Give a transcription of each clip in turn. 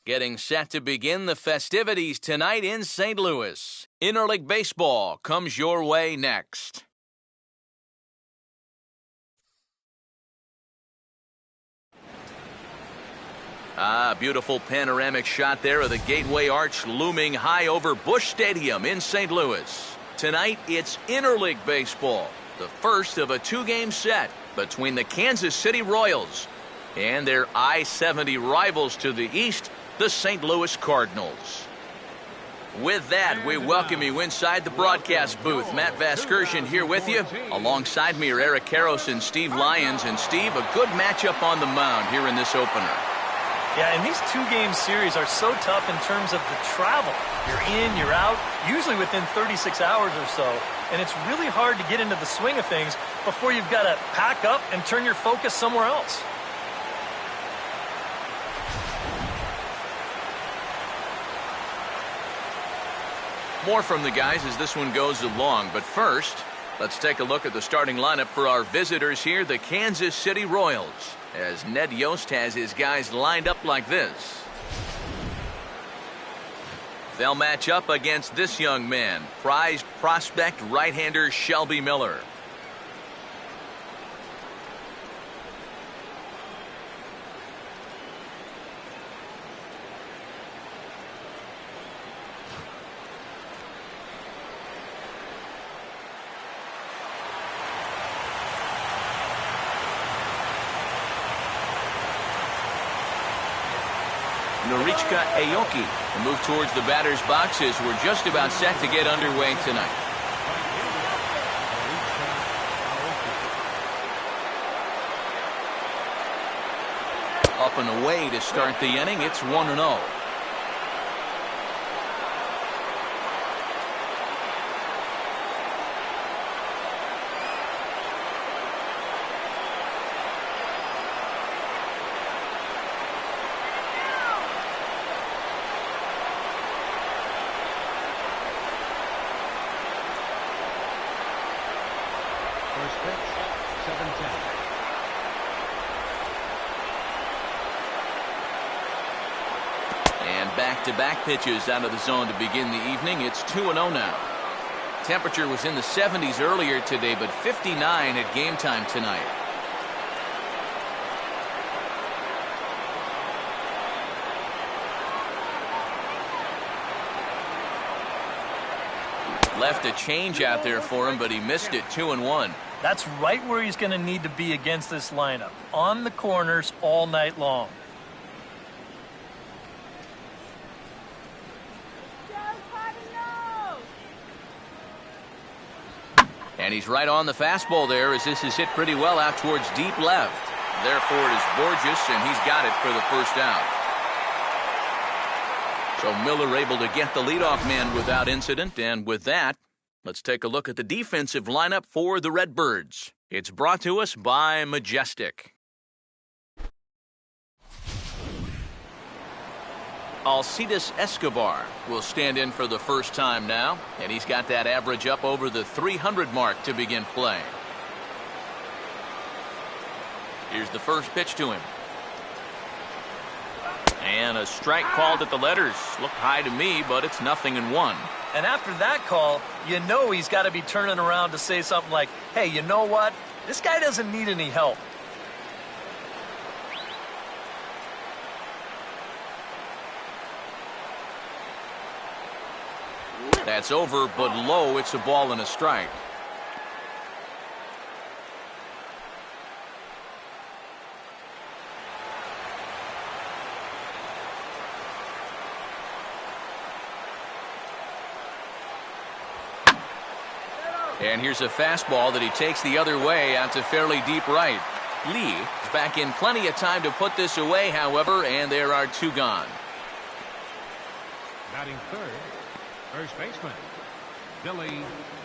Getting set to begin the festivities tonight in St. Louis. Interleague Baseball comes your way next. Beautiful panoramic shot there of the Gateway Arch looming high over Busch Stadium in St. Louis. Tonight, it's Interleague Baseball, the first of a two-game set between the Kansas City Royals and their I-70 rivals to the east, the St. Louis Cardinals. With that, we welcome you inside the broadcast booth. Matt Vasgersian here with you. Alongside me are Eric Karros and Steve Lyons. And Steve, a good matchup on the mound here in this opener. Yeah, and these two-game series are so tough in terms of the travel. You're in, you're out, usually within 36 hours or so. And it's really hard to get into the swing of things before you've got to pack up and turn your focus somewhere else. More from the guys as this one goes along. But first, let's take a look at the starting lineup for our visitors here, the Kansas City Royals, as Ned Yost has his guys lined up like this. They'll match up against this young man, prized prospect right-hander Shelby Miller. Norichka Aoki will move towards the batter's boxes. We're just about set to get underway tonight. Up and away to start the inning. It's 1-0. Back-to-back pitches out of the zone to begin the evening. It's 2-0 now. Temperature was in the 70s earlier today, but 59 at game time tonight. Left a change out there for him, but he missed it. 2-1. That's right where he's going to need to be against this lineup. On the corners all night long. And he's right on the fastball there as this is hit pretty well out towards deep left. Therefore, it is Borges, and he's got it for the first out. So Miller able to get the leadoff man without incident. And with that, let's take a look at the defensive lineup for the Redbirds. It's brought to us by Majestic. Alcides Escobar will stand in for the first time now, and he's got that average up over the 300 mark to begin play. Here's the first pitch to him. And a strike called at the letters. Looked high to me, but it's 0-1. And after that call, you know he's got to be turning around to say something like, hey, you know what? This guy doesn't need any help. That's over, but low. It's a ball and a strike. And here's a fastball that he takes the other way out to fairly deep right. Lee is back in plenty of time to put this away, however, and there are two gone. Batting third, first baseman, Billy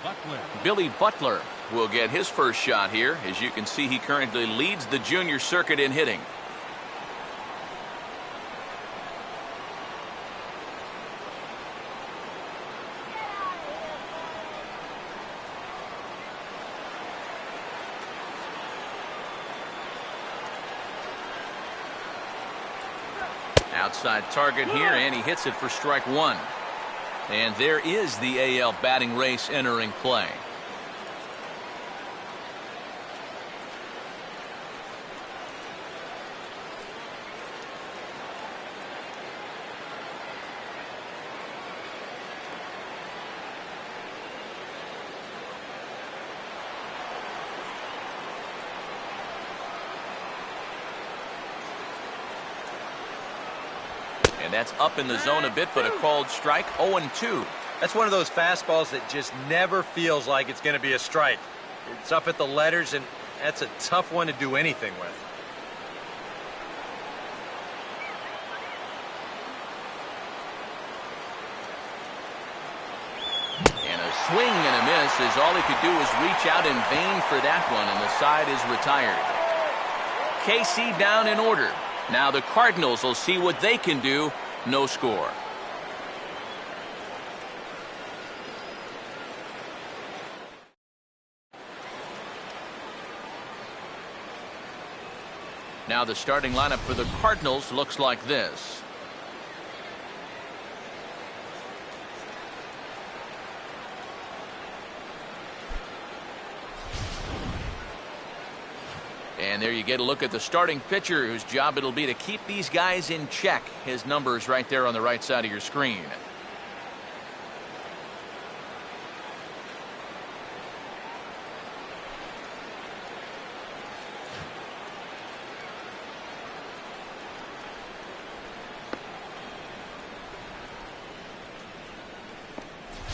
Buckland. Billy Butler will get his first shot here. As you can see, he currently leads the junior circuit in hitting. Outside target here, and he hits it for strike one. And there is the AL batting race entering play. And that's up in the zone a bit, but a called strike, 0-2. That's one of those fastballs that just never feels like it's going to be a strike. It's up at the letters, and that's a tough one to do anything with. And a swing and a miss, as all he could do was reach out in vain for that one, and the side is retired. KC down in order. Now the Cardinals will see what they can do. No score. Now the starting lineup for the Cardinals looks like this. And there you get a look at the starting pitcher, whose job it'll be to keep these guys in check. His number's right there on the right side of your screen.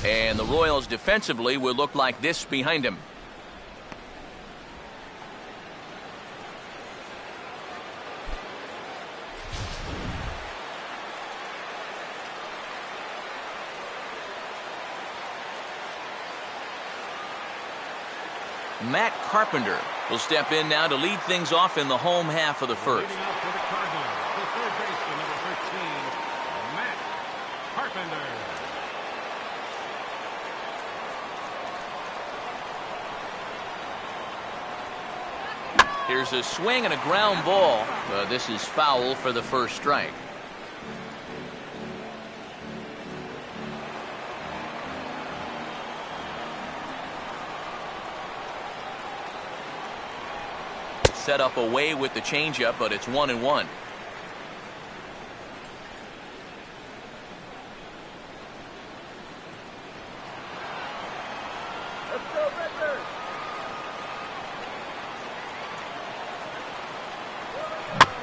And the Royals defensively will look like this behind him. Matt Carpenter will step in now to lead things off in the home half of the first. Leading up for the Cardinals, the third baseman, number 13, Matt Carpenter. Here's a swing and a ground ball. This is foul for the first strike. Set up away with the changeup, but it's 1-1.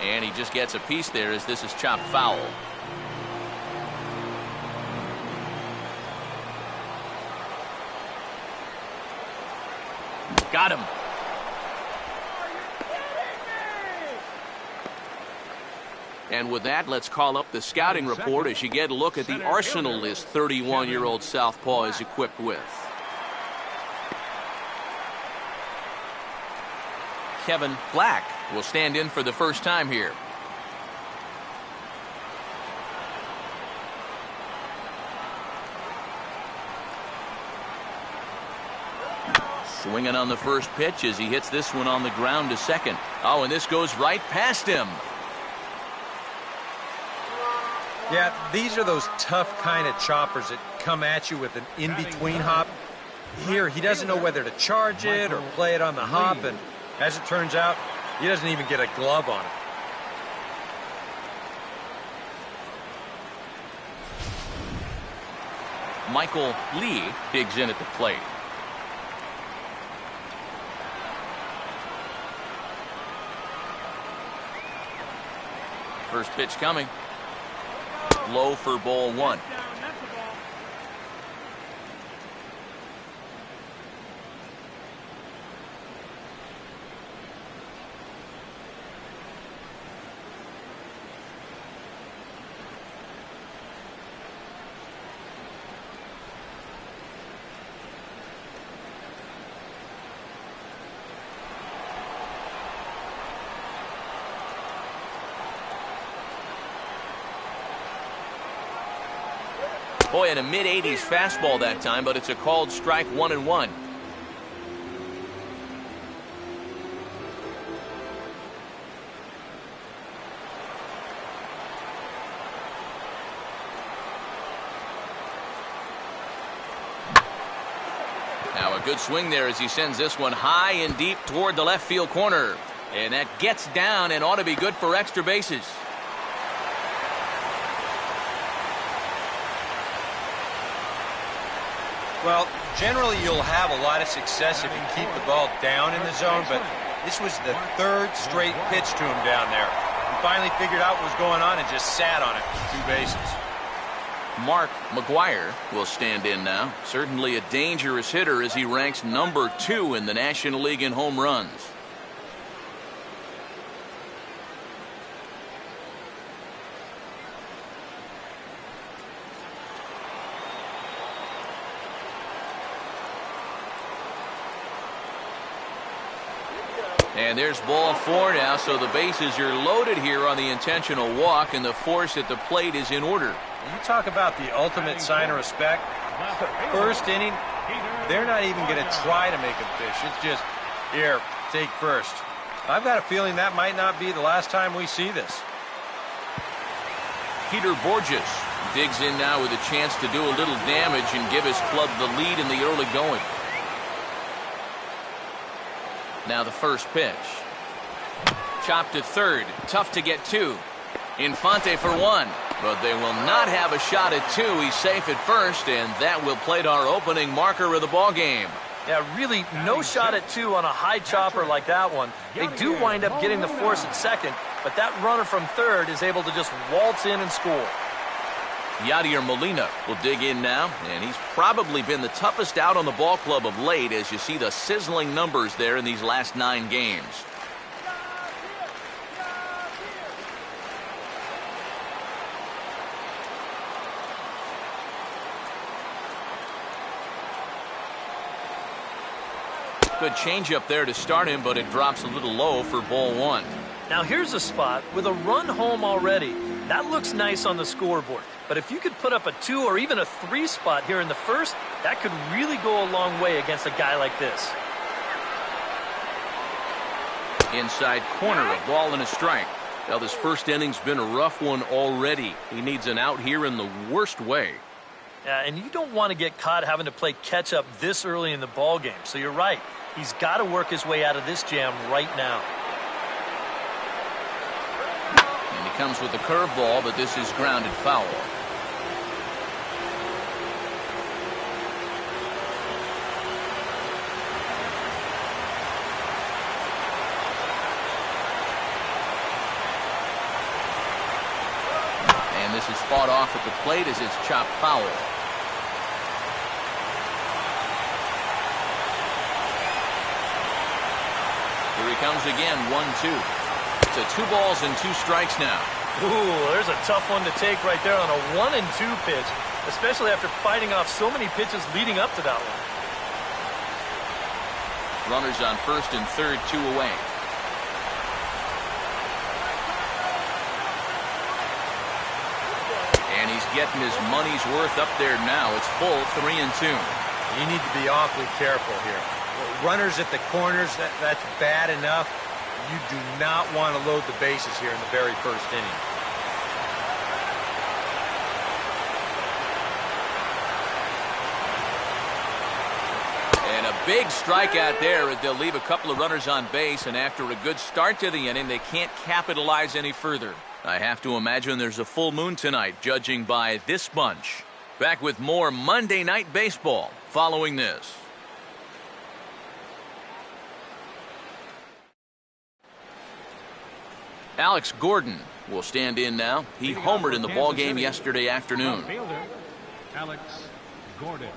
And he just gets a piece there as this is chopped foul. Got him. And with that, let's call up the scouting report as you get a look at the arsenal this 31-year-old southpaw is equipped with. Kevin Black will stand in for the first time here. Swinging on the first pitch as he hits this one on the ground to second. Oh, and this goes right past him. Yeah, these are those tough kind of choppers that come at you with an in-between hop. Here, he doesn't know whether to charge it or play it on the hop, and as it turns out, he doesn't even get a glove on it. Michael Lee digs in at the plate. First pitch coming. Low for ball one. Boy, in a mid-80s fastball that time, but it's a called strike, 1-1. good swing there as he sends this one high and deep toward the left field corner. And that gets down and ought to be good for extra bases. Well, generally you'll have a lot of success if you keep the ball down in the zone, but this was the third straight pitch to him down there. He finally figured out what was going on and just sat on it for 2 bases. Mark McGuire will stand in now. Certainly a dangerous hitter as he ranks number 2 in the National League in home runs. And there's ball 4 now, so the bases are loaded here on the intentional walk, and the force at the plate is in order. You talk about the ultimate sign of respect. First inning, they're not even going to try to make him fish. It's just, here, take first. I've got a feeling that might not be the last time we see this. Peter Borges digs in now with a chance to do a little damage and give his club the lead in the early going. Now the first pitch. Chopped to third. Tough to get to. Infante for 1. But they will not have a shot at 2. He's safe at first, and that will plate our opening marker of the ball game. Yeah, really no shot at 2 on a high chopper like that one. They do wind up getting the force at second, but that runner from third is able to just waltz in and score. Yadier Molina will dig in now, and he's probably been the toughest out on the ball club of late as you see the sizzling numbers there in these last 9 games. Good changeup there to start him, but it drops a little low for ball 1. Now here's a spot with a run home already. That looks nice on the scoreboard. But if you could put up a 2 or even a 3 spot here in the first, that could really go a long way against a guy like this. Inside corner, a ball and a strike. Now this first inning's been a rough one already. He needs an out here in the worst way. Yeah, and you don't want to get caught having to play catch up this early in the ball game. So you're right. He's got to work his way out of this jam right now. And he comes with a curveball, but this is grounded foul. And this is fought off at the plate as it's chopped foul. Here he comes again, 1-2. To 2 balls and 2 strikes now. Ooh, there's a tough one to take right there on a 1-2 pitch, especially after fighting off so many pitches leading up to that one. Runners on first and third, 2 away. And he's getting his money's worth up there now. It's full, 3-2. You need to be awfully careful here. Runners at the corners, that's bad enough. You do not want to load the bases here in the very first inning. And a big strikeout there. They'll leave a couple of runners on base, and after a good start to the inning, they can't capitalize any further. I have to imagine there's a full moon tonight, judging by this bunch. Back with more Monday Night Baseball following this. Alex Gordon will stand in now. He homered in the ball game yesterday afternoon. Fielder, Alex Gordon.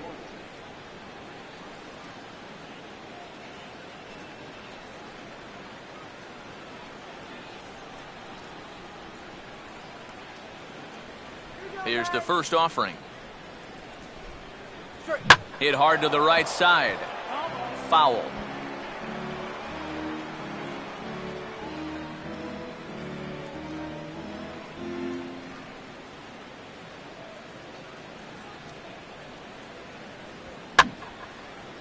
Here's the first offering. Hit hard to the right side. Foul.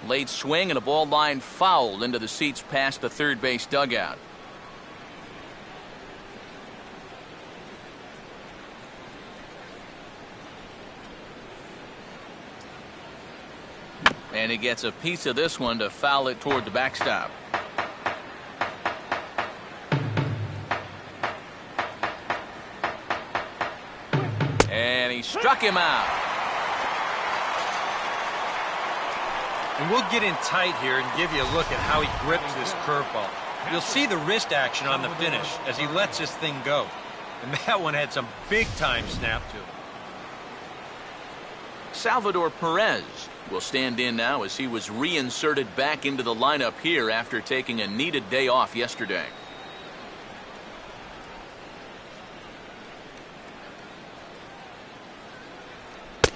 Late swing and a ball line fouled into the seats past the third base dugout. And And he gets a piece of this one to foul it toward the backstop. And he struck him out. And we'll get in tight here and give you a look at how he grips this curveball. You'll see the wrist action on the finish as he lets this thing go. And that one had some big-time snap to it. Salvador Perez will stand in now as he was reinserted back into the lineup here after taking a needed day off yesterday.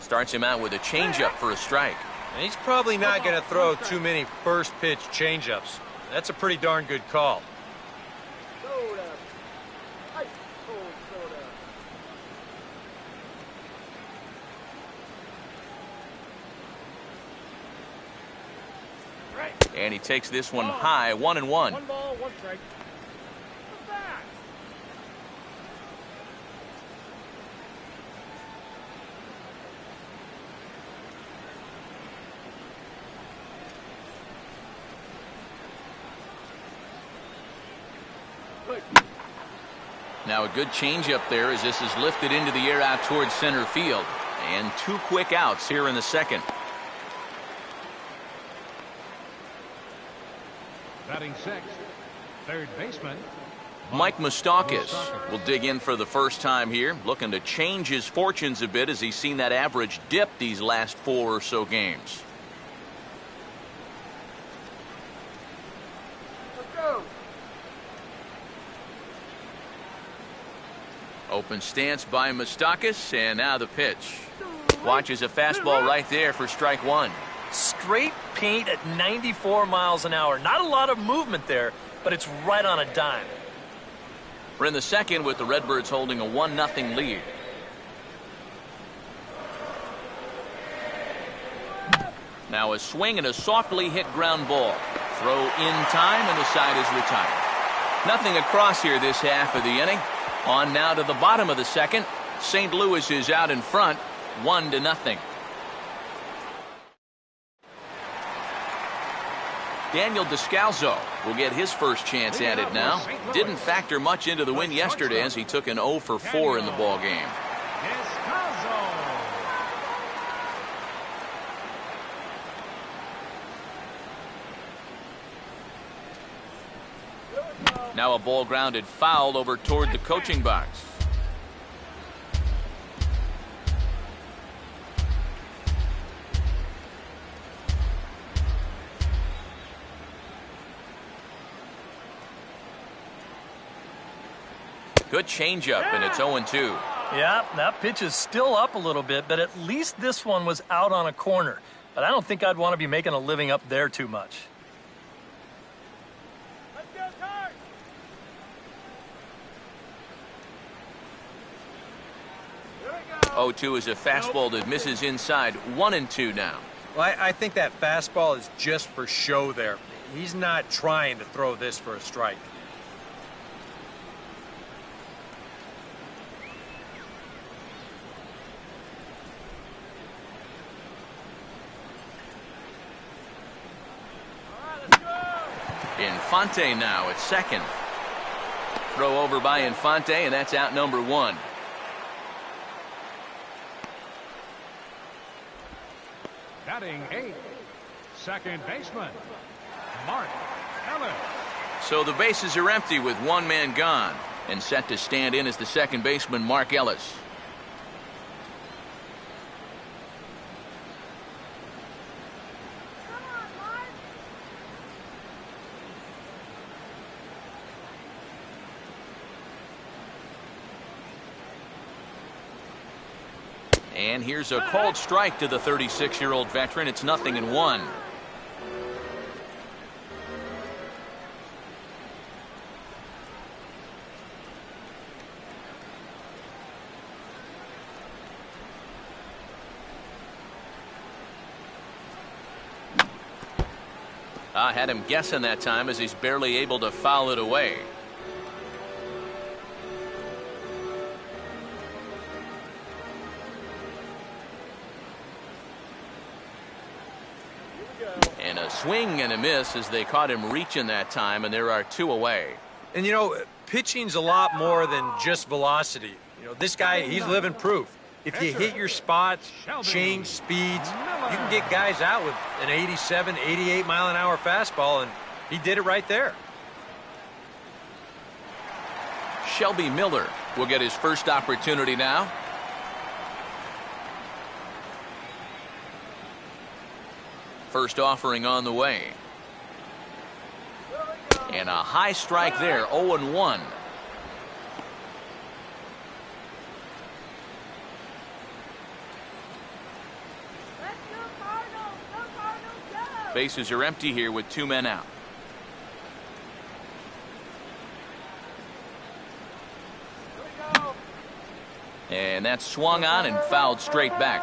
Starts him out with a changeup for a strike. And he's probably not going to throw too many first-pitch changeups. That's a pretty darn good call. And he takes this one high, 1-1. 1 ball, 1 strike. Now a good changeup there as this is lifted into the air out towards center field. And 2 quick outs here in the second. Batting sixth, third baseman. Mike Moustakas will dig in for the first time here, looking to change his fortunes a bit as he's seen that average dip these last 4 or so games. Let's go. Open stance by Moustakas, and now the pitch. Watches a fastball right there for strike 1. Straight paint at 94 miles an hour. Not a lot of movement there, but it's right on a dime. We're in the second with the Redbirds holding a 1-0 lead. Now a swing and a softly hit ground ball. Throw in time, and the side is retired. Nothing across here this half of the inning. On now to the bottom of the second. St. Louis is out in front, 1-0. Daniel Descalzo will get his first chance at it now. Didn't factor much into the win yesterday as he took an 0 for 4 in the ball game. Now a ball grounded foul over toward the coaching box. Good changeup, and it's 0-2. Yeah, that pitch is still up a little bit, but at least this one was out on a corner. But I don't think I'd want to be making a living up there too much. 0-2 is a fastball that misses inside. 1-2 now. Well, I think that fastball is just for show there. He's not trying to throw this for a strike. Infante now at second. Throw over by Infante, and that's out number 1. Batting 8th, second baseman, Mark Ellis. So the bases are empty with 1 man gone, and set to stand in as the second baseman, Mark Ellis. And here's a called strike to the 36-year-old veteran. It's 0-1. I had him guessing that time as he's barely able to foul it away. swing and a miss as they caught him reaching that time, and there are 2 away. And, you know, pitching's a lot more than just velocity. You know, this guy, he's living proof. If you hit your spots, change speeds, you can get guys out with an 87, 88 mile-an-hour fastball, and he did it right there. Shelby Miller will get his first opportunity now. First offering on the way. And a high strike there, 0-1. Bases are empty here with 2 men out. And that's swung on and fouled straight back.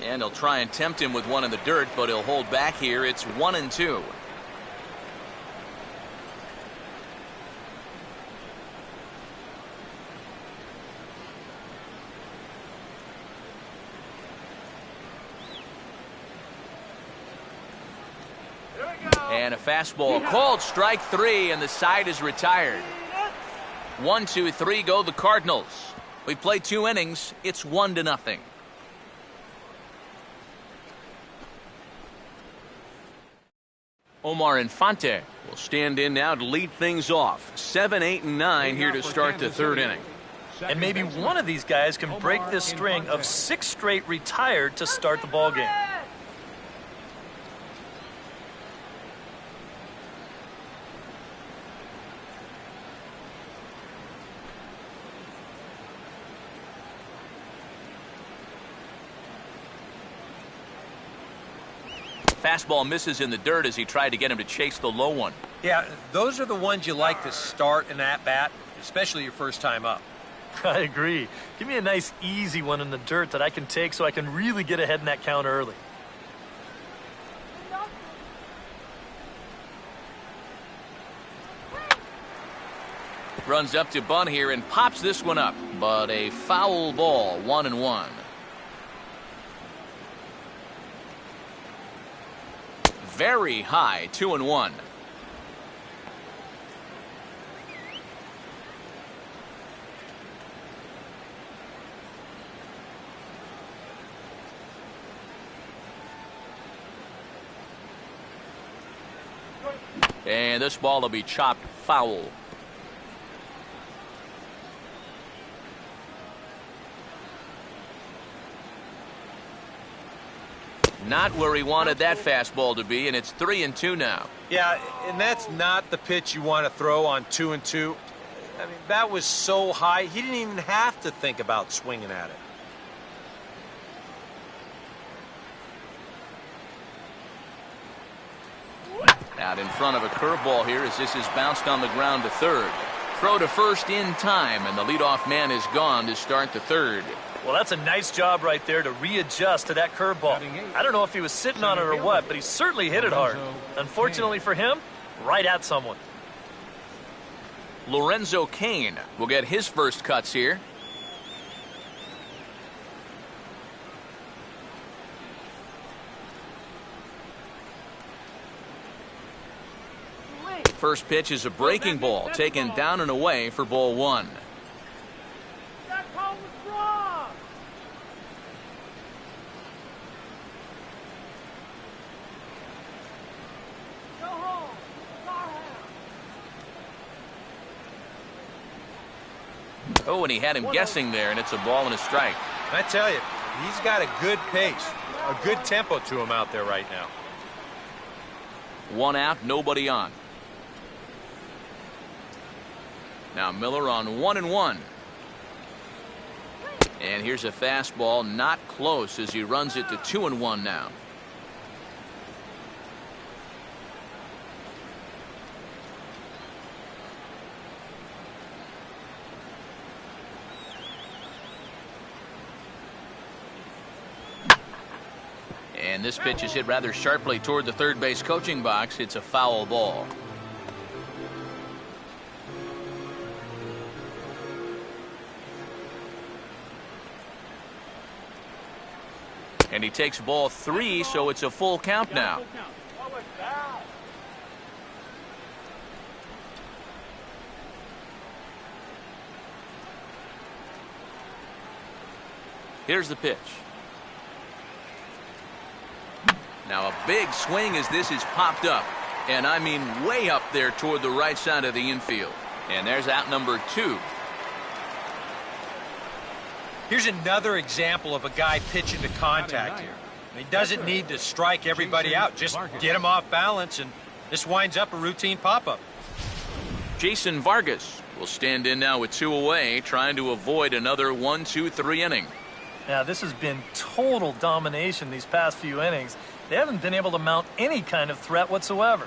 And he'll try and tempt him with one in the dirt, but he'll hold back here. It's 1-2. And a fastball called strike 3, and the side is retired. 1, 2, 3 go the Cardinals. We play 2 innings. It's 1-0. Omar Infante will stand in now to lead things off. 7, 8, and 9 here to start the 3rd inning. And maybe one of these guys can break this string of 6 straight retired to start the ball game. Fastball misses in the dirt as he tried to get him to chase the low one. Yeah, those are the ones you like to start an at-bat, especially your first time up. I agree. Give me a nice, easy one in the dirt that I can take so I can really get ahead in that count early. Runs up to bunt here and pops this one up, but a foul ball, 1-1. Very high, 2-1. And this ball will be chopped foul. Not where he wanted that fastball to be, and it's 3-2 now. Yeah, and that's not the pitch you want to throw on 2-2. I mean, that was so high, he didn't even have to think about swinging at it. Out in front of a curveball here as this is bounced on the ground to third. Throw to first in time, and the leadoff man is gone to start the 3rd. Well, that's a nice job right there to readjust to that curveball. I don't know if he was sitting on it or what, but he certainly hit it hard. Unfortunately for him, right at someone. Lorenzo Cain will get his first cuts here. First pitch is a breaking ball, taken down and away for ball 1. Oh, and he had him guessing there, and it's a ball and a strike. I tell you, he's got a good pace, a good tempo to him out there right now. 1 out, nobody on. Now Miller on 1-1. And here's a fastball, not close as he runs it to 2-1 now. And this pitch is hit rather sharply toward the third base coaching box. It's a foul ball. And he takes ball 3, so it's a full count now. Here's the pitch. Now a big swing as this is popped up. And I mean way up there toward the right side of the infield. And there's out number 2. Here's another example of a guy pitching to contact here. He doesn't need to strike everybody out. Just get him off balance, and this winds up a routine pop-up. Jason Vargas will stand in now with 2 away, trying to avoid another 1-2-3 inning. Yeah, this has been total domination these past few innings. They haven't been able to mount any kind of threat whatsoever.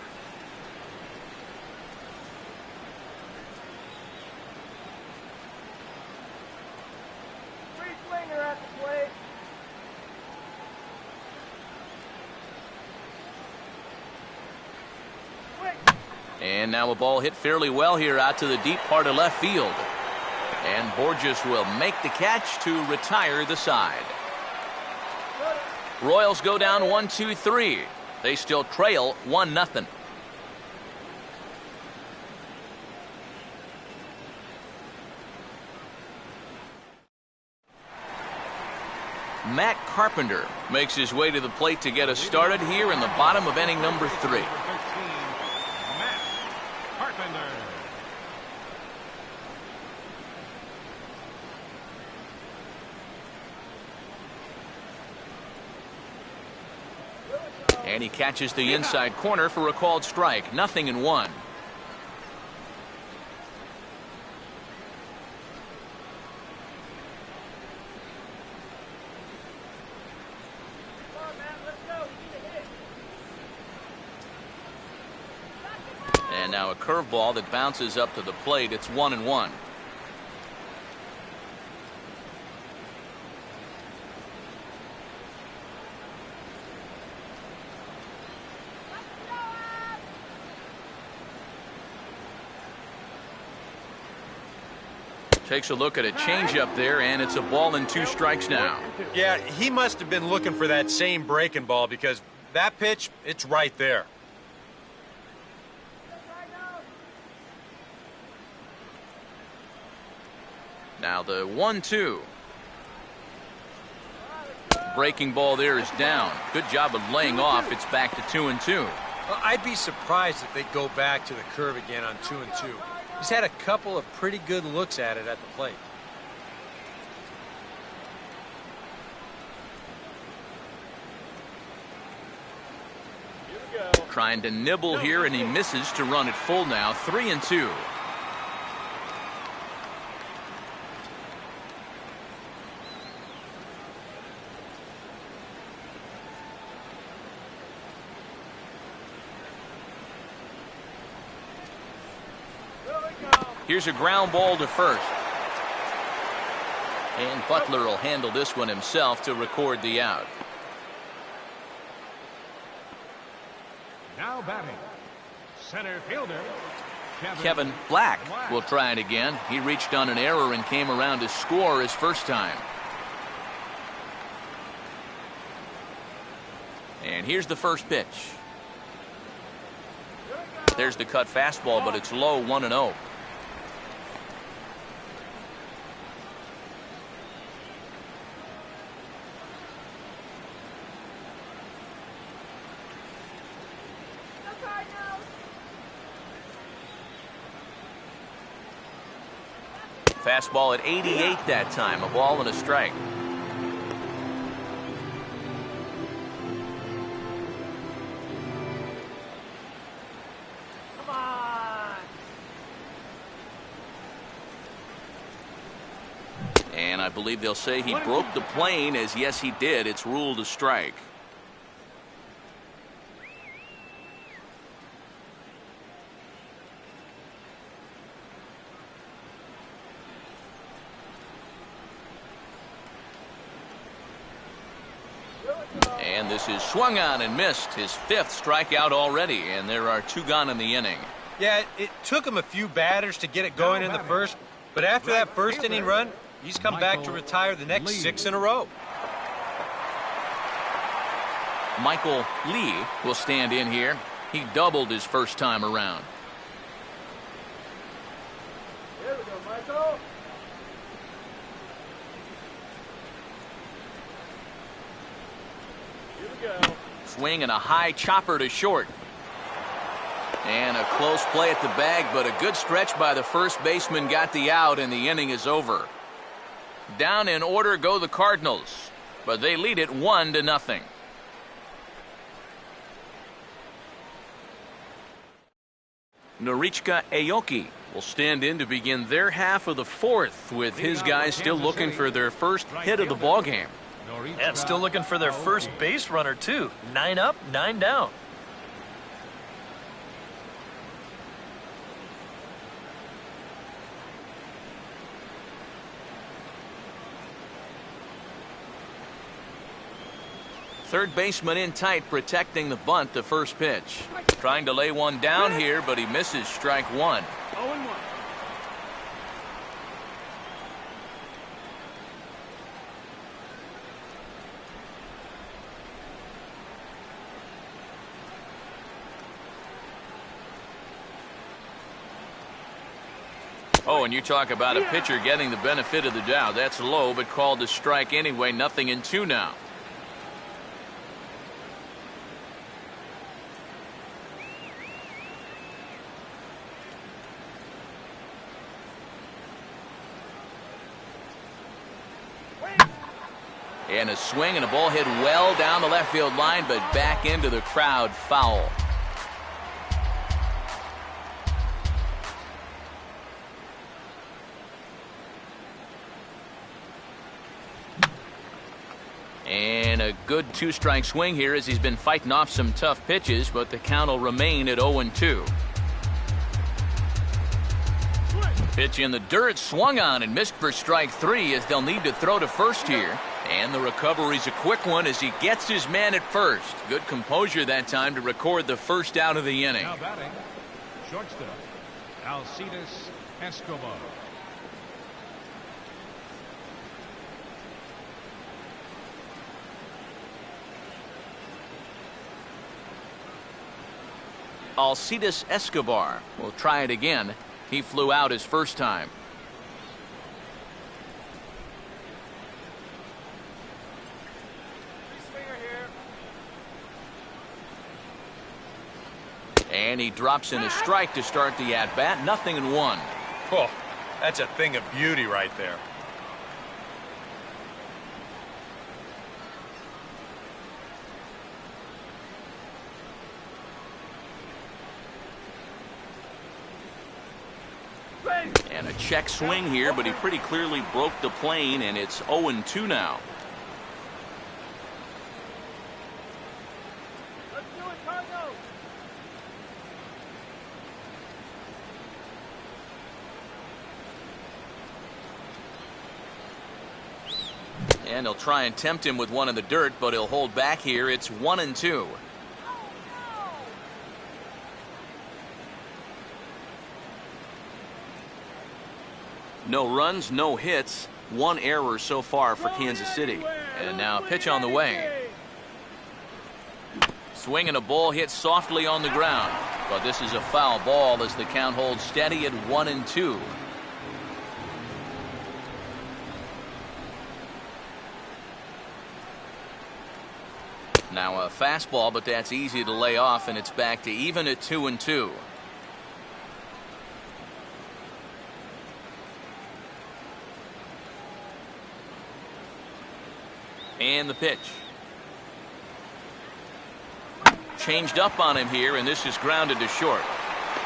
And now a ball hit fairly well here out to the deep part of left field. And Borges will make the catch to retire the side. Royals go down 1-2-3. They still trail 1-0. Matt Carpenter makes his way to the plate to get us started here in the bottom of inning number 3. And he catches the inside corner for a called strike. 0-1. And now a curveball that bounces up to the plate. It's 1-1. Takes a look at a changeup there, and it's a ball and 2 strikes now. Yeah, he must have been looking for that same breaking ball because that pitch, it's right there. Now the 1-2. Breaking ball there is down. Good job of laying off. It's back to 2-2. Well, I'd be surprised if they go back to the curve again on 2-2. He's had a couple of pretty good looks at it at the plate. Trying to nibble here, and he misses to run it full now. 3-2. Here's a ground ball to first. And Butler will handle this one himself to record the out. Now batting, center fielder, Kevin Black will try it again. He reached on an error and came around to score his first time. And here's the first pitch. There's the cut fastball, but it's low, 1-0. Fastball at 88 that time. A ball and a strike. Come on. And I believe they'll say he broke the plane, as yes he did. It's ruled a strike. And this is swung on and missed. His 5th strikeout already, and there are 2 gone in the inning. Yeah, it took him a few batters to get it going in the first, but after that first inning run, he's come back to retire the next 6 in a row. Michael Lee will stand in here. He doubled his first time around. Here we go, Michael. Here we go. Swing and a high chopper to short. And a close play at the bag, but a good stretch by the first baseman got the out, and the inning is over. Down in order go the Cardinals, but they lead it 1-0. Norichika Aoki will stand in to begin their half of the fourth, with his guys still looking for their first hit of the ballgame. And still looking for their first base runner, too. 9 up, 9 down. Third baseman in tight, protecting the bunt, the first pitch. Trying to lay one down here, but he misses strike one. 0-1. Oh, and you talk about a pitcher getting the benefit of the doubt. That's low, but called a strike anyway. 0-2 now. And a swing and a ball hit well down the left field line, but back into the crowd, foul. And a good two-strike swing here as he's been fighting off some tough pitches, but the count will remain at 0-2. Pitch in the dirt, swung on and missed for strike three, as they'll need to throw to first here. And the recovery's a quick one as he gets his man at first. Good composure that time to record the first out of the inning. Now batting, shortstop, Alcides Escobar. Alcides Escobar will try it again. He flew out his first time. And he drops in a strike to start the at-bat. 0-1. Oh, that's a thing of beauty right there. And a check swing here, but he pretty clearly broke the plane, and it's 0-2 now. Let's do it, Cardinals. And he'll try and tempt him with one in the dirt, but he'll hold back here. It's 1-2. No runs, no hits, one error so far for Kansas City. And now a pitch on the way. Swing and a ball hit softly on the ground. But this is a foul ball as the count holds steady at 1-2. Now a fastball, but that's easy to lay off, and it's back to even at 2-2. And the pitch. Changed up on him here, and this is grounded to short.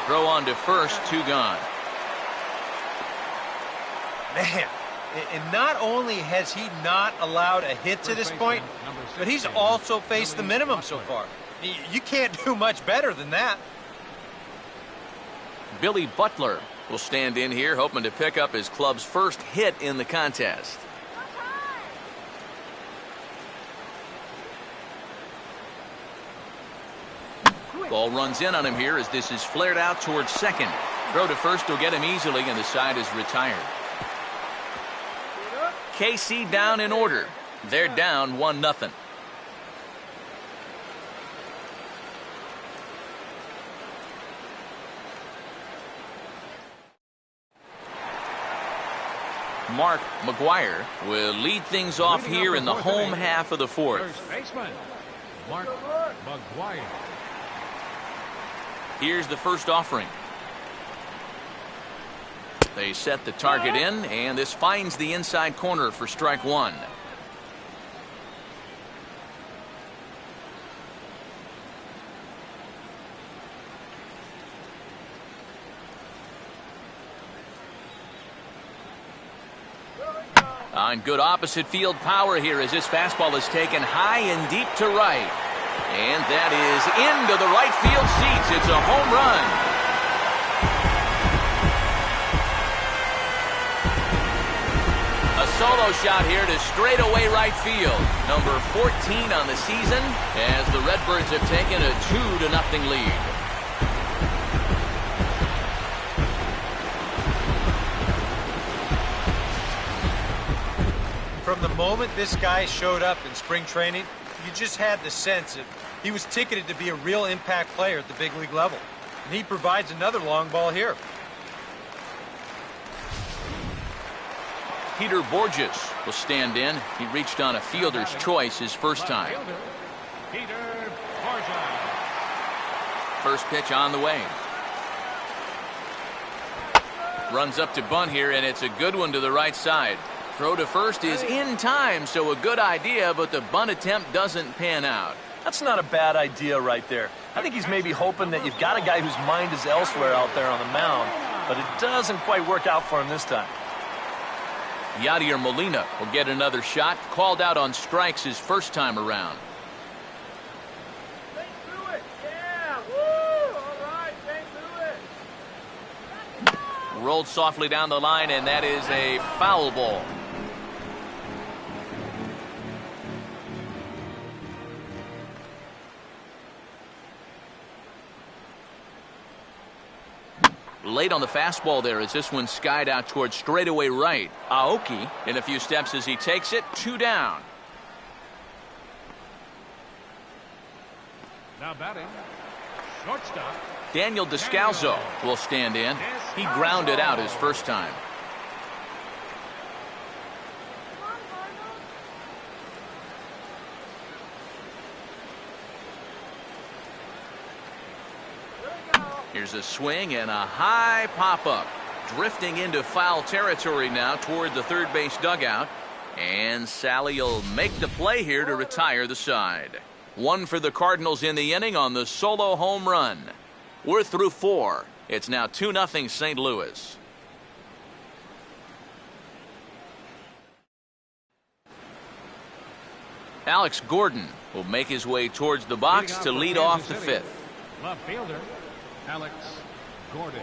Throw on to first, 2 gone. Man, and not only has he not allowed a hit to this point, but he's also faced the minimum so far. You can't do much better than that. Billy Butler will stand in here, hoping to pick up his club's first hit in the contest. Ball runs in on him here as this is flared out towards second. Throw to first will get him easily, and the side is retired. KC down in order. They're down 1-0. Mark McGuire will lead things off here in the home half of the fourth. First baseman, Mark McGuire. Here's the first offering. They set the target in, and this finds the inside corner for strike one. On good opposite field power here as this fastball is taken high and deep to right. And that is into the right field seats. It's a home run. A solo shot here to straightaway right field. Number 14 on the season as the Redbirds have taken a 2-0 lead. From the moment this guy showed up in spring training, you just had the sense that he was ticketed to be a real impact player at the big league level. And he provides another long ball here. Peter Borges will stand in. He reached on a fielder's choice his first time. Peter Borges. First pitch on the way. Runs up to bunt here, and it's a good one to the right side. Throw to first is in time, so a good idea, but the bunt attempt doesn't pan out. That's not a bad idea right there. I think he's maybe hoping that you've got a guy whose mind is elsewhere out there on the mound, but it doesn't quite work out for him this time. Yadier Molina will get another shot, called out on strikes his first time around. Think through it. Yeah. Woo. All right. Think through it. Rolled softly down the line, and that is a foul ball. Late on the fastball there as this one skied out towards straightaway right. Aoki in a few steps as he takes it, 2 down. Now batting, shortstop. Daniel Descalzo will stand in. He grounded out his first time. Here's a swing and a high pop-up. Drifting into foul territory now toward the third base dugout. And Sally will make the play here to retire the side. One for the Cardinals in the inning on the solo home run. We're through 4. It's now 2-0 St. Louis. Alex Gordon will make his way towards the box to lead off the 5th. Left fielder, Alex Gordon.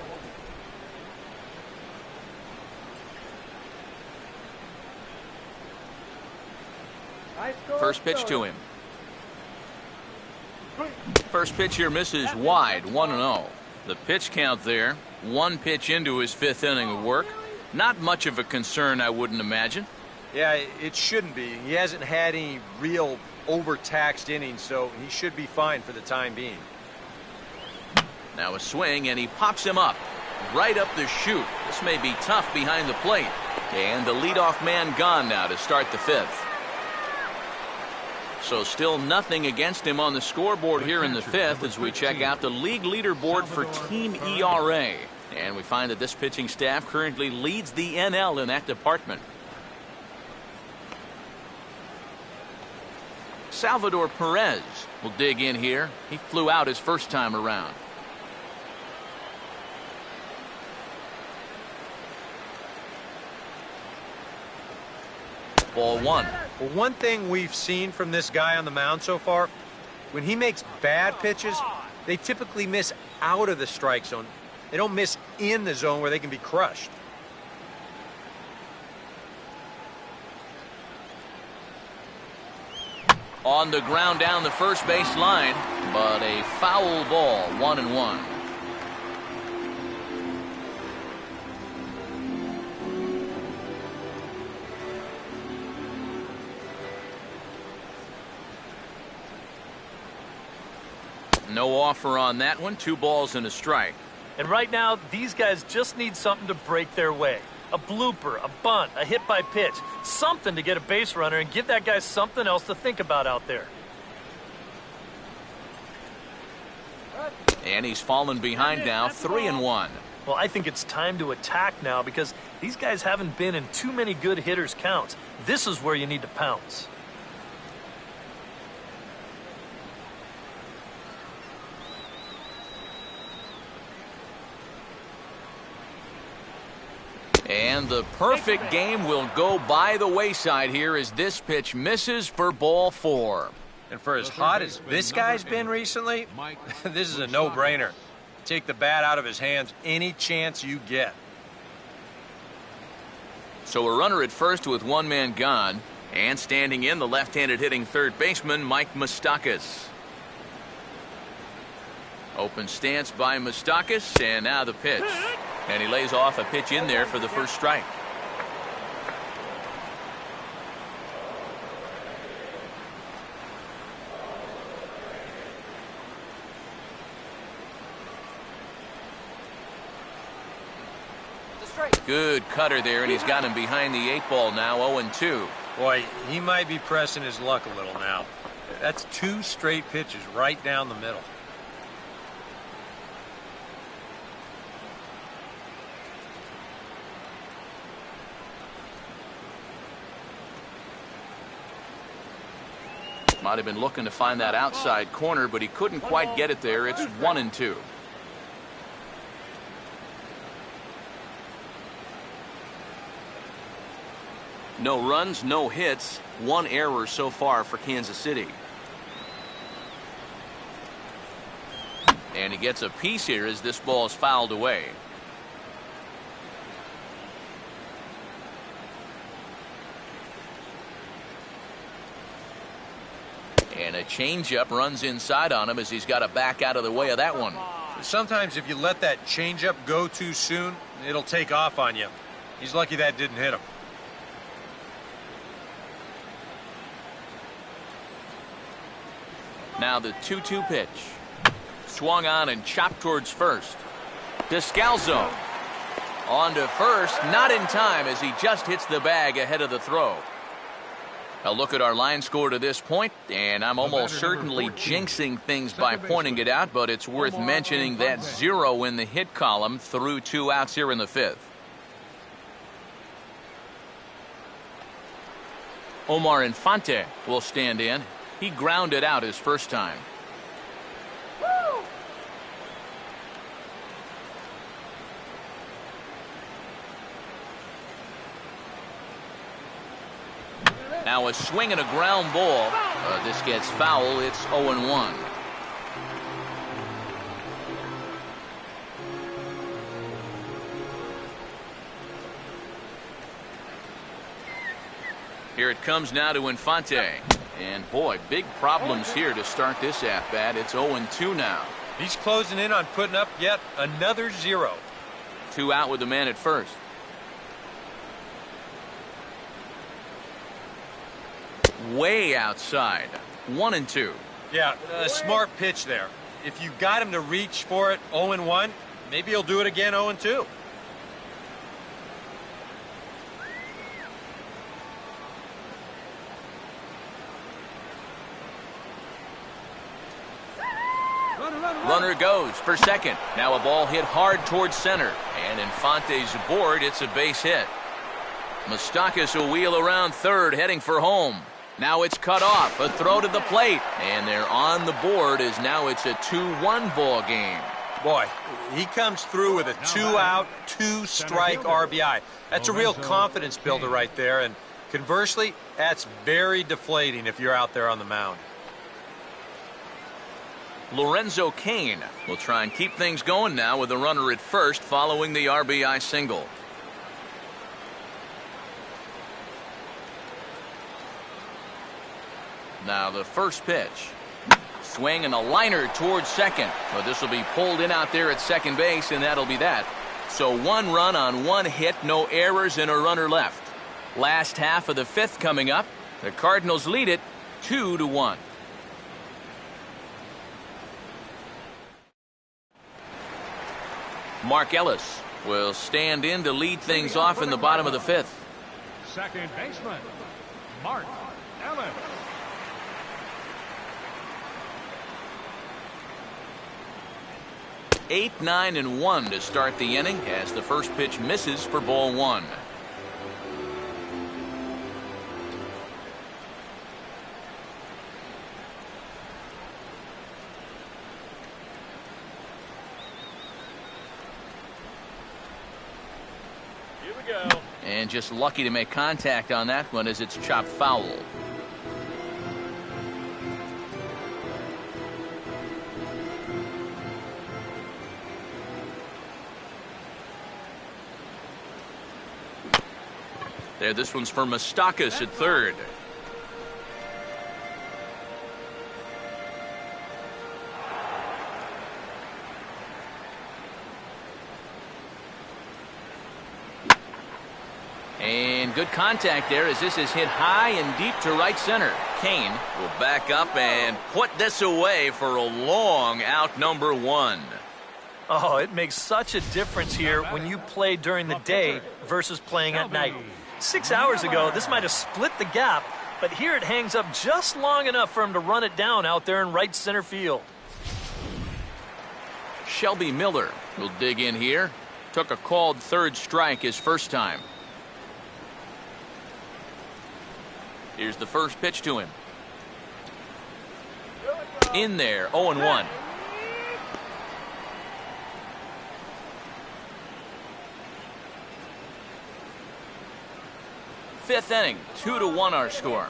Nice score, First pitch to him. First pitch here misses wide, 1-0. The pitch count there, 1 pitch into his 5th inning of work. Not much of a concern, I wouldn't imagine. Yeah, it shouldn't be. He hasn't had any real overtaxed innings, so he should be fine for the time being. Now a swing, and he pops him up. Right up the chute. This may be tough behind the plate. And the leadoff man gone now to start the 5th. So still nothing against him on the scoreboard here in the 5th as we check out the league leaderboard for team ERA. And we find that this pitching staff currently leads the NL in that department. Salvador Perez will dig in here. He flew out his first time around. Ball 1. Well, one thing we've seen from this guy on the mound so far, when he makes bad pitches, they typically miss out of the strike zone. They don't miss in the zone where they can be crushed. On the ground down the first base line, but a foul ball, 1-1. No offer on that one. 2 balls and a strike. And right now, these guys just need something to break their way. A blooper, a bunt, a hit by pitch. Something to get a base runner and give that guy something else to think about out there. And he's fallen behind now, 3-1. Well, I think it's time to attack now because these guys haven't been in too many good hitters' counts. This is where you need to pounce. And the perfect game will go by the wayside here as this pitch misses for ball 4. And for as hot as this guy's been recently, this is a no-brainer. Take the bat out of his hands any chance you get. So a runner at first with one man gone, and standing in the left-handed hitting third baseman, Mike Moustakas. Open stance by Moustakas, and now the pitch. And he lays off a pitch in there for the first strike. Good cutter there, and he's got him behind the 8 ball now, 0-2. Boy, he might be pressing his luck a little now. That's 2 straight pitches right down the middle. Might have been looking to find that outside corner, but he couldn't quite get it there. It's 1-2. No runs, no hits, 1 error so far for Kansas City. And he gets a piece here as this ball is fouled away. And a changeup runs inside on him as he's got to back out of the way of that one. Sometimes if you let that changeup go too soon, it'll take off on you. He's lucky that didn't hit him. Now the 2-2 pitch. Swung on and chopped towards first. Descalzo. On to first, not in time as he just hits the bag ahead of the throw. A look at our line score to this point, and I'm almost certainly jinxing things by pointing it out, but it's worth mentioning that 0 in the hit column through 2 outs here in the 5th. Omar Infante will stand in. He grounded out his first time. Now a swing and a ground ball. This gets foul. It's 0-1. Here it comes now to Infante. And boy, big problems here to start this at-bat. It's 0-2 now. He's closing in on putting up yet another 0. 2 out with the man at first. Way outside. 1-2. Yeah, a smart pitch there. If you got him to reach for it 0-1, maybe he'll do it again 0-2. Runner goes for second. Now a ball hit hard towards center. And Infante's aboard. It's a base hit. Moustakas will wheel around third, heading for home. Now it's cut off. A throw to the plate. And they're on the board as now it's a 2-1 ball game. Boy, he comes through with a 2-out, 2-strike RBI. That's a real confidence builder right there. And conversely, that's very deflating if you're out there on the mound. Lorenzo Cain will try and keep things going now with a runner at first following the RBI single. Now the first pitch. Swing and a liner towards second. But this will be pulled in out there at second base, and that'll be that. So 1 run on 1 hit, no errors, and a runner left. Last half of the 5th coming up. The Cardinals lead it 2-1. Mark Ellis will stand in to lead things off in the bottom of the 5th. Second baseman, Mark Allen. 8, 9, and 1 to start the inning as the first pitch misses for ball 1. Here we go. And just lucky to make contact on that one as it's chopped foul. There, this one's for Moustakas at third. And good contact there as this is hit high and deep to right center. Kane will back up and put this away for a long out number 1. Oh, it makes such a difference here when you play during the day versus playing at night. 6 hours ago, this might have split the gap, but here it hangs up just long enough for him to run it down out there in right center field. Shelby Miller will dig in here. Took a called third strike his first time. Here's the first pitch to him. In there, 0-1. Fifth inning, 2-1 our score.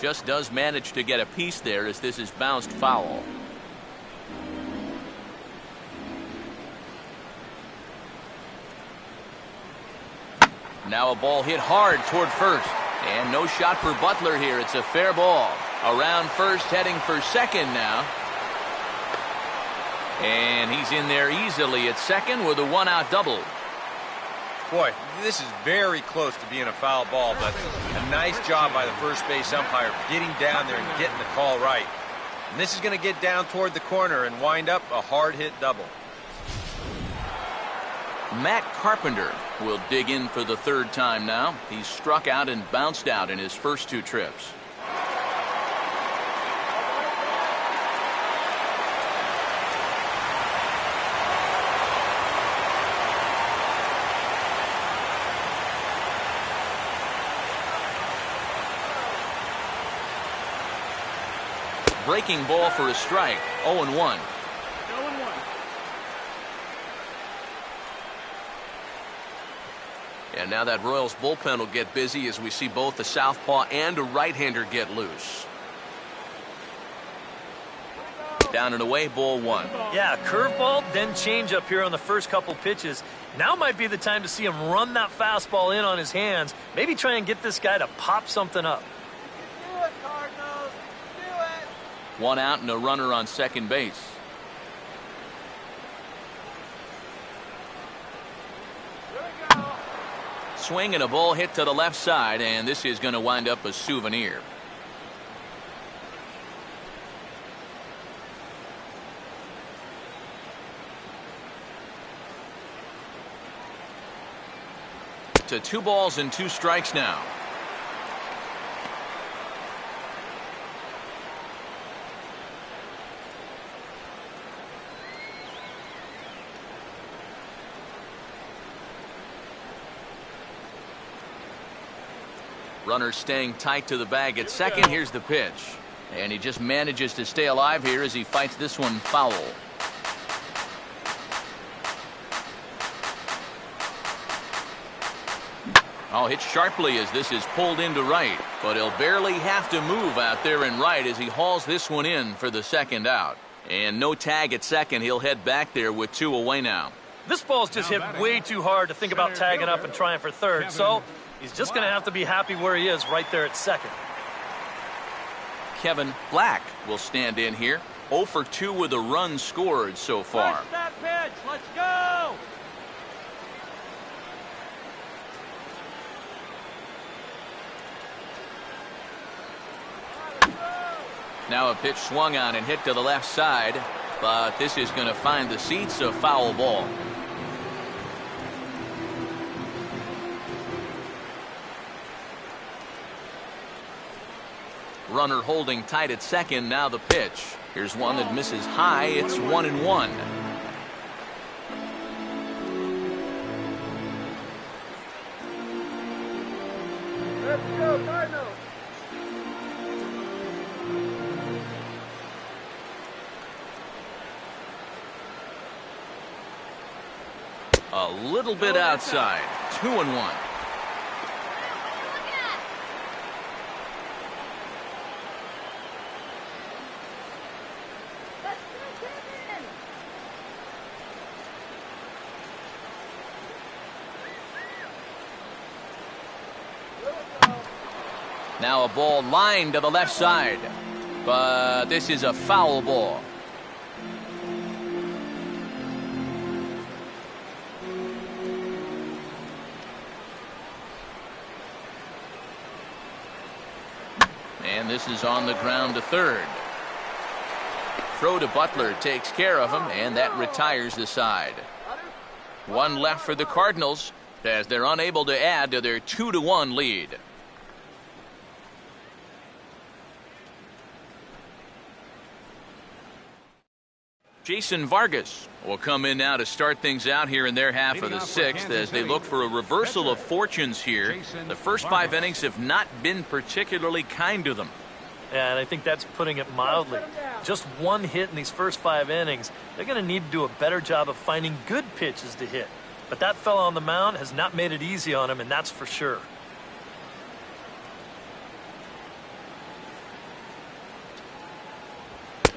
Just does manage to get a piece there as this is bounced foul. Now a ball hit hard toward first. And no shot for Butler here. It's a fair ball. Around first, heading for second now. And he's in there easily at second with a 1-out double. Boy, this is very close to being a foul ball, but a nice job by the first base umpire getting down there and getting the call right. And this is going to get down toward the corner and wind up a hard-hit double. Matt Carpenter will dig in for the third time now. He's struck out and bounced out in his first 2 trips. Breaking ball for a strike, 0-1. And now that Royals bullpen will get busy as we see both a southpaw and a right-hander get loose. Down and away, ball 1. Yeah, curveball, then changeup here on the first couple pitches. Now might be the time to see him run that fastball in on his hands. Maybe try and get this guy to pop something up. Do it, Cardinals. Do it. 1 out and a runner on second base. Swing and a ball hit to the left side, and this is going to wind up a souvenir. To 2 balls and 2 strikes now. Runner staying tight to the bag at second. Here's the pitch. And he just manages to stay alive here as he fights this one foul. Oh, hit sharply as this is pulled into right. But he'll barely have to move out there in right as he hauls this one in for the second out. And no tag at second. He'll head back there with 2 away now. This ball's just hit way too hard to think about tagging up and trying for third. So he's just going to have to be happy where he is right there at second. Kevin Black will stand in here. 0 for 2 with a run scored so far. Push that pitch. Let's go. Now a pitch swung on and hit to the left side, but this is going to find the seats, a foul ball. Runner holding tight at second. Now the pitch. Here's one that misses high. It's 1-1. Let's go, Cardinals. A little bit outside. 2-1. Now a ball lined to the left side, but this is a foul ball. And this is on the ground to third. Throw to Butler takes care of him, and that retires the side. One left for the Cardinals as they're unable to add to their 2-1 lead. Jason Vargas will come in now to start things out here in their half of the sixth as they look for a reversal of fortunes here. The first 5 innings have not been particularly kind to them. Yeah, and I think that's putting it mildly. Just one hit in these first 5 innings. They're going to need to do a better job of finding good pitches to hit. But that fella on the mound has not made it easy on him, and that's for sure.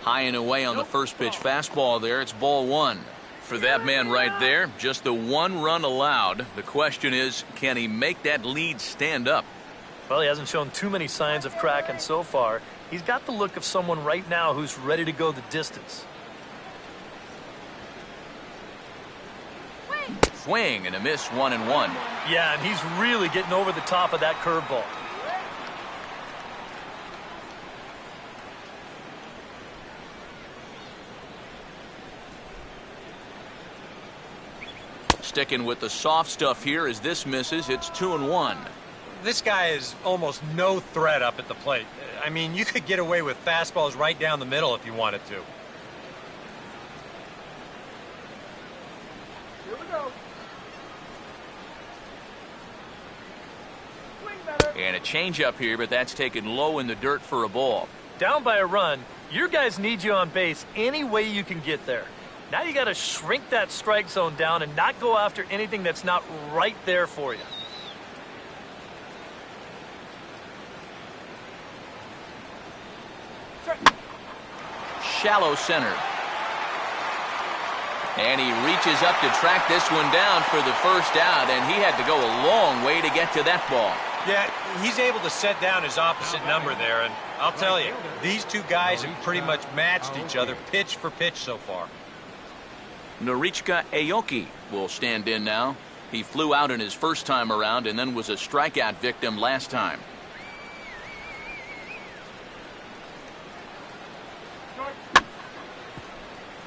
High and away on the first pitch fastball there. It's ball 1. For that man right there, just the 1 run allowed. The question is, can he make that lead stand up? Well, he hasn't shown too many signs of cracking so far. He's got the look of someone right now who's ready to go the distance. Swing and a miss, 1-1. Yeah, and he's really getting over the top of that curveball. Sticking with the soft stuff here as this misses. It's 2-1. This guy is almost no threat up at the plate. I mean, you could get away with fastballs right down the middle if you wanted to. Here we go. Swing better. And a changeup here, but that's taken low in the dirt for a ball. Down by a run, your guys need you on base any way you can get there. Now you got to shrink that strike zone down and not go after anything that's not right there for you. Shallow center. And he reaches up to track this one down for the first out, and he had to go a long way to get to that ball. Yeah, he's able to set down his opposite number there, and I'll tell you, these two guys have pretty much matched each other pitch for pitch so far. Norichika Aoki will stand in now. He flew out in his first time around and then was a strikeout victim last time.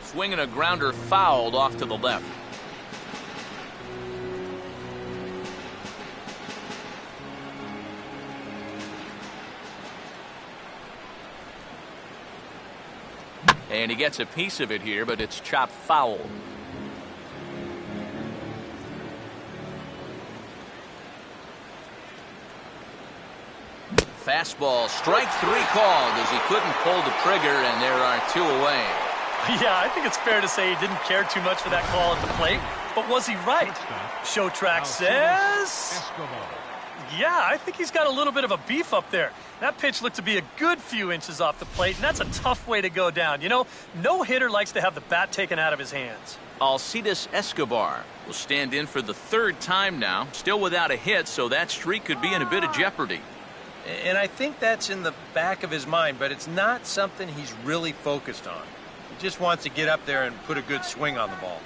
Swinging a grounder fouled off to the left. And he gets a piece of it here, but it's chopped foul. Fastball, strike 3 called as he couldn't pull the trigger, and there are 2 away. Yeah, I think it's fair to say he didn't care too much for that call at the plate, but was he right? Show track says... Yeah, I think he's got a little bit of a beef up there. That pitch looked to be a good few inches off the plate, and that's a tough way to go down. You know, no hitter likes to have the bat taken out of his hands. Alcides Escobar will stand in for the 3rd time now, still without a hit, so that streak could be in a bit of jeopardy. And I think that's in the back of his mind, but it's not something he's really focused on. He just wants to get up there and put a good swing on the ball.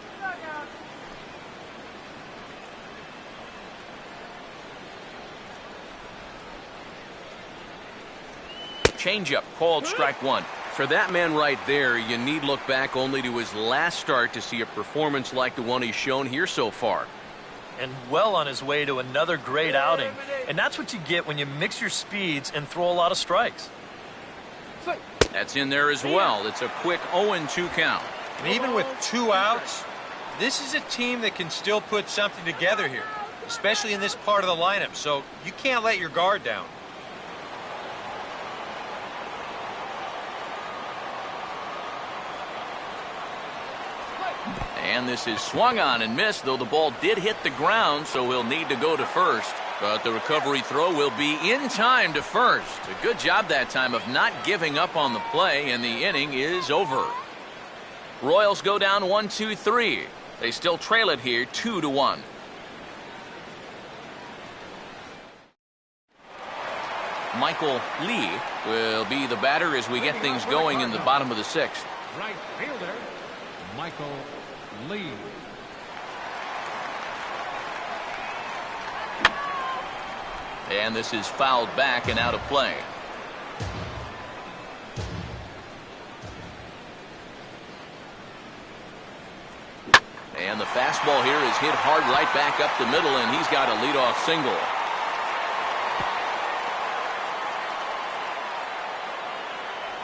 changeup called strike one. For that man right there, you need look back only to his last start to see a performance like the one he's shown here so far. And well on his way to another great outing. And that's what you get when you mix your speeds and throw a lot of strikes. That's in there as well. It's a quick 0-2 count. And even with 2 outs, this is a team that can still put something together here, especially in this part of the lineup, so you can't let your guard down. And this is swung on and missed, though the ball did hit the ground, so he'll need to go to first. But the recovery throw will be in time to first. A good job that time of not giving up on the play, and the inning is over. Royals go down 1-2-3. They still trail it here 2-1. Michael Lee will be the batter as we get things going in the bottom of the sixth. Right fielder, Michael Lee. And this is fouled back and out of play. And the fastball here is hit hard right back up the middle, and he's got a leadoff single.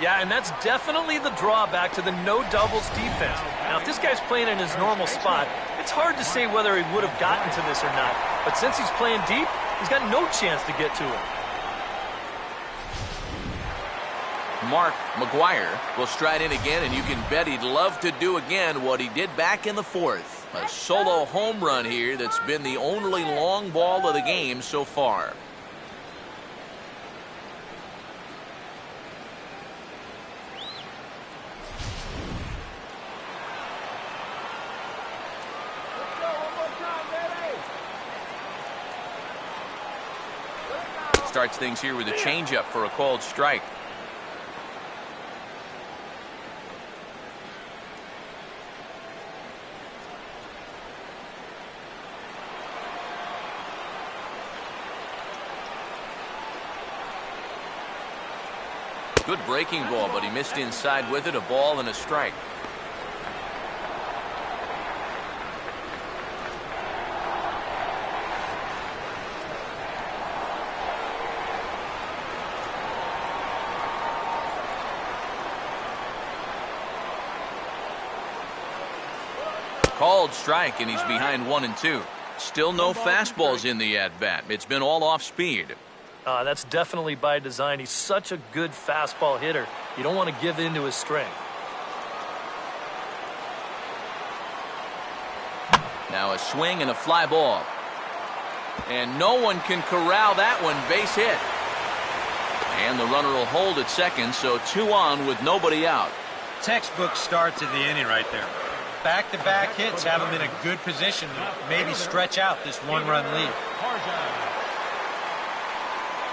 Yeah, and that's definitely the drawback to the no-doubles defense. Now, if this guy's playing in his normal spot, it's hard to say whether he would have gotten to this or not. But since he's playing deep, he's got no chance to get to it. Mark McGuire will stride in again, and you can bet he'd love to do again what he did back in the fourth. A solo home run here that's been the only long ball of the game so far. Starts things here with a changeup for a called strike. Good breaking ball, but he missed inside with it. A ball and a strike. Called strike, and he's behind 1-2. Still no fastballs in the at-bat. It's been all off speed. That's definitely by design. He's such a good fastball hitter. You don't want to give in to his strength. Now a swing and a fly ball. And no one can corral that one. Base hit. And the runner will hold at second, so 2 on with nobody out. Textbook starts at the inning right there. Back-to-back hits have him in a good position to maybe stretch out this 1-run lead.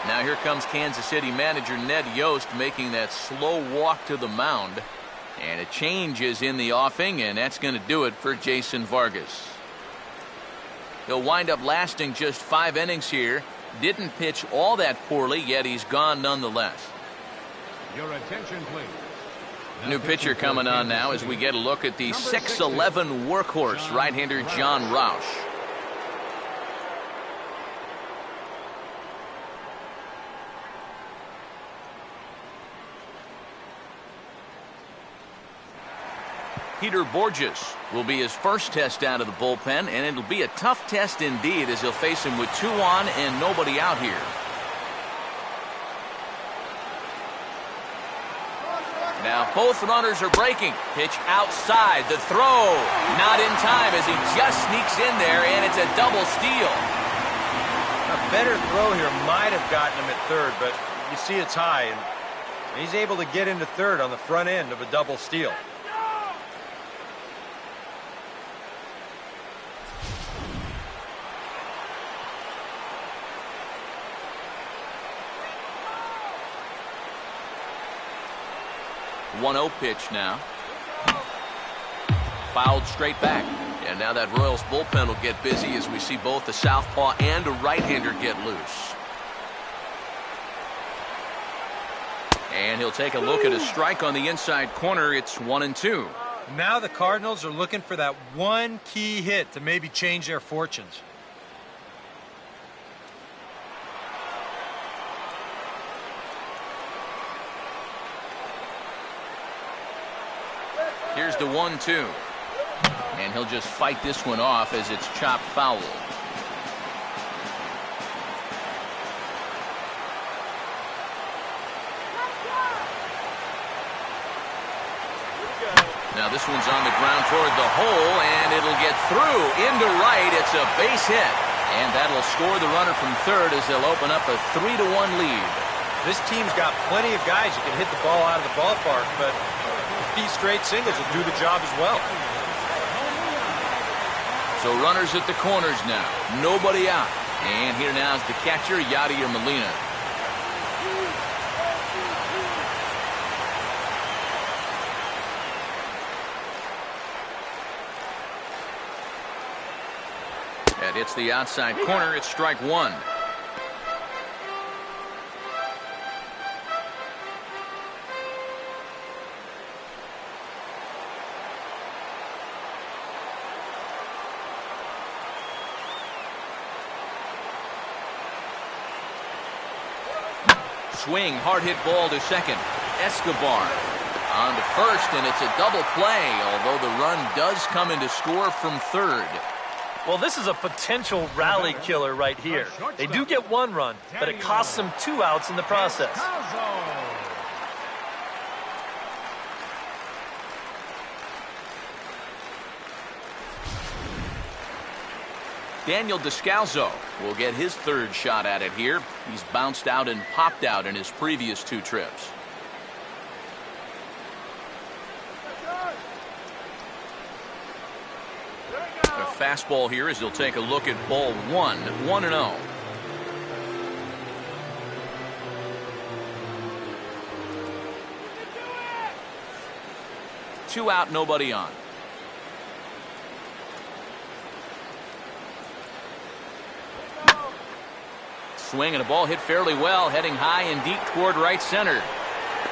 Now here comes Kansas City manager Ned Yost making that slow walk to the mound. And a change is in the offing, and that's going to do it for Jason Vargas. He'll wind up lasting just 5 innings here. Didn't pitch all that poorly, yet he's gone nonetheless. Your attention, please. New pitcher coming on now as we get a look at the 6'11 workhorse right-hander John Roush. Peter Borges will be his first test out of the bullpen, and it'll be a tough test indeed as he'll face him with 2 on and nobody out here. Now both runners are breaking. Pitch outside. The throw not in time as he just sneaks in there, and it's a double steal. A better throw here might have gotten him at third, but you see it's high, and he's able to get into third on the front end of a double steal. One-0 pitch now. Fouled straight back. And now that Royals bullpen will get busy as we see both the southpaw and a right-hander get loose. And he'll take a look at a strike on the inside corner. It's 1-2. Now the Cardinals are looking for that one key hit to maybe change their fortunes. Here's the 1-2. And he'll just fight this one off as it's chopped foul. Now this one's on the ground toward the hole, and it'll get through into right. It's a base hit, and that'll score the runner from third as they'll open up a 3-1 lead. This team's got plenty of guys who can hit the ball out of the ballpark, but these straight singles will do the job as well. So runners at the corners now, nobody out. And here now is the catcher, Yadier Molina. That hits the outside corner. It's strike one. Swing, hard hit ball to second. Escobar on to first, and it's a double play, although the run does come into score from third. Well, this is a potential rally killer right here. They do get one run, but it costs them 2 outs in the process. Daniel Descalzo will get his third shot at it here. He's bounced out and popped out in his previous 2 trips. A fastball here as he'll take a look at ball 1-0. 2 out, nobody on. Swing and a ball hit fairly well, heading high and deep toward right center.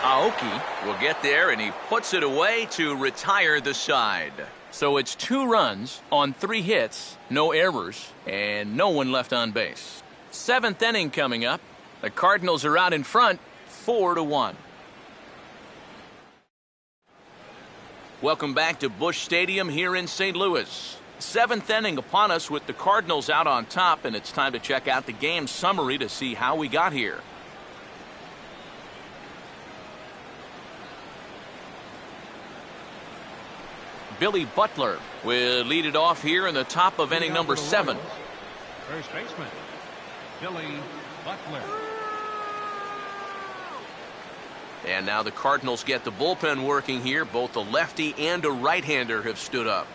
Aoki will get there, and he puts it away to retire the side. So it's 2 runs on 3 hits, no errors, and no one left on base. 7th inning coming up. The Cardinals are out in front, 4-1. Welcome back to Busch Stadium here in St. Louis. 7th inning upon us with the Cardinals out on top, and it's time to check out the game summary to see how we got here. Billy Butler will lead it off here in the top of inning number 7. First baseman, Billy Butler. And now the Cardinals get the bullpen working here. Both a lefty and a right-hander have stood up.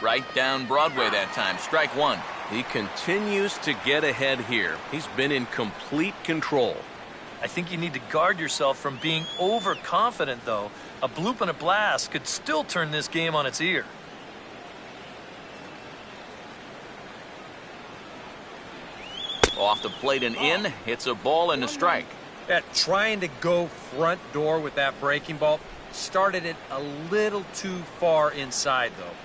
Right down Broadway that time. Strike one. He continues to get ahead here. He's been in complete control. I think you need to guard yourself from being overconfident, though. A bloop and a blast could still turn this game on its ear. Off the plate and in. Hits a ball and a strike. Yeah, trying to go front door with that breaking ball. Started it a little too far inside, though.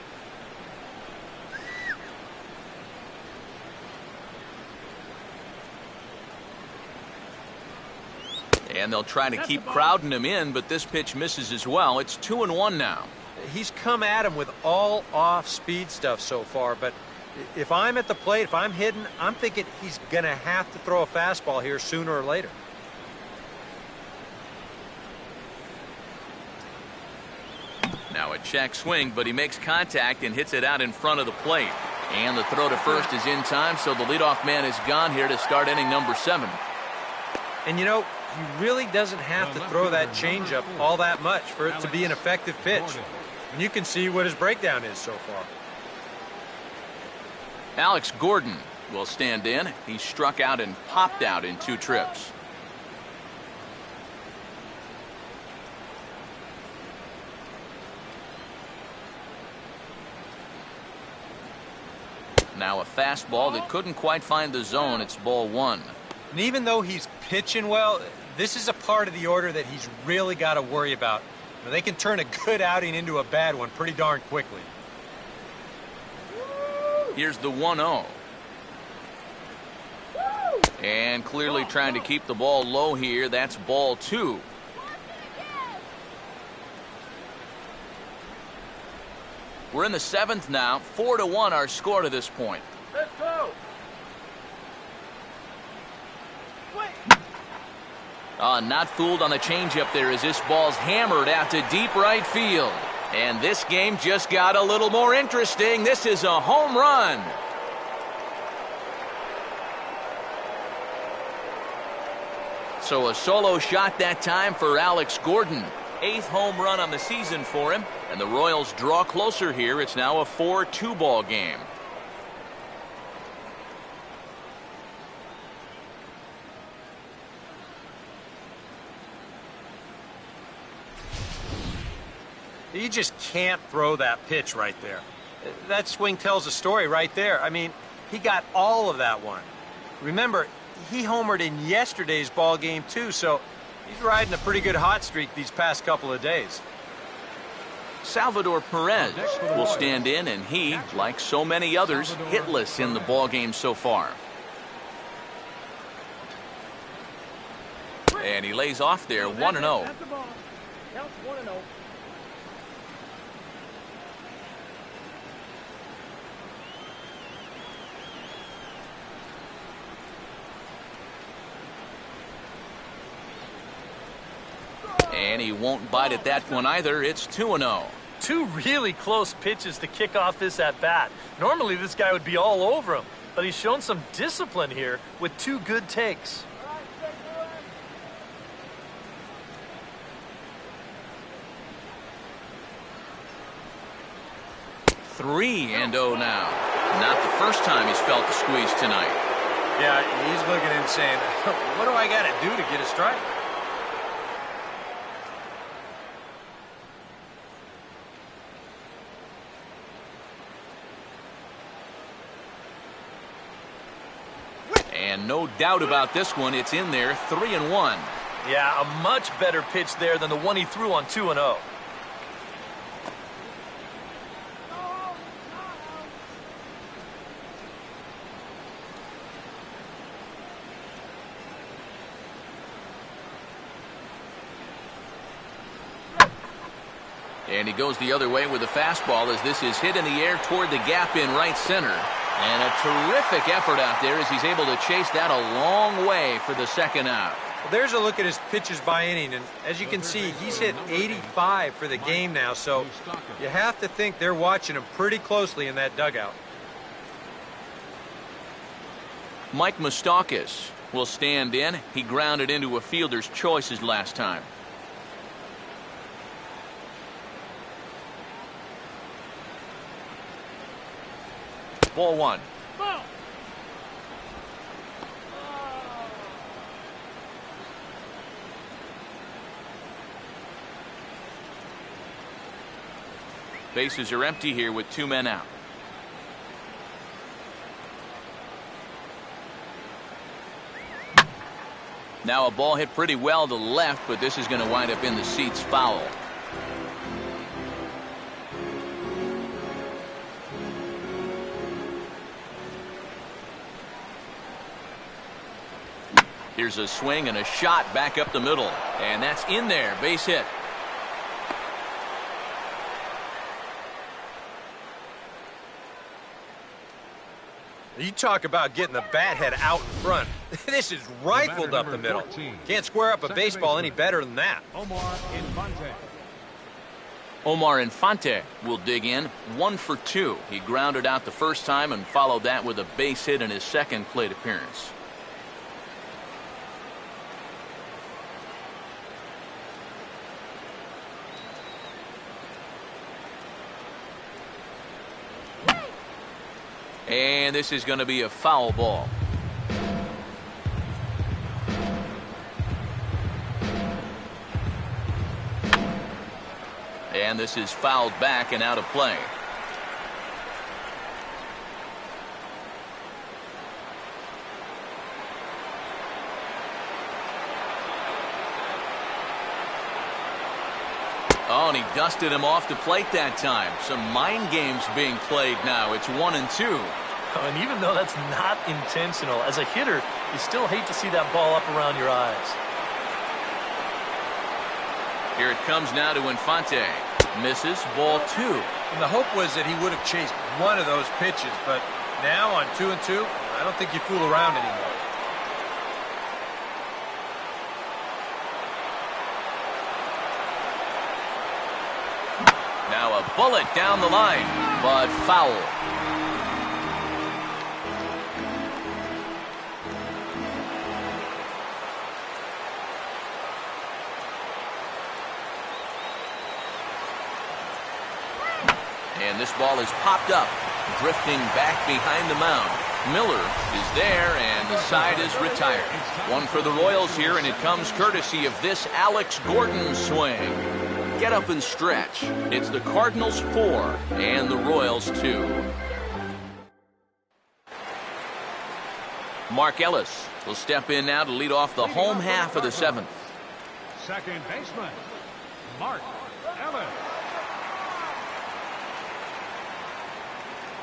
And they'll try to keep crowding him in, but this pitch misses as well. It's 2-1 now. He's come at him with all off-speed stuff so far, but if I'm at the plate, if I'm hitting, I'm thinking he's going to have to throw a fastball here sooner or later. Now a check swing, but he makes contact and hits it out in front of the plate. And the throw to first is in time, so the leadoff man is gone here to start inning number 7. And you know, he really doesn't have to throw that changeup all that much for it to be an effective pitch. And you can see what his breakdown is so far. Alex Gordon will stand in. He struck out and popped out in 2 trips. Now a fastball that couldn't quite find the zone. It's ball 1. And even though he's pitching well, this is a part of the order that he's really got to worry about. They can turn a good outing into a bad one pretty darn quickly. Here's the 1-0. And clearly trying to keep the ball low here. That's ball 2. We're in the 7th now. 4-1 our score to this point. Let's go. Not fooled on the changeup there as this ball's hammered out to deep right field. And this game just got a little more interesting. This is a home run. So a solo shot that time for Alex Gordon. 8th home run on the season for him. And the Royals draw closer here. It's now a 4-2 ball game. You just can't throw that pitch right there. That swing tells a story right there. I mean, he got all of that one. Remember, he homered in yesterday's ball game too, so he's riding a pretty good hot streak these past couple of days. Salvador Perez will stand in, and he, like so many others, hitless in the ball game so far. And he lays off there, 1-0. That's the ball. Counts 1-0. And he won't bite at that one either. It's 2-0. Two really close pitches to kick off this at-bat. Normally this guy would be all over him, but he's shown some discipline here with 2 good takes. 3-0 now. Not the first time he's felt the squeeze tonight. Yeah, he's looking and saying, what do I got to do to get a strike? And no doubt about this one, it's in there, 3-1. Yeah, a much better pitch there than the one he threw on 2-0. And he goes the other way with a fastball as this is hit in the air toward the gap in right center. And a terrific effort out there as he's able to chase that a long way for the second out. Well, there's a look at his pitches by inning, and as you can see, he's hit 85 for the game now, so you have to think they're watching him pretty closely in that dugout. Mike Moustakas will stand in. He grounded into a fielder's choices last time. Ball 1. Ball. Bases are empty here with 2 men out. Now a ball hit pretty well to left, but this is going to wind up in the seats foul. Here's a swing and a shot back up the middle. And that's in there. Base hit. You talk about getting the bat head out in front. This is rifled up the middle. Can't square up a baseball any better than that. Omar Infante will dig in. 1 for 2. He grounded out the first time and followed that with a base hit in his second plate appearance. And this is going to be a foul ball. And this is fouled back and out of play. Oh, and he dusted him off the plate that time. Some mind games being played now. It's 1-2. And even though that's not intentional, as a hitter, you still hate to see that ball up around your eyes. Here it comes now to Infante. Misses, ball 2. And the hope was that he would have chased one of those pitches, but now on 2-2, I don't think you fool around anymore. Now a bullet down the line, but foul. And this ball is popped up, drifting back behind the mound. Miller is there, and the side is retired. One for the Royals here, and it comes courtesy of this Alex Gordon swing. Get up and stretch. It's the Cardinals 4 and the Royals 2. Mark Ellis will step in now to lead off the home half of the 7th. Second baseman, Mark Ellis.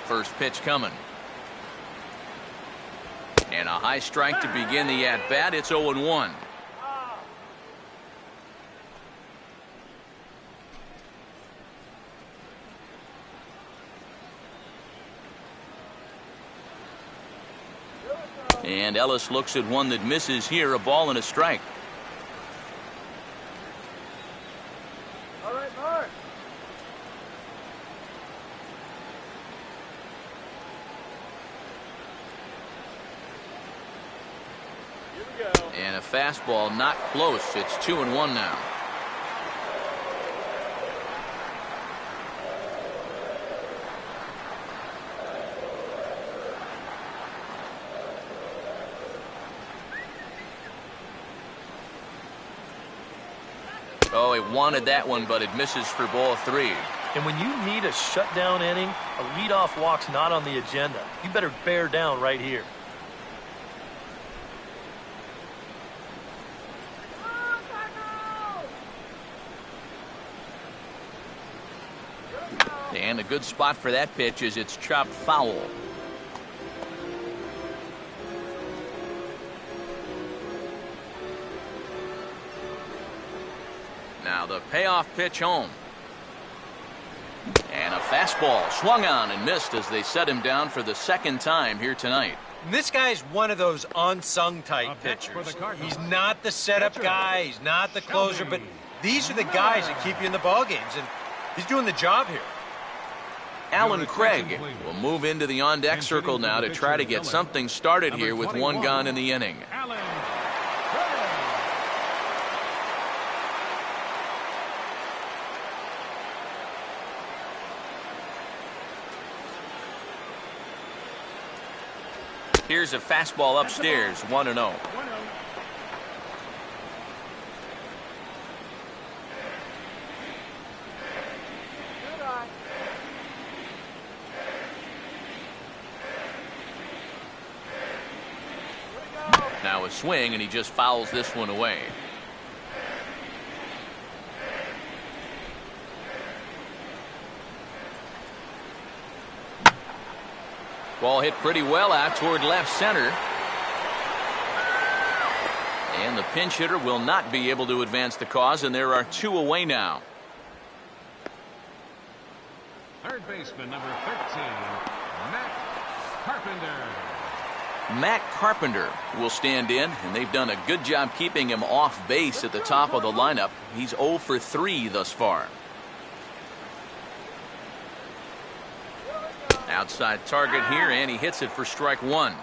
First pitch coming. And a high strike to begin the at-bat. It's 0-1. And Ellis looks at one that misses here, a ball and a strike. All right, Mark. Here we go. And a fastball not close. It's 2-1 now. Oh, he wanted that one, but it misses for ball 3. And when you need a shutdown inning, a leadoff walk's not on the agenda. You better bear down right here. And a good spot for that pitch is it's chopped foul. Now the payoff pitch home. And a fastball swung on and missed as they set him down for the second time here tonight. This guy's one of those unsung type pitchers. He's not the setup guy, he's not the closer, but these are the guys that keep you in the ball games, and he's doing the job here. Alan Craig will move into the on-deck circle now to try to get something started here with one gone in the inning. Alan. Here's a fastball upstairs, 1-0. Now a swing, and he just fouls this one away. Ball hit pretty well out toward left center. And the pinch hitter will not be able to advance the cause, and there are 2 away now. Third baseman, number 13, Matt Carpenter. Matt Carpenter will stand in, and they've done a good job keeping him off base at the top of the lineup. He's 0 for 3 thus far. Outside target here, and he hits it for strike 1.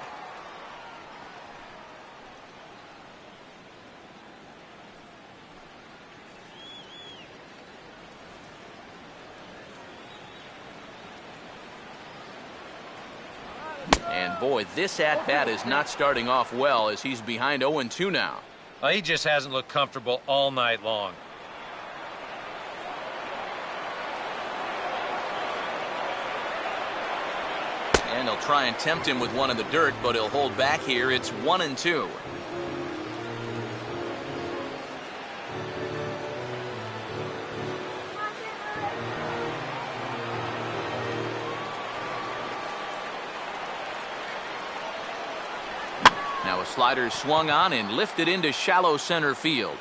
And boy, this at-bat is not starting off well as he's behind 0-2 now. Well, he just hasn't looked comfortable all night long. And they'll try and tempt him with one in the dirt, but he'll hold back here. It's 1-2. Now a slider swung on and lifted into shallow center field.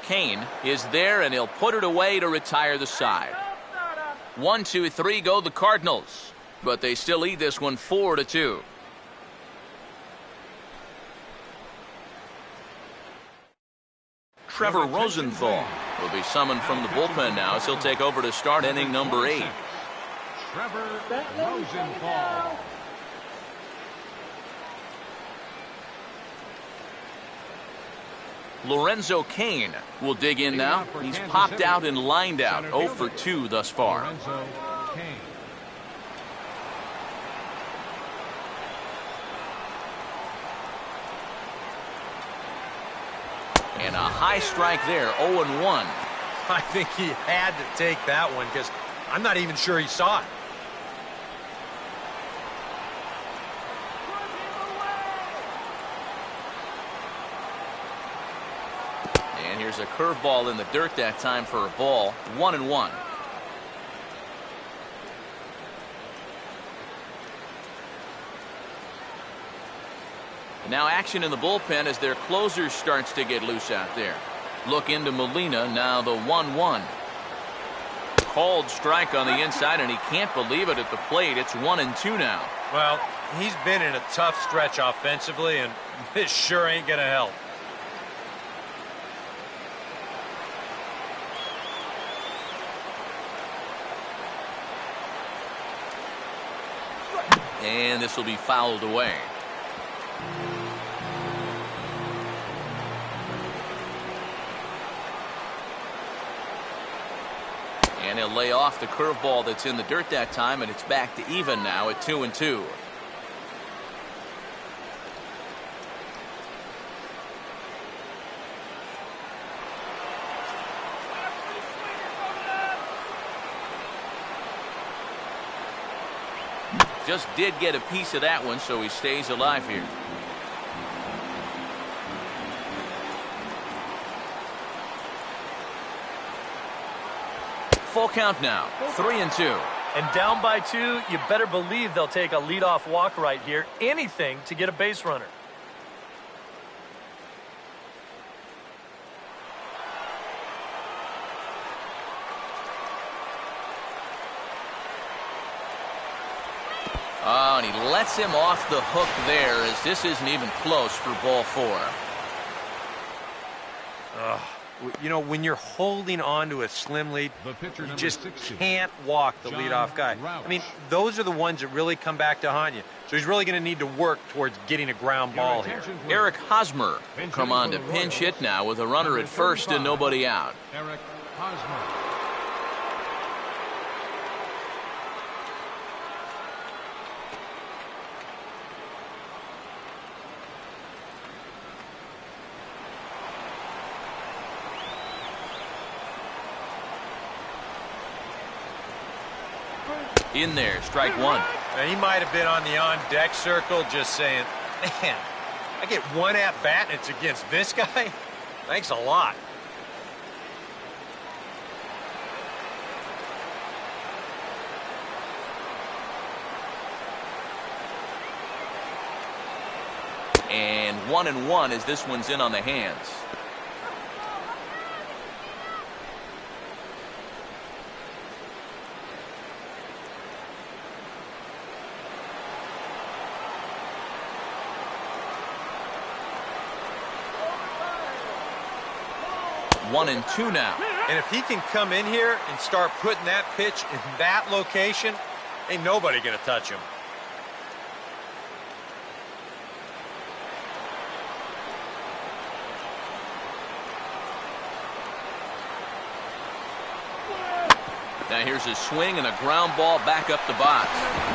Kane is there, and he'll put it away to retire the side. 1, 2, 3 go the Cardinals, but they still lead this one 4-2. Trevor Rosenthal will be summoned from the bullpen now as he'll take over to start inning number 8. Trevor Rosenthal. Lorenzo Kane will dig in now. He's popped out and lined out 0 for 2 thus far. Lorenzo Kane. And a high strike there, 0-1. I think he had to take that one because I'm not even sure he saw it. And here's a curveball in the dirt that time for a ball, 1-1. Now action in the bullpen as their closer starts to get loose out there. Look into Molina, now the 1-1. Called strike on the inside, and he can't believe it at the plate. It's 1-2 now. Well, he's been in a tough stretch offensively, and this sure ain't going to help. And this will be fouled away. And he'll lay off the curveball that's in the dirt that time, and it's back to even now at 2-2. Just did get a piece of that one, so he stays alive here. Full count now, 3-2. And down by 2, you better believe they'll take a leadoff walk right here. Anything to get a base runner. Oh, and he lets him off the hook there as this isn't even close for ball 4. You know, when you're holding on to a slim lead, you just can't walk the leadoff guy. I mean, those are the ones that really come back to haunt you. So he's really going to need to work towards getting a ground ball here. Eric Hosmer will come on to pinch hit now with a runner at first and nobody out. Eric Hosmer. In there, strike 1. Now, he might have been on the on-deck circle just saying, man, I get one at-bat and it's against this guy? Thanks a lot. And 1-1 as this one's in on the hands. One and two now. And if he can come in here and start putting that pitch in that location, ain't nobody going to touch him. Now here's a swing and a ground ball back up the box.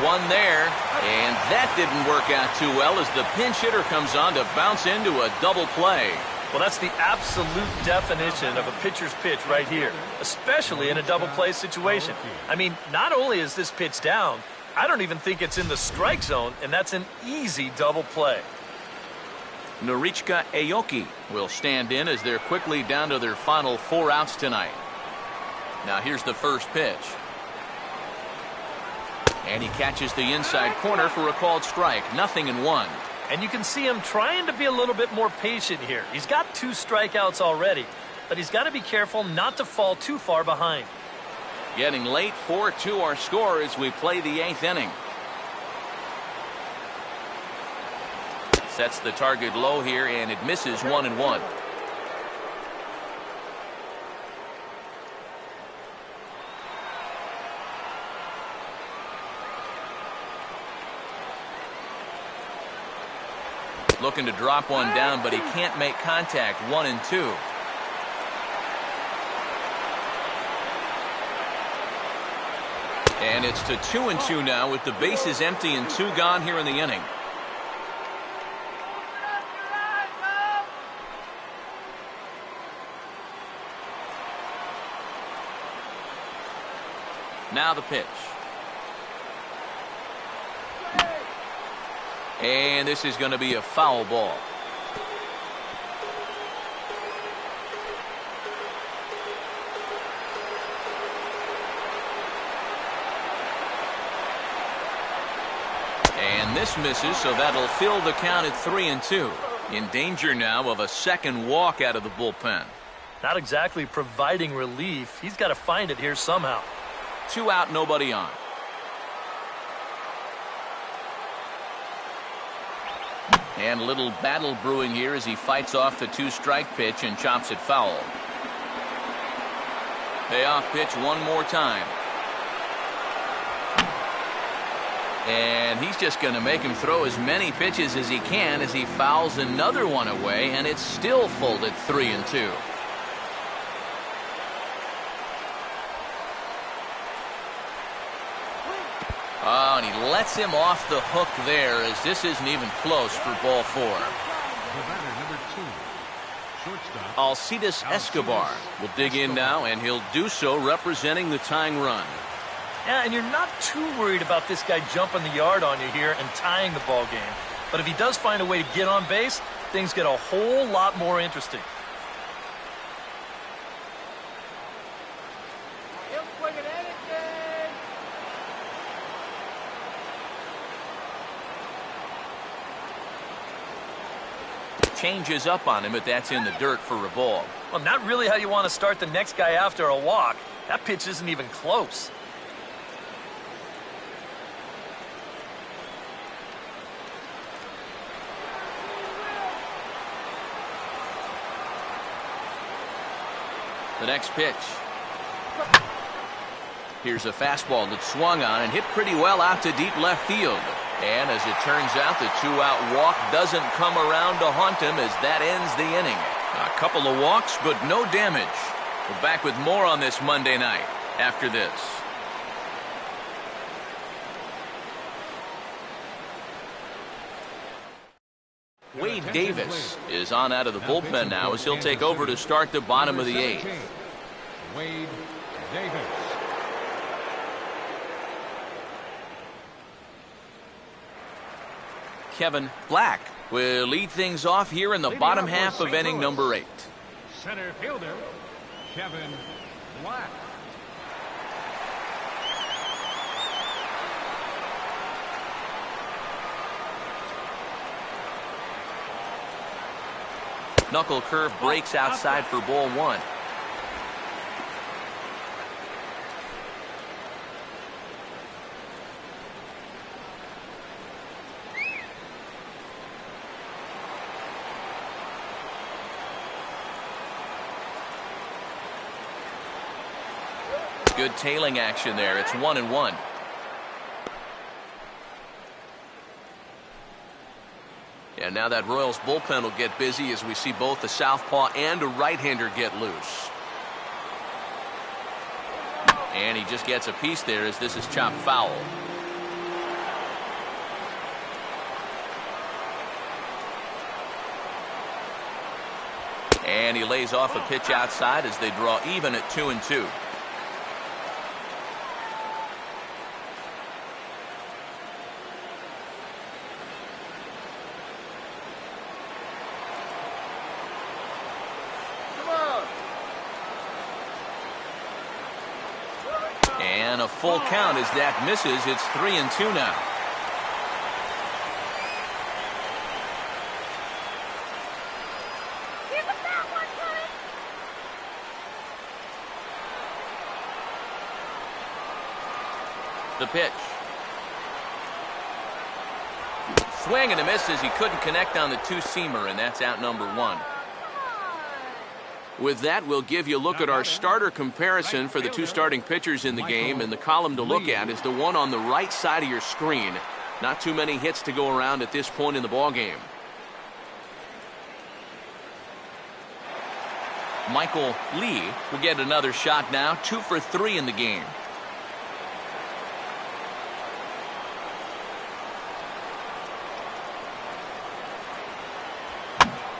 One there, and that didn't work out too well as the pinch hitter comes on to bounce into a double play. Well, that's the absolute definition of a pitcher's pitch right here, especially in a double play situation. I mean, not only is this pitch down, I don't even think it's in the strike zone, and that's an easy double play. Norichka Aoki will stand in as they're quickly down to their final 4 outs tonight. Now here's the first pitch. And he catches the inside corner for a called strike. 0-1. And you can see him trying to be a little bit more patient here. He's got 2 strikeouts already, but he's got to be careful not to fall too far behind. Getting late, 4-2 our score as we play the 8th inning. Sets the target low here, and it misses 1-1. Looking to drop one down, but he can't make contact. 1-2. And it's to 2-2 now with the bases empty and 2 gone here in the inning. Now the pitch. And this is going to be a foul ball. And this misses, so that'll fill the count at 3-2. In danger now of a second walk out of the bullpen. Not exactly providing relief. He's got to find it here somehow. 2 out, nobody on. And a little battle brewing here as he fights off the 2-strike pitch and chops it foul. Payoff pitch one more time. And he's just going to make him throw as many pitches as he can as he fouls another one away, and it's still folded 3-2. Oh, and he lets him off the hook there as this isn't even close for ball 4. The batter, number 2, shortstop Alcides Escobar will dig in now, and he'll do so representing the tying run. Yeah, and you're not too worried about this guy jumping the yard on you here and tying the ball game. But if he does find a way to get on base, things get a whole lot more interesting. Changes up on him, but that's in the dirt for a ball. Well, not really how you want to start the next guy after a walk. That pitch isn't even close. The next pitch. Here's a fastball that swung on and hit pretty well out to deep left field. And as it turns out, the 2-out walk doesn't come around to haunt him as that ends the inning. A couple of walks, but no damage. We're back with more on this Monday night after this. Wade Davis is on out of the bullpen now as he'll take over to start the bottom of the 8th. Wade Davis. Kevin Black will lead things off here in the bottom half of inning number 8. Center fielder, Kevin Black. Knuckle curve breaks outside for ball 1. Good tailing action there. It's 1-1. And now that Royals bullpen will get busy as we see both a southpaw and a right-hander get loose. And he just gets a piece there as this is chopped foul. And he lays off a pitch outside as they draw even at 2-2. And a full count as that misses. It's 3-2 now. The pitch. Swing and a miss as he couldn't connect on the two-seamer, and that's out number one. With that, we'll give you a look at our starter comparison for the two starting pitchers in the game, and the column to look at is the one on the right side of your screen. Not too many hits to go around at this point in the ballgame. Michael Lee will get another shot now, 2 for 3 in the game.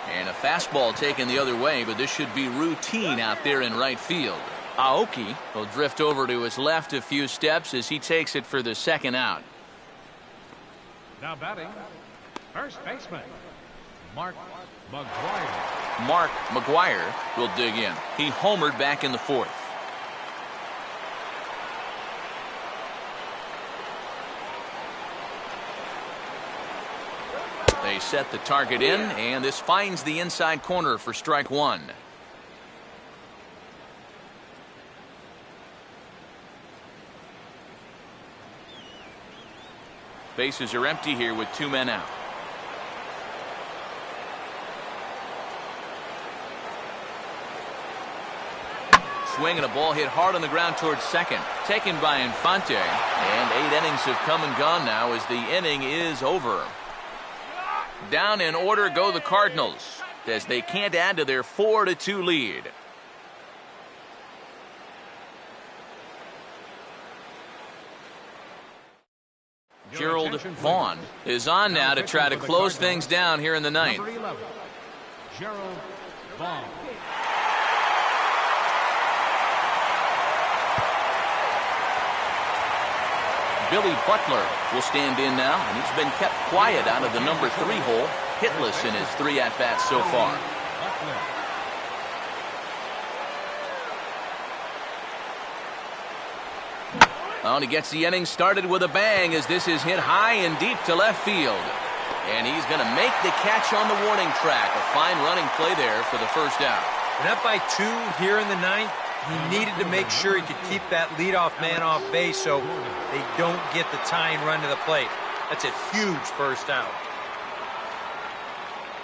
And a fastball taken the other way, but this should be routine out there in right field. Aoki will drift over to his left a few steps as he takes it for the second out. Now batting, first baseman, Mark McGuire. Mark McGuire will dig in. He homered back in the fourth. They set the target in, and this finds the inside corner for strike one. Bases are empty here with 2 men out. Swing and a ball hit hard on the ground towards second. Taken by Infante. And 8 innings have come and gone now as the inning is over. Down in order go the Cardinals as they can't add to their 4-2 lead. Gerald Vaughn is on now to try to close things down here in the ninth. Number 11, Gerald Vaughn. Billy Butler will stand in now, and he's been kept quiet out of the number 3 hole, hitless in his 3 at-bats so far. And he gets the inning started with a bang as this is hit high and deep to left field. And he's going to make the catch on the warning track. A fine running play there for the first out. And up by 2 here in the ninth, he needed to make sure he could keep that leadoff man off base so they don't get the tying run to the plate. That's a huge first out.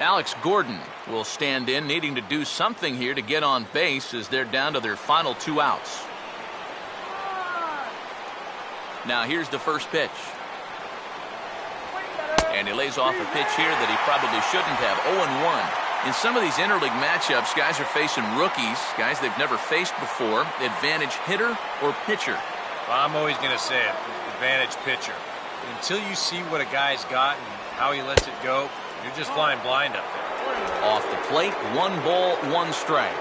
Alex Gordon will stand in, needing to do something here to get on base as they're down to their final 2 outs. Now here's the first pitch. And he lays off a pitch here that he probably shouldn't have. 0-1. In some of these interleague matchups, guys are facing rookies, guys they've never faced before. Advantage hitter or pitcher? Well, I'm always going to say it, advantage pitcher. Until you see what a guy's got and how he lets it go, you're just flying blind up there. Off the plate, 1 ball, 1 strike.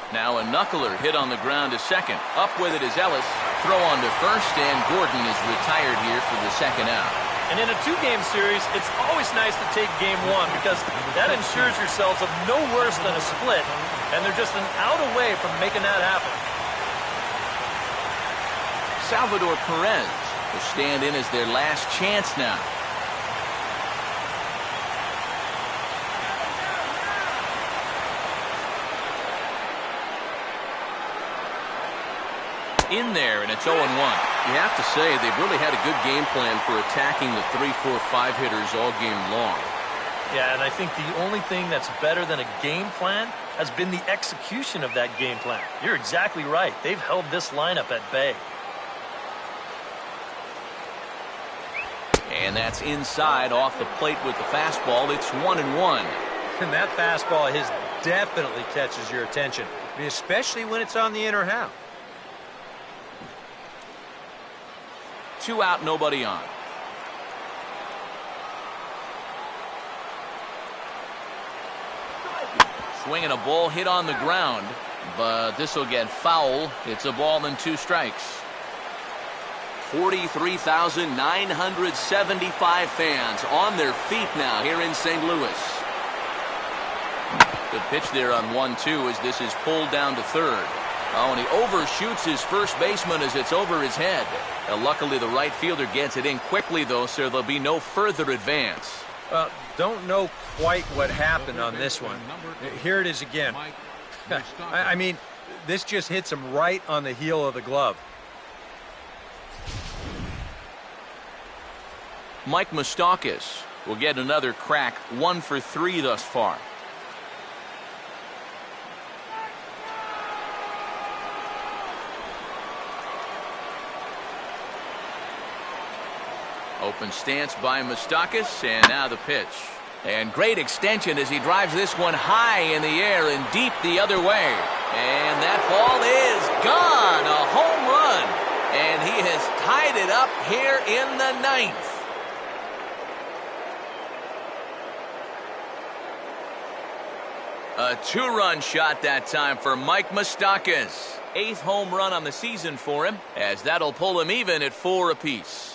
Now a knuckler hit on the ground to second. Up with it is Ellis. Throw on to first, and Gordon is retired here for the second out. And in a 2-game series, it's always nice to take game 1 because that ensures yourselves of no worse than a split, and they're just an out away from making that happen. Salvador Perez will stand in as their last chance now. In there, and it's 0-1. You have to say they've really had a good game plan for attacking the 3, 4, 5 hitters all game long. Yeah, and I think the only thing that's better than a game plan has been the execution of that game plan. You're exactly right. They've held this lineup at bay. And that's inside off the plate with the fastball. It's 1-1. And that fastball of his definitely catches your attention, especially when it's on the inner half. 2 out, nobody on. Swinging a ball hit on the ground, but this will get foul. It's a ball and 2 strikes. 43,975 fans on their feet now here in St. Louis. The pitch there on 1-2 as this is pulled down to third. Oh, and he overshoots his first baseman as it's over his head. Luckily, the right fielder gets it in quickly, though, so there'll be no further advance. Don't know quite what happened on this one. Here it is again. I mean, this just hits him right on the heel of the glove. Mike Moustakas will get another crack, 1 for 3 thus far. Open stance by Moustakas, and now the pitch. And great extension as he drives this one high in the air and deep the other way. And that ball is gone, a home run. And he has tied it up here in the 9th. A 2-run shot that time for Mike Moustakas. 8th home run on the season for him, as that'll pull him even at 4 apiece.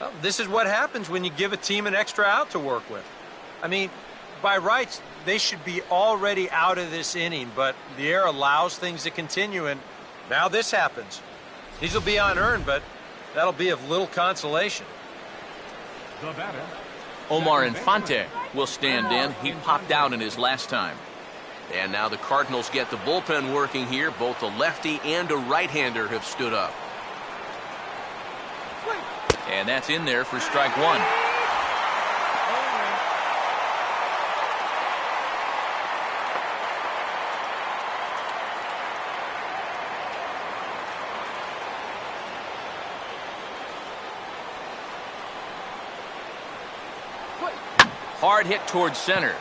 Well, this is what happens when you give a team an extra out to work with. I mean, by rights, they should be already out of this inning, but the air allows things to continue, and now this happens. These will be unearned, but that'll be of little consolation. The batter, Omar Infante will stand in. He popped out in his last time. And now the Cardinals get the bullpen working here. Both a lefty and a right-hander have stood up. And that's in there for strike 1. Hard hit towards center.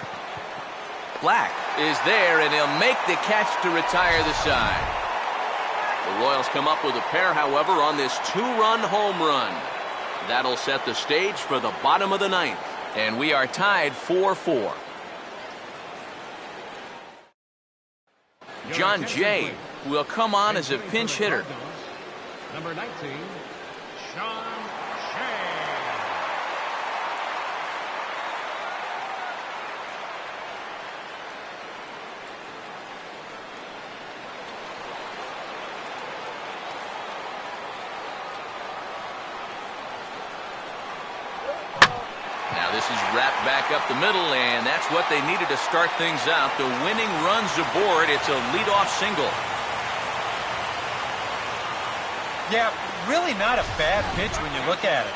Black is there, and he'll make the catch to retire the side. The Royals come up with a pair, however, on this 2-run home run. That'll set the stage for the bottom of the 9th, and we are tied 4-4. John Jay will come on as a pinch hitter. number 19, Sean Shea. This is wrapped back up the middle, and that's what they needed to start things out. The winning run's aboard. It's a leadoff single. Yeah, really not a bad pitch when you look at it.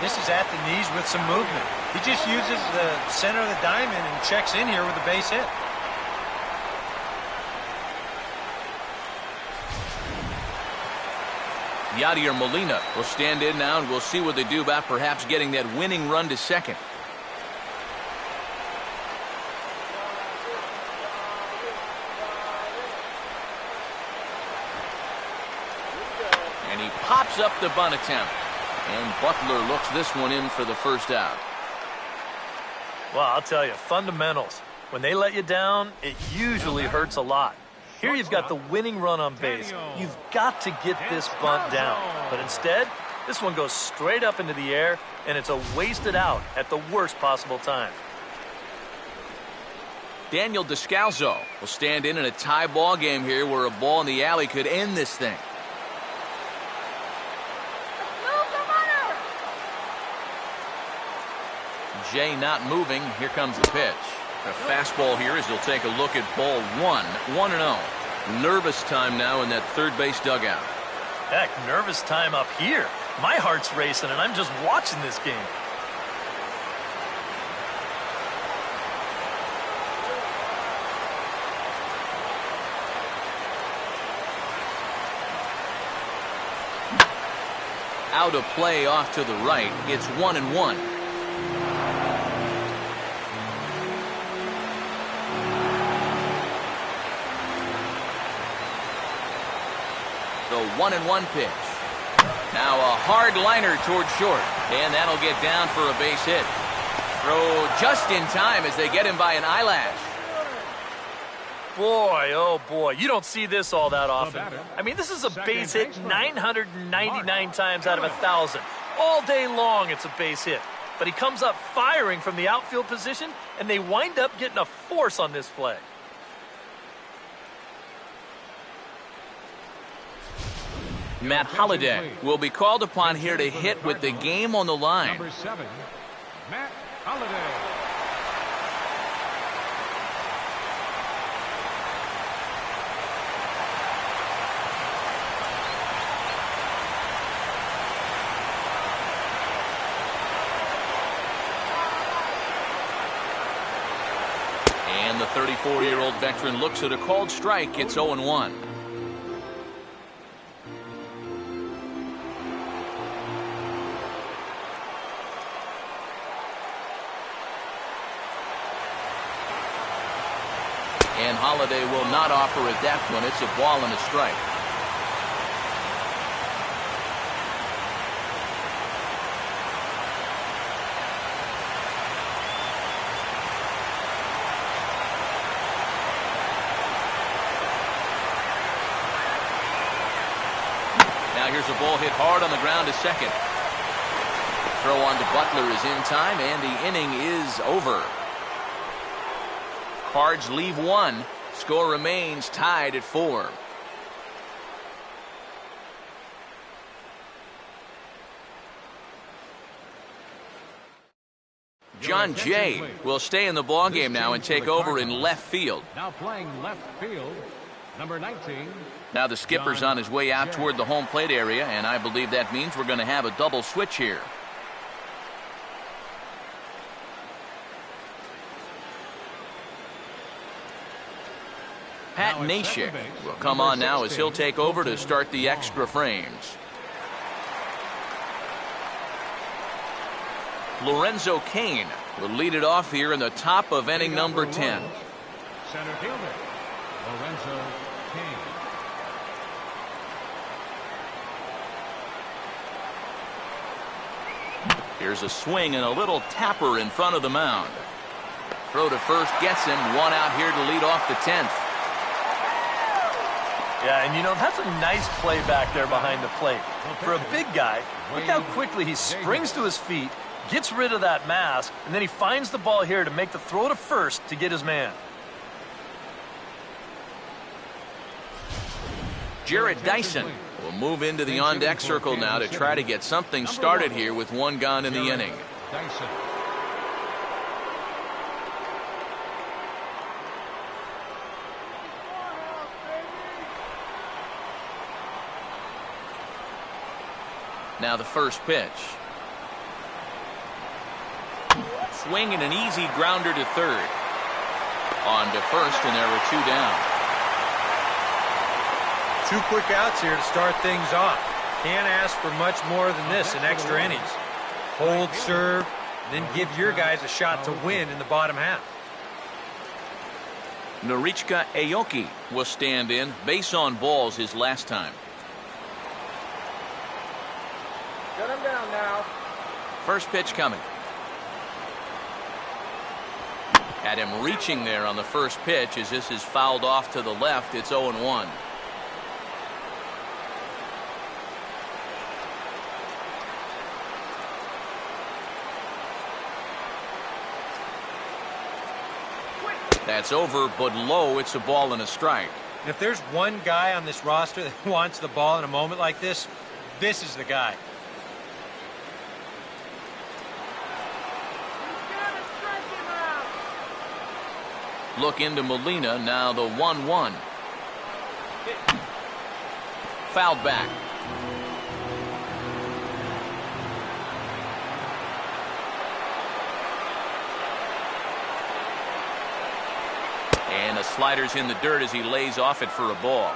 This is at the knees with some movement. He just uses the center of the diamond and checks in here with a base hit. Yadier Molina will stand in now, and we'll see what they do about perhaps getting that winning run to second. And he pops up the bunt attempt. And Butler looks this one in for the first out. Well, I'll tell you, fundamentals. When they let you down, it usually hurts a lot. Here you've got the winning run on base. You've got to get this bunt down. But instead, this one goes straight up into the air, and it's a wasted out at the worst possible time. Daniel Descalzo will stand in a tie ball game here where a ball in the alley could end this thing. Jay not moving. Here comes the pitch. A fastball here as he'll take a look at ball 1-0. Nervous time now in that third base dugout. Heck, nervous time up here. My heart's racing, and I'm just watching this game. Out of play off to the right. It's 1-1. The 1-1 pitch. Now a hard liner towards short, and that'll get down for a base hit. Throw just in time as they get him by an eyelash. Boy, oh boy, you don't see this all that often. I mean, this is a base hit 999 times out of 1,000. All day long, it's a base hit. but he comes up firing from the outfield position, and they wind up getting a force on this play. Matt Holliday will be called upon here to hit with the game on the line. Number 7, Matt Holliday. And the 34-year-old veteran looks at a called strike. It's 0-1. And Holliday will not offer at that one. It's a ball and a strike. Now here's a ball hit hard on the ground to second. Throw on to Butler is in time, and the inning is over. Cards leave one. Score remains tied at 4. John Jay will stay in the ballgame now and take over in left field. Now playing left field, number 19. Now the skipper's on his way out toward the home plate area, and I believe that means we're going to have a double switch here. Pat Neshek will come on now as he'll take over to start the extra frames. Lorenzo Cain will lead it off here in the top of inning number 10. Center fielder, Lorenzo Cain. Here's a swing and a little tapper in front of the mound. Throw to first gets him. One out here to lead off the 10th. Yeah, and you know, that's a nice play back there behind the plate. For a big guy, look how quickly he springs to his feet, gets rid of that mask, and then he finds the ball here to make the throw to first to get his man. Jarrett Dyson will move into the on-deck circle now to try to get something started here with one gone in the inning. Dyson. Now the first pitch. Swing and an easy grounder to third. On to first, and there were 2 down. 2 quick outs here to start things off. Can't ask for much more than this in extra innings. Hold, serve, then give your guys a shot to win in the bottom half. Norichika Aoki will stand in. Base on balls his last time. Shut him down now. First pitch coming. Had him reaching there on the first pitch as this is fouled off to the left. It's 0-1. That's over, but low. It's a ball and a strike. If there's one guy on this roster that wants the ball in a moment like this, this is the guy. Look into Molina, now the 1-1. Fouled back. And the slider's in the dirt as he lays off it for a ball.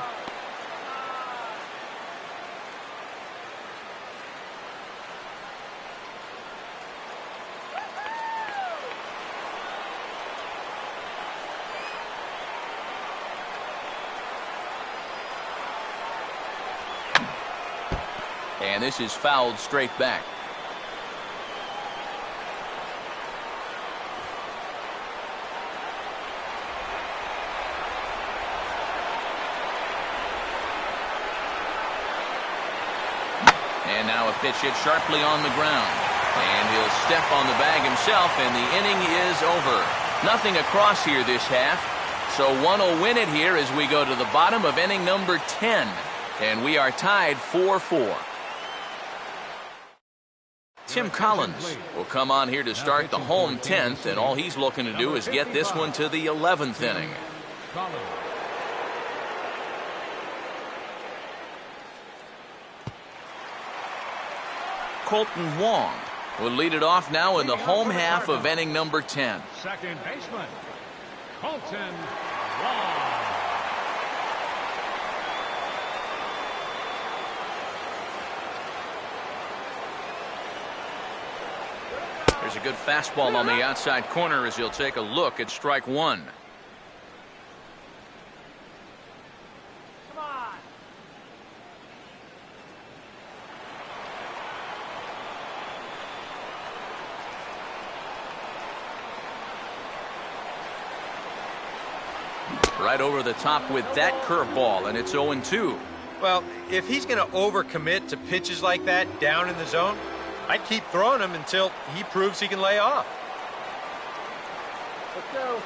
And this is fouled straight back. And now a pitch hit sharply on the ground. And he'll step on the bag himself, and the inning is over. Nothing across here this half. So one will win it here as we go to the bottom of inning number 10. And we are tied 4-4. Tim Collins will come on here to start the home 10th, and all he's looking to do is get this one to the 11th inning. Colton Wong will lead it off now in the home half of inning number 10. Second baseman, Colton Wong. There's a good fastball on the outside corner as he'll take a look at strike one. Right over the top with that curveball, and it's 0-2. Well, if he's going to overcommit to pitches like that down in the zone, I'd keep throwing him until he proves he can lay off. Let's go.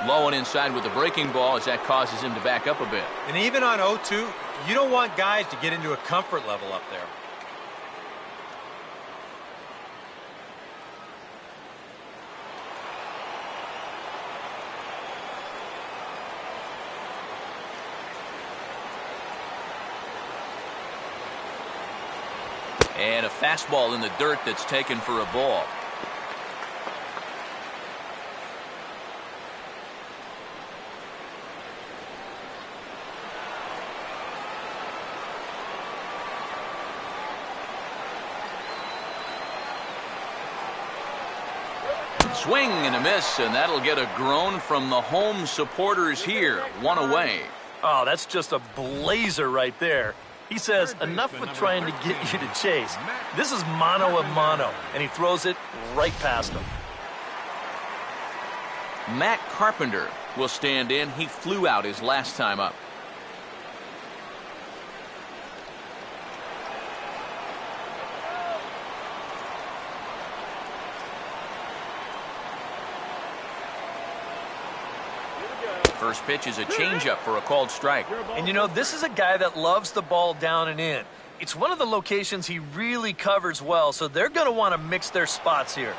Low and inside with the breaking ball as that causes him to back up a bit. And even on 0-2, you don't want guys to get into a comfort level up there. And a fastball in the dirt that's taken for a ball. Swing and a miss, and that'll get a groan from the home supporters here. One away. Oh, that's just a blazer right there. He says, enough with trying to get you to chase. This is mano a mano, and he throws it right past him. Matt Carpenter will stand in. He flew out his last time up. First pitch is a changeup for a called strike. And you know, this is a guy that loves the ball down and in. It's one of the locations he really covers well, so they're going to want to mix their spots here.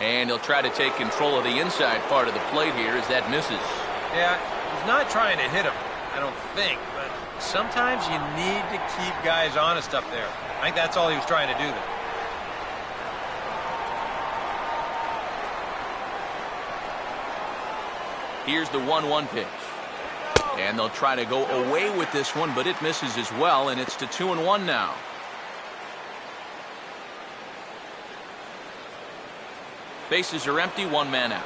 And he'll try to take control of the inside part of the plate here as that misses. Yeah, he's not trying to hit him, I don't think, but sometimes you need to keep guys honest up there. I think that's all he was trying to do there. Here's the 1-1 pitch. And they'll try to go away with this one, but it misses as well, and it's to 2-1 now. Bases are empty, one man out.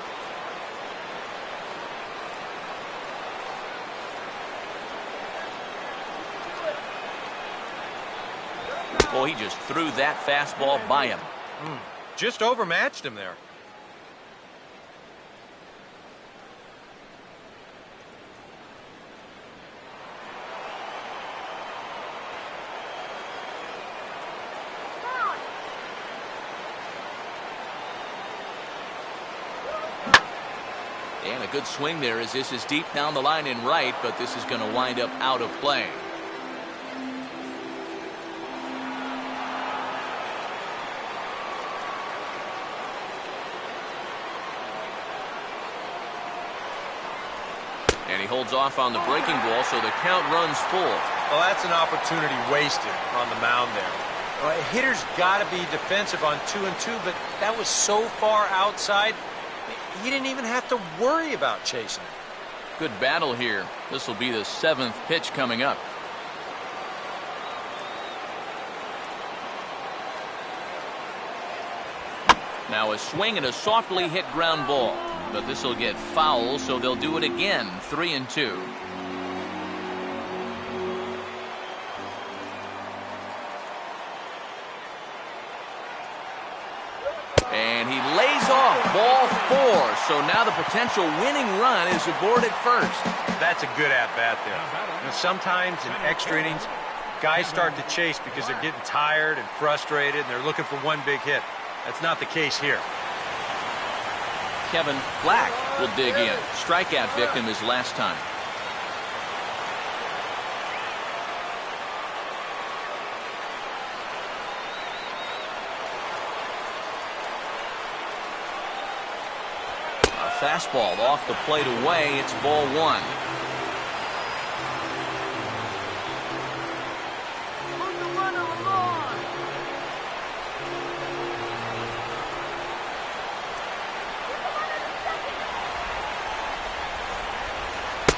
Well, he just threw that fastball by him. Just overmatched him there. And a good swing there as this is deep down the line in right, but this is going to wind up out of play. And he holds off on the breaking ball, so the count runs full. Well, that's an opportunity wasted on the mound there. Well, a hitter's got to be defensive on 2-2, but that was so far outside, he didn't even have to worry about chasing it. Good battle here. This will be the 7th pitch coming up. Now a swing and a softly hit ground ball. But this will get foul, so they'll do it again. 3-2. And he lays off ball 4. So now the potential winning run is aboard at first. That's a good at-bat there. You know, sometimes in extra innings, guys start to chase because they're getting tired and frustrated, and they're looking for one big hit. That's not the case here. Kevin Black will dig in. Strikeout victim his last time. A fastball off the plate away. It's ball one.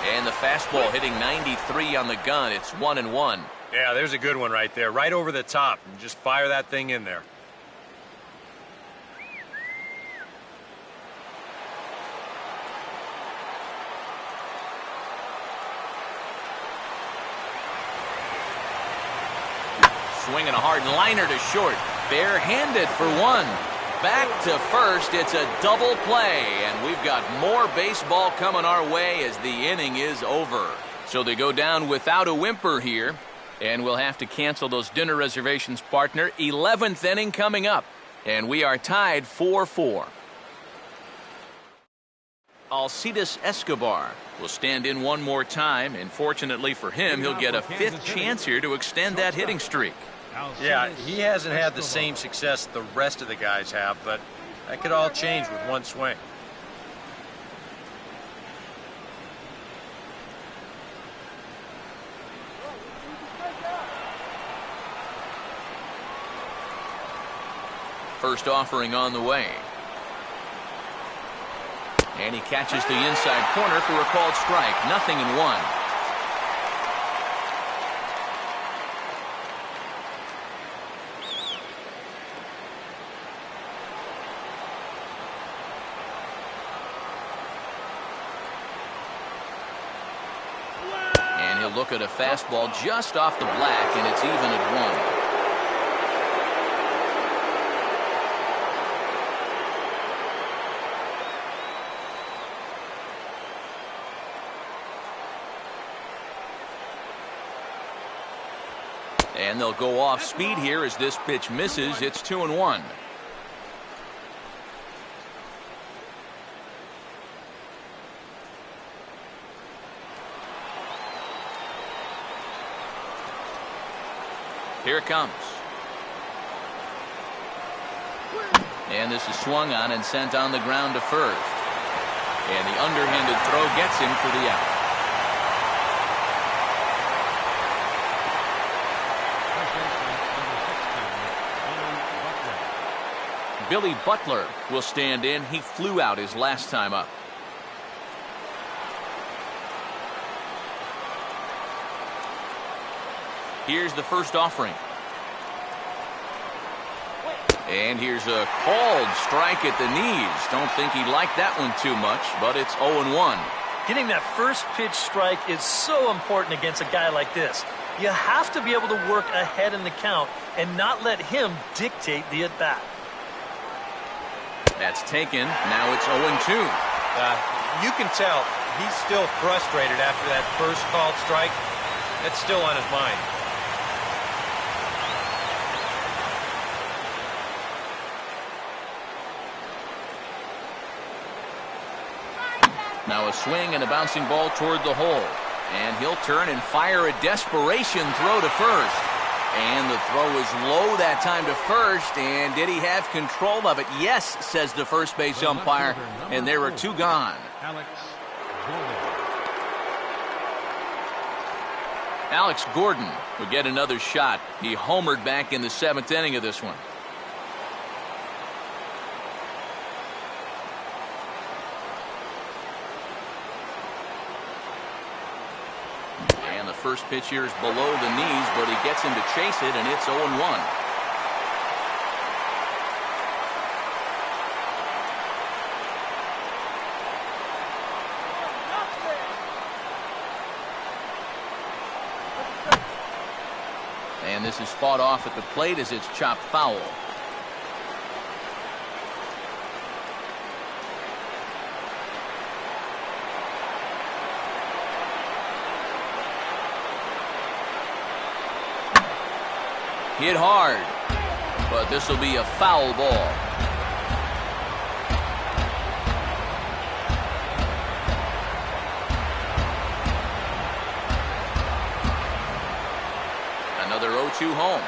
And the fastball hitting 93 on the gun. It's 1-1. Yeah, there's a good one right there. Right over the top. And just fire that thing in there. Swinging a hard liner to short. Barehanded for one. Back to first. It's a double play, and we've got more baseball coming our way as the inning is over. So they go down without a whimper here, and we'll have to cancel those dinner reservations, partner. 11th inning coming up, and we are tied 4-4. Alcides Escobar will stand in one more time, and fortunately for him, he'll get a fifth chance here to extend that hitting streak. Yeah, he hasn't had the same success the rest of the guys have, but that could all change with one swing. First offering on the way. And he catches the inside corner for a called strike. 0-1. Look at a fastball just off the black, and it's even at 1. And they'll go off speed here as this pitch misses. It's 2-1. Here it comes. And this is swung on and sent on the ground to first. And the underhanded throw gets him for the out. Billy Butler will stand in. He flew out his last time up. Here's the first offering. And here's a called strike at the knees. Don't think he liked that one too much, but it's 0-1. Getting that first pitch strike is so important against a guy like this. You have to be able to work ahead in the count and not let him dictate the at-bat. That's taken. Now it's 0-2. You can tell he's still frustrated after that first called strike. That's still on his mind. Now a swing and a bouncing ball toward the hole. And he'll turn and fire a desperation throw to first. And the throw is low that time to first. And did he have control of it? Yes, says the first base umpire. And there are two gone. Alex Gordon will get another shot. He homered back in the 7th inning of this one. First pitch here is below the knees, but he gets him to chase it, and it's 0-1. And this is fought off at the plate as it's chopped foul. Hit hard, but this will be a foul ball. Another 0-2 home.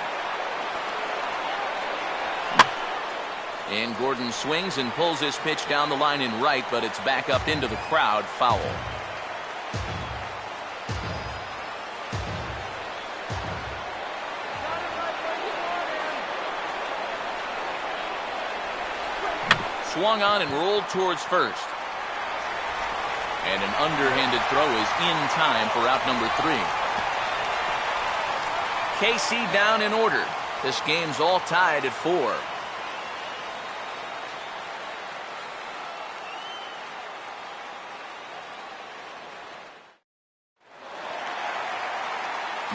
And Gordon swings and pulls his pitch down the line in right, but it's back up into the crowd. Foul. Swung on and rolled towards first. And an underhanded throw is in time for out number 3. KC down in order. This game's all tied at 4.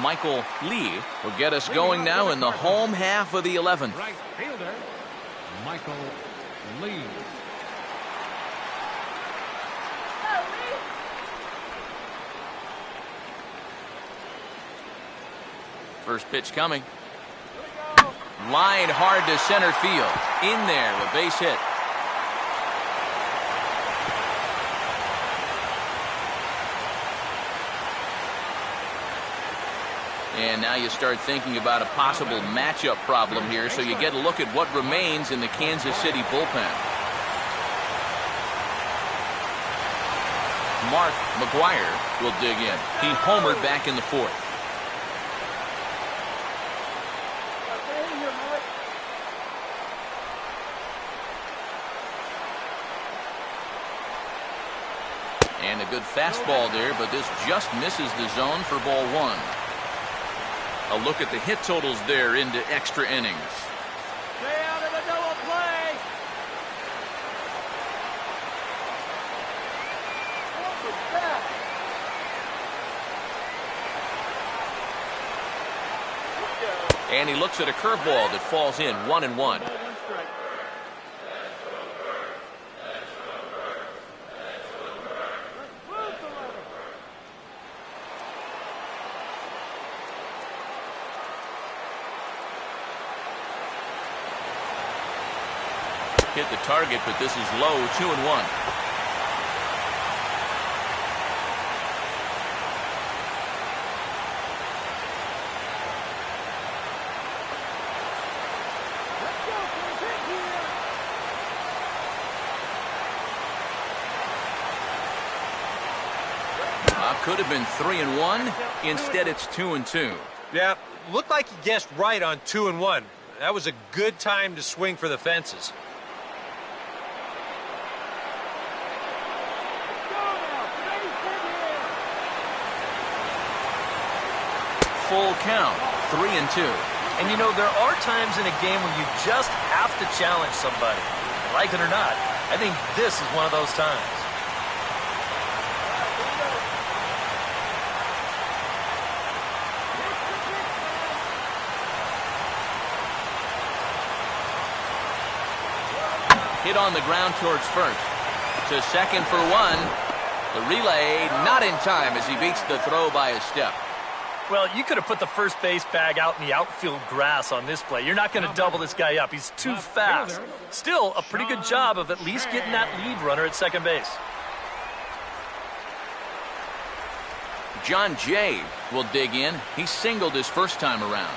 Michael Lee will get us going now in the home half of the 11th. Right fielder, Michael Lee. First pitch coming. Line hard to center field. In there, a base hit. And now you start thinking about a possible matchup problem here, so you get a look at what remains in the Kansas City bullpen. Mark McGuire will dig in. He homered back in the 4th. And a good fastball there, but this just misses the zone for ball 1. A look at the hit totals there into extra innings. Stay out of the double play. What was that? And he looks at a curveball that falls in 1-1. Hit the target, but this is low, 2-1. Could have been 3-1. Instead, it's 2-2. Yeah, looked like he guessed right on 2-1. That was a good time to swing for the fences. Full count, 3-2. And you know, there are times in a game when you just have to challenge somebody. Like it or not, I think this is one of those times. Hit on the ground towards first. To second for 1. The relay not in time as he beats the throw by a step. Well, you could have put the first base bag out in the outfield grass on this play. You're not going to double this guy up. He's too fast. Still, a pretty good job of at least getting that lead runner at second base. John Jay will dig in. He singled his first time around.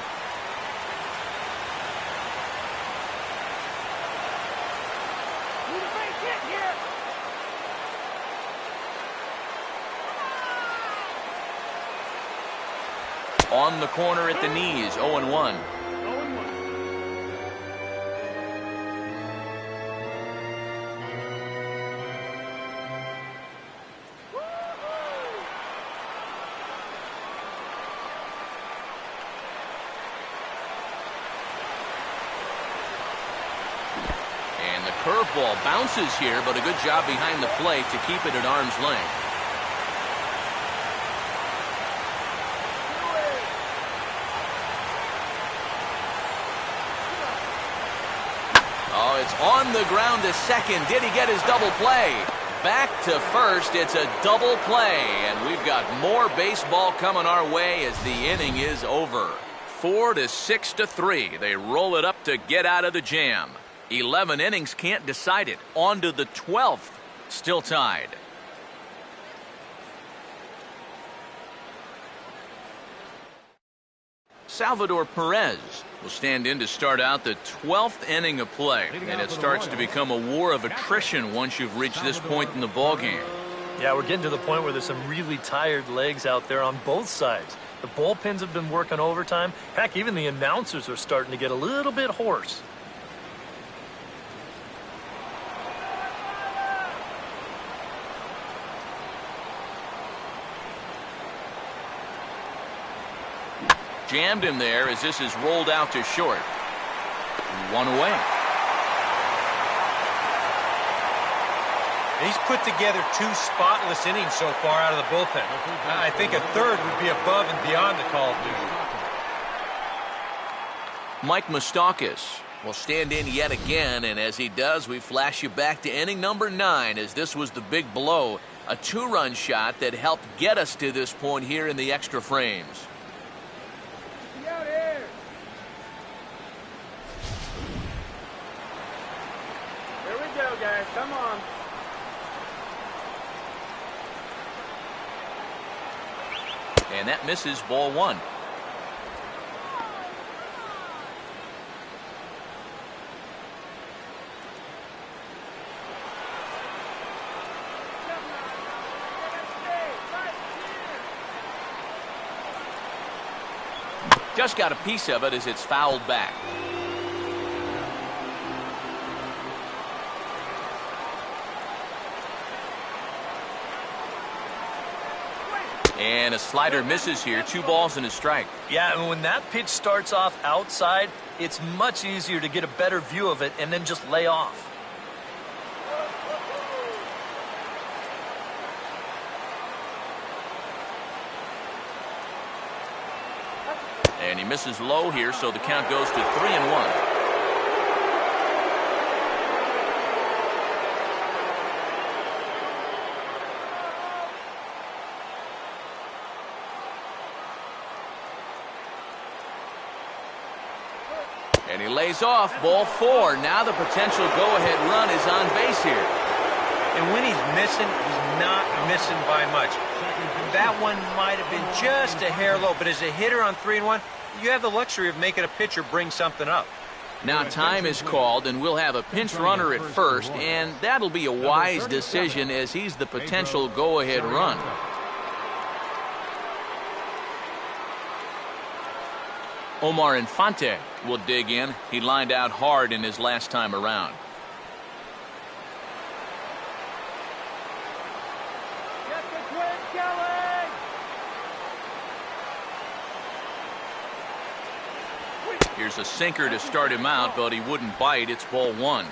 On the corner at the knees, 0-1. And the curveball bounces here, but a good job behind the plate to keep it at arm's length. It's on the ground to second. Did he get his double play? Back to first. It's a double play, and we've got more baseball coming our way as the inning is over. 4 to 6 to 3. They roll it up to get out of the jam. 11 innings can't decide it. On to the 12th. Still tied. Salvador Perez will stand in to start out the 12th inning of play. And it starts to become a war of attrition once you've reached this point in the ballgame. Yeah, we're getting to the point where there's some really tired legs out there on both sides. The bullpens have been working overtime. Heck, even the announcers are starting to get a little bit hoarse. Jammed him there as this is rolled out to short. One away. He's put together 2 spotless innings so far out of the bullpen. I think a third would be above and beyond the call of duty. Mike Moustakas will stand in yet again, and as he does, we flash you back to inning number 9 as this was the big blow. A 2-run shot that helped get us to this point here in the extra frames. Here we go, guys. Come on. And that misses, ball 1. Just got a piece of it as it's fouled back. And a slider misses here. 2 balls and a strike. Yeah, and when that pitch starts off outside, it's much easier to get a better view of it and then just lay off. And he misses low here, so the count goes to 3-1. And he lays off, ball 4. Now the potential go-ahead run is on base here. And when he's missing, he's not missing by much. That one might have been just a hair low, but as a hitter on 3-1, you have the luxury of making a pitcher bring something up. Now time is called, and we'll have a pinch runner at first, and that'll be a wise decision as he's the potential go-ahead run. Omar Infante will dig in. He lined out hard in his last time around. Get the twins going! Here's a sinker to start him out, but he wouldn't bite. It's ball 1.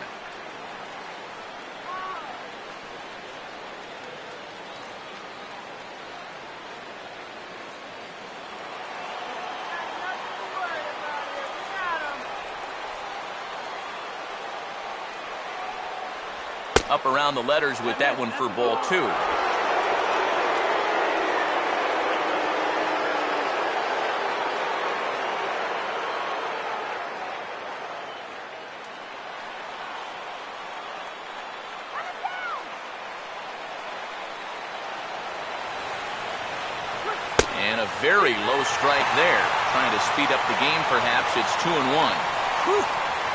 Up around the letters with that one for ball 2. And a very low strike there. Trying to speed up the game, perhaps. It's 2-1. Whew,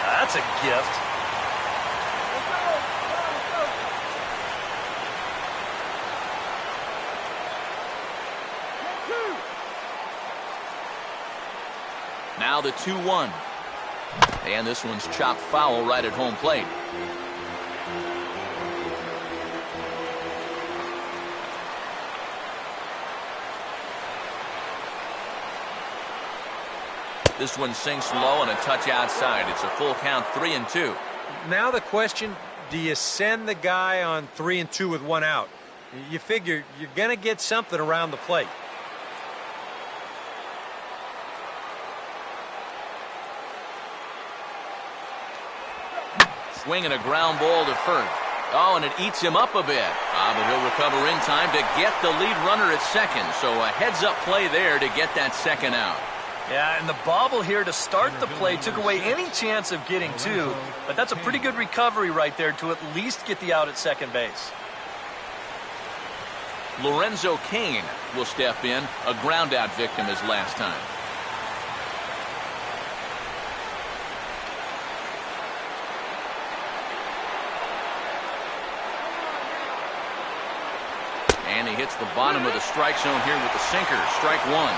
that's a gift. Now the 2-1. And this one's chopped foul right at home plate. This one sinks low and a touch outside. It's a full count, 3-2. Now the question, do you send the guy on 3-2 with 1 out? You figure you're going to get something around the plate. Swinging a ground ball to first. Oh, and it eats him up a bit. But he'll recover in time to get the lead runner at second. So a heads-up play there to get that second out. Yeah, and the bobble here to start the play took away any chance of getting two, but that's a pretty good recovery right there to at least get the out at second base. Lorenzo Cain will step in, a ground-out victim as last time. And he hits the bottom of the strike zone here with the sinker. Strike one.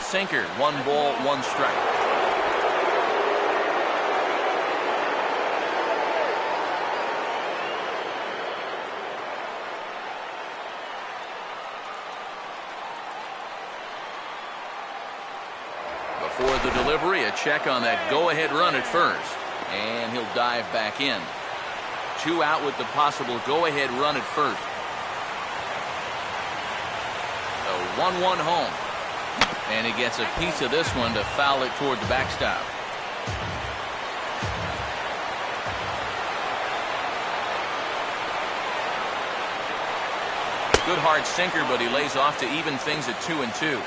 Sinker, 1 ball, 1 strike. Before the delivery, a check on that go-ahead run at first. And he'll dive back in. 2 out with the possible go-ahead run at first. A 1-1 home. And he gets a piece of this one to foul it toward the backstop. Good hard sinker, but he lays off to even things at 2-2.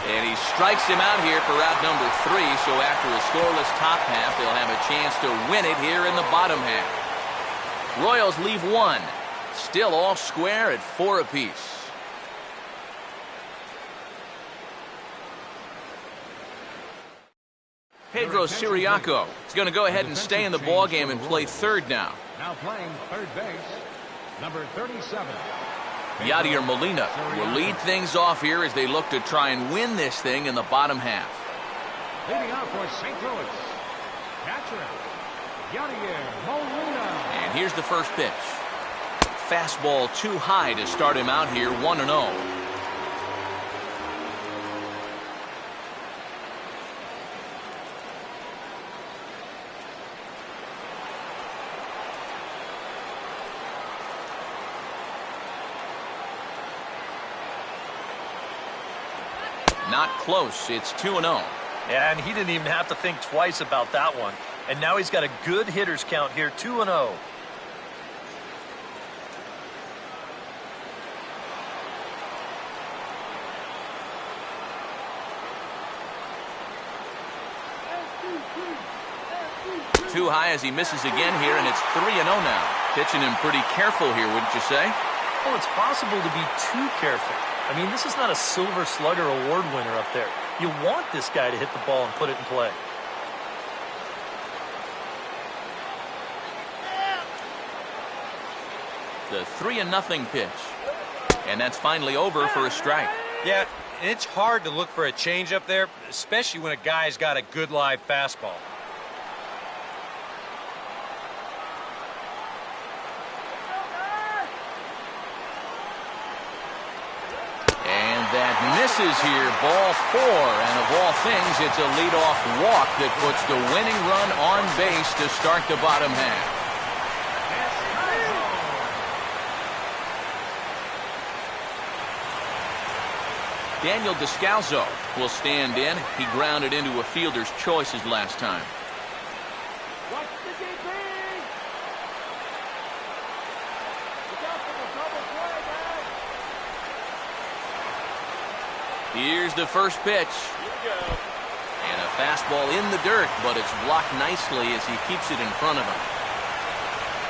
And he strikes him out here for out number 3, so after a scoreless top half, they'll have a chance to win it here in the bottom half. Royals leave 1. Still all square at 4 apiece. Pedro Siriaco is going to go ahead and stay in the ballgame and play third now. Now playing third base, number 37. Yadier Molina will lead things off here as they look to try and win this thing in the bottom half. Leading off for St. Louis, catcher, Yadier Molina. And here's the first pitch. Fastball too high to start him out here, 1-0. Not close. It's 2-0. Yeah, and he didn't even have to think twice about that one. And now he's got a good hitters count here, 2-0. Too high as he misses again here, and it's 3-0 now. Pitching him pretty careful here, wouldn't you say? Well, it's possible to be too careful. I mean, this is not a Silver Slugger award winner up there. You want this guy to hit the ball and put it in play. The 3-0 pitch. And that's finally over for a strike. Yeah, and it's hard to look for a change up there, especially when a guy's got a good live fastball. That misses here, ball 4, and of all things, it's a leadoff walk that puts the winning run on base to start the bottom half. Daniel Descalzo will stand in. He grounded into a fielder's choice his last time. Watch the DP! Look out for the double play, guys! Here's the first pitch. Here we go. And a fastball in the dirt, but it's blocked nicely as he keeps it in front of him.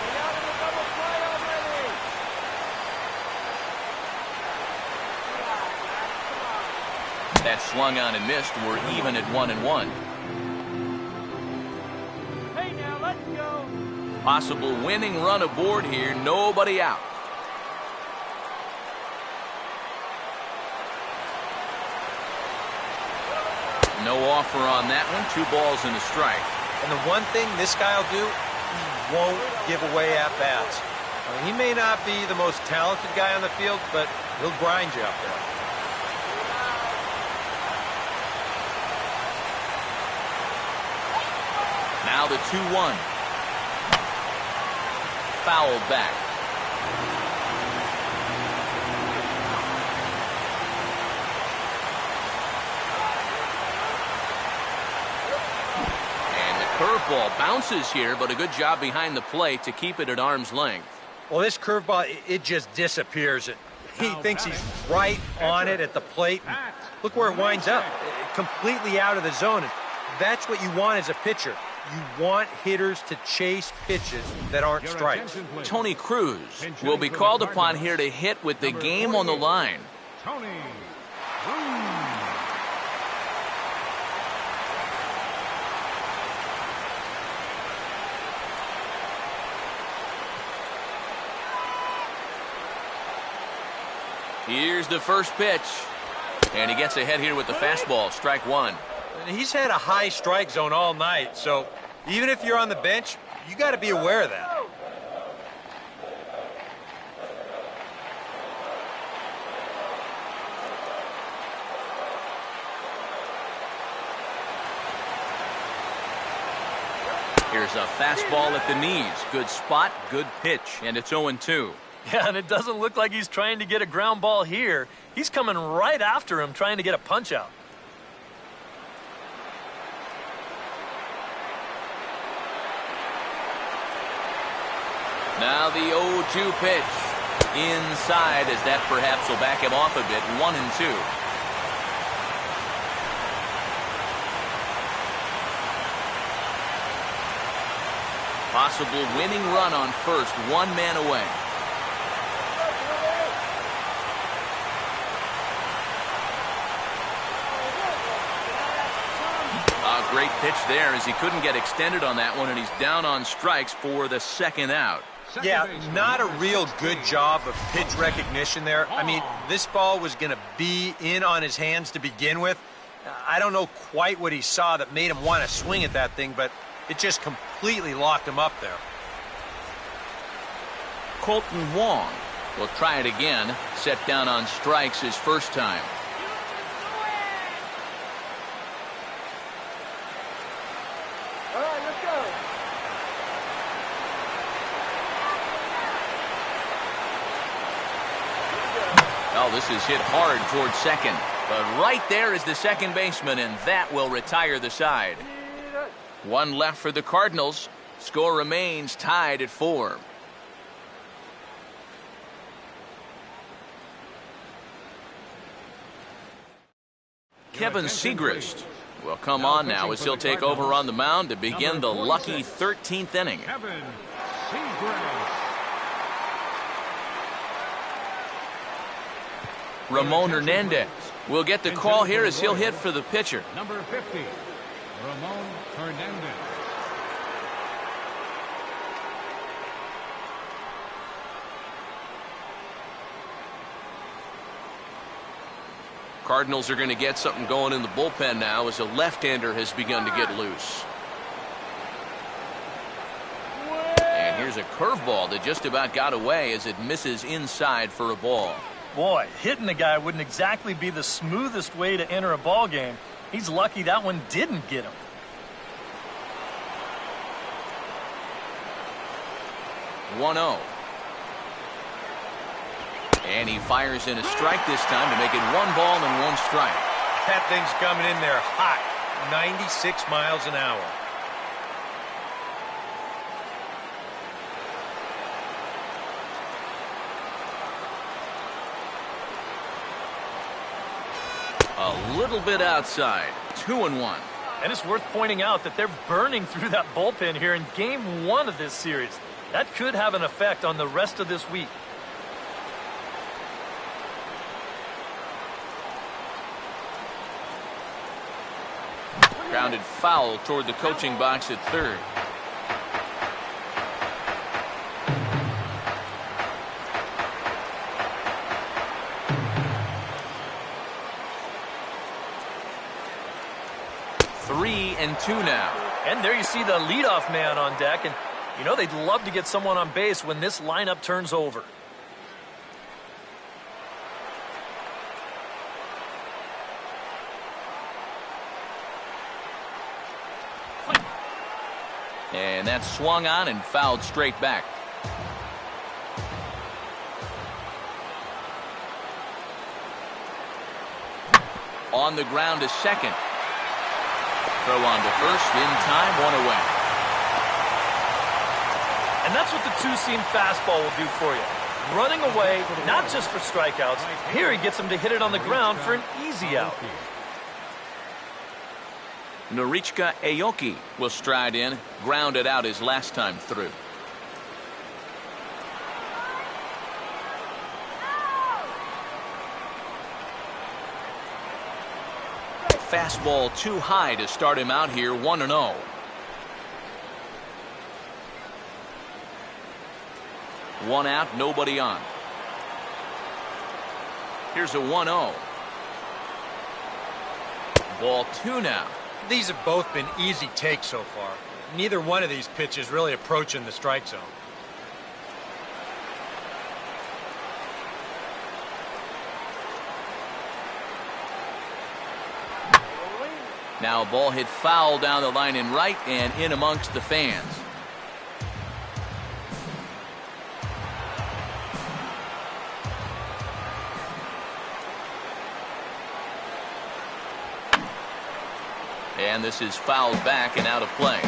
Get out of the double play already! That swung on and missed. We're even at 1-1. Hey, now, let's go! Possible winning run aboard here. Nobody out. No offer on that one. 2 balls and a strike. And the one thing this guy will do, he won't give away at-bats. I mean, he may not be the most talented guy on the field, but he'll grind you up there. Now the 2-1. Fouled back. And the curveball bounces here, but a good job behind the plate to keep it at arm's length. Well, this curveball, it just disappears. He thinks he's right on it at the plate. Look where it winds up, completely out of the zone. And that's what you want as a pitcher. You want hitters to chase pitches that aren't strikes. Tony Cruz will be called upon here to hit with the game on the line. Tony Cruz. Here's the first pitch. And he gets ahead here with the fastball, strike one. And he's had a high strike zone all night, so even if you're on the bench, you got to be aware of that. Here's a fastball at the knees. Good spot, good pitch, and it's 0-2. Yeah, and it doesn't look like he's trying to get a ground ball here. He's coming right after him, trying to get a punch out. Now the 0-2 pitch. Inside, as that perhaps will back him off a bit. 1-2. Possible winning run on first, one man away. A great pitch there as he couldn't get extended on that one, and he's down on strikes for the second out. Yeah, not a real good job of pitch recognition there. I mean, this ball was going to be in on his hands to begin with. I don't know quite what he saw that made him want to swing at that thing, but it just completely locked him up there. Colton Wong will try it again. Set down on strikes his first time. All right, let's go. Oh, this is hit hard towards second. But right there is the second baseman, and that will retire the side. One left for the Cardinals. Score remains tied at 4. Kevin Segrist will come on now as he'll take over on the mound to begin the lucky 13th inning. Kevin Segrist. Ramon Hernandez will get the call here as he'll hit for the pitcher. Number 50, Ramon Hernandez. Cardinals are going to get something going in the bullpen now as a left-hander has begun to get loose. And here's a curveball that just about got away as it misses inside for a ball. Boy, hitting the guy wouldn't exactly be the smoothest way to enter a ball game. He's lucky that one didn't get him. (1-0). And he fires in a strike this time to make it 1 ball and 1 strike. That thing's coming in there hot, 96 miles an hour. A little bit outside. 2-1. And it's worth pointing out that they're burning through that bullpen here in game 1 of this series. That could have an effect on the rest of this week. Grounded foul toward the coaching box at third. Three and 2 now. And there you see the leadoff man on deck. And, you know, they'd love to get someone on base when this lineup turns over. And that's swung on and fouled straight back. On the ground to second. Throw on to first, in time, one away. And that's what the two-seam fastball will do for you. Running away, not just for strikeouts. Here he gets him to hit it on the ground for an easy out. Norichka Aoki will stride in, grounded out his last time through. Fastball too high to start him out here, 1-0. One out, nobody on. Here's a 1-0. Ball two now. These have both been easy takes so far. Neither one of these pitches really approaching the strike zone. Now a ball hit foul down the line in right and in amongst the fans. And this is fouled back and out of play.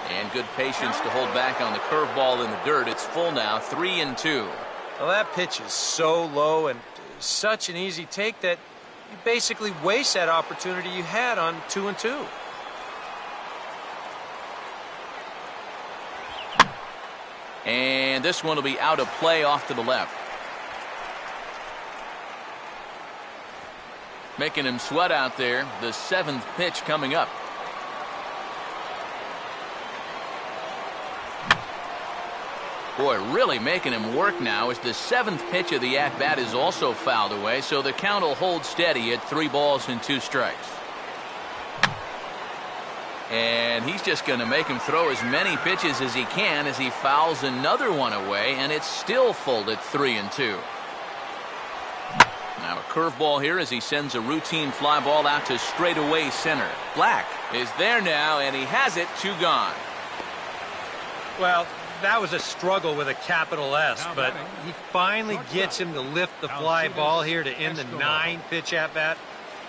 And good patience to hold back on the curveball in the dirt. It's full now, 3-2. Well, that pitch is so low and such an easy take that you basically waste that opportunity you had on 2-2. And this one will be out of play off to the left. Making him sweat out there. The seventh pitch coming up. Boy, really making him work now as the seventh pitch of the at-bat is also fouled away, so the count will hold steady at 3 balls and 2 strikes. And he's just going to make him throw as many pitches as he can as he fouls another one away, and it's still full at 3-2. Now a curveball here as he sends a routine fly ball out to straightaway center. Black is there now, and he has it, 2 gone. Well, that was a struggle with a capital S, but he finally gets him to lift the fly ball here to end the 9-pitch at-bat.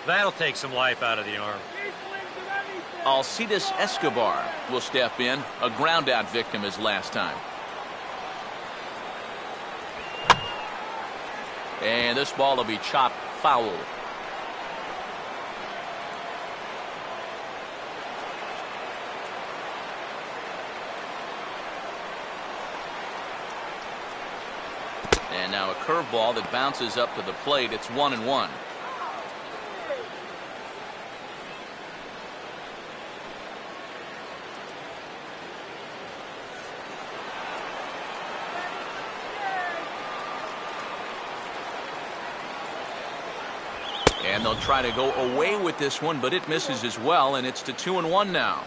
That'll take some life out of the arm. Alcides Escobar will step in, a ground-out victim his last time. And this ball will be chopped foul. And now a curveball that bounces up to the plate. It's 1-1. And they'll try to go away with this one, but it misses as well, and it's to 2-1 now.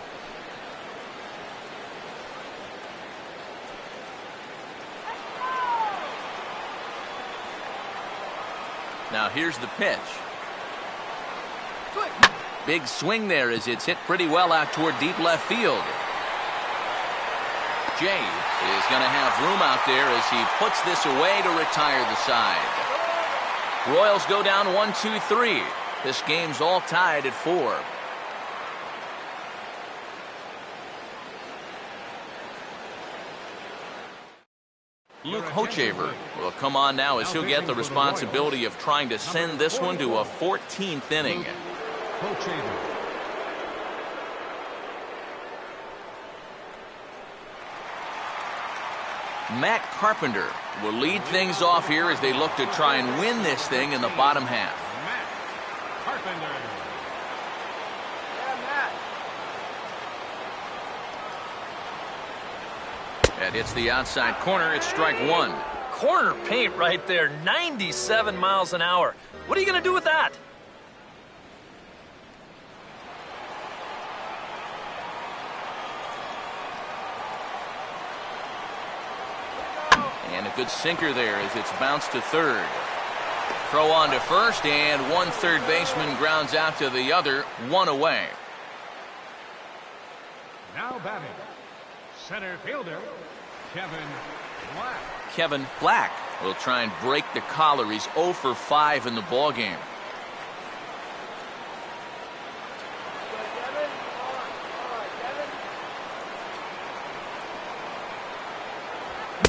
Now here's the pitch. Big swing there as it's hit pretty well out toward deep left field. Jay is going to have room out there as he puts this away to retire the side. Royals go down 1-2-3. This game's all tied at 4. Luke Hochever will come on now as he'll get the responsibility of trying to send this one to a 14th inning. Matt Carpenter will lead things off here as they look to try and win this thing in the bottom half. Matt Carpenter. And it's the outside corner. It's strike 1. Corner paint right there, 97 miles an hour. What are you going to do with that? And And a good sinker there as it's bounced to third. Throw on to first, and one third baseman grounds out to the other, one away. Now batting, center fielder, Kevin Black. Kevin Black will try and break the collar. He's 0 for 5 in the ballgame.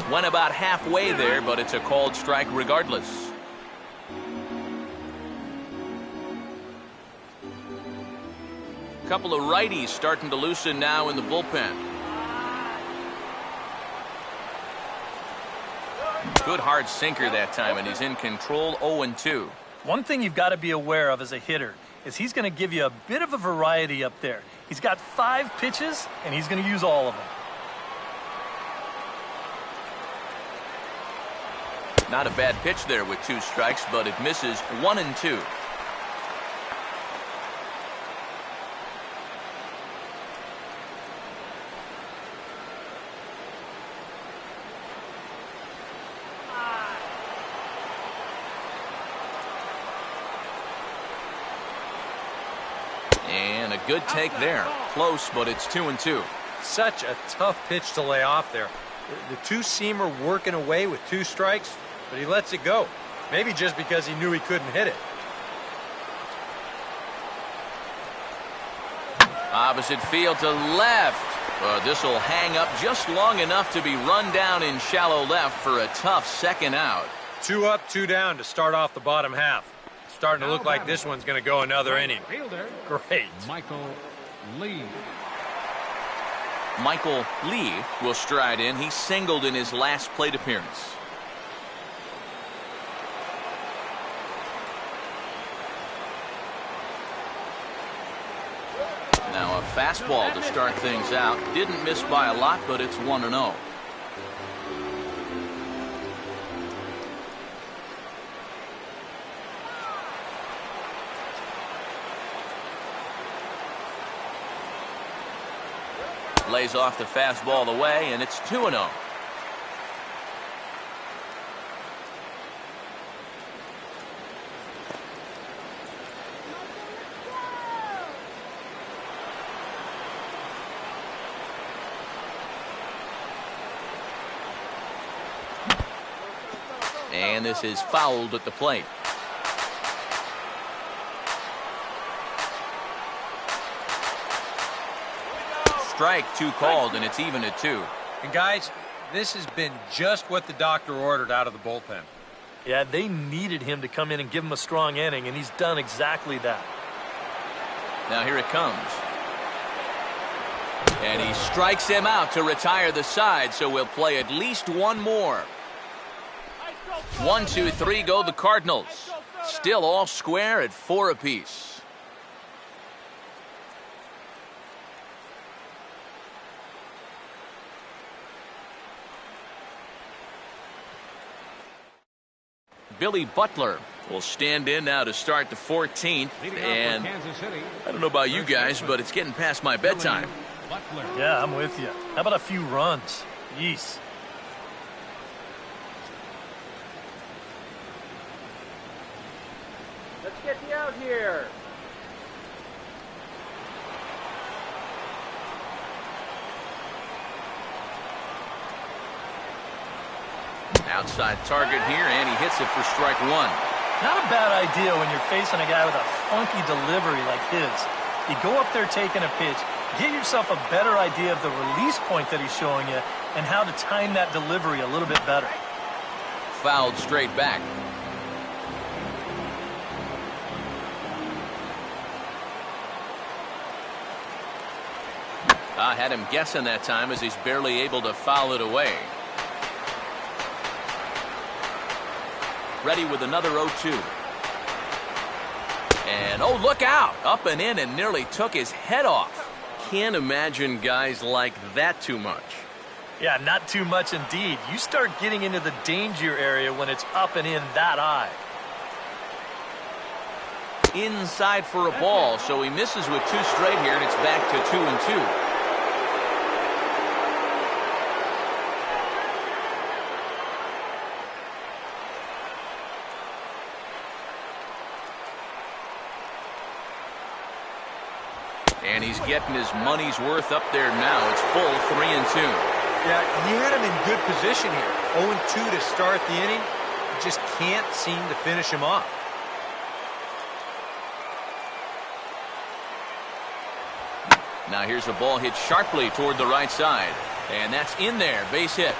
Went about halfway there, but it's a called strike regardless. Couple of righties starting to loosen now in the bullpen. Good hard sinker that time, and he's in control. 0-2. One thing you've got to be aware of as a hitter is he's going to give you a bit of a variety up there. He's got 5 pitches, and he's going to use all of them. Not a bad pitch there with 2 strikes, but it misses. 1-2. And a good take there. Close, but it's 2-2. Such a tough pitch to lay off there. The two-seamer working away with 2 strikes, but he lets it go. Maybe just because he knew he couldn't hit it. Opposite field to left. This will hang up just long enough to be run down in shallow left for a tough second out. 2 up, 2 down to start off the bottom half. Starting to look like this one's going to go another inning. Great. Michael Lee. Michael Lee will stride in. He singled in his last plate appearance. Now a fastball to start things out. Didn't miss by a lot, but it's 1-0. Lays off the fastball away, and it's 2-0. And this is fouled at the plate. Strike 2 called, and it's even at 2. And guys, this has been just what the doctor ordered out of the bullpen. Yeah, they needed him to come in and give him a strong inning, and he's done exactly that. Now here it comes. And he strikes him out to retire the side, so we'll play at least one more. 1, 2, 3 go the Cardinals. Still all square at 4 apiece. Billy Butler will stand in now to start the 14th, and I don't know about you guys, but it's getting past my bedtime. Yeah, I'm with you. How about a few runs? Yeesh. Let's get you out here. Outside target here, and he hits it for strike 1. Not a bad idea when you're facing a guy with a funky delivery like his. You go up there taking a pitch, get yourself a better idea of the release point that he's showing you and how to time that delivery a little bit better. Fouled straight back. I had him guessing that time as he's barely able to foul it away. Ready with another 0-2. And, oh, look out. Up and in and nearly took his head off. Can't imagine guys like that too much. Yeah, not too much indeed. You start getting into the danger area when it's up and in that high. Inside for a ball, so he misses with 2 straight here, and it's back to 2-2. And he's getting his money's worth up there now. It's full 3-2. Yeah, he had him in good position here. 0-2 to start the inning. He just can't seem to finish him off. Now here's a ball hit sharply toward the right side. And that's in there. Base hit.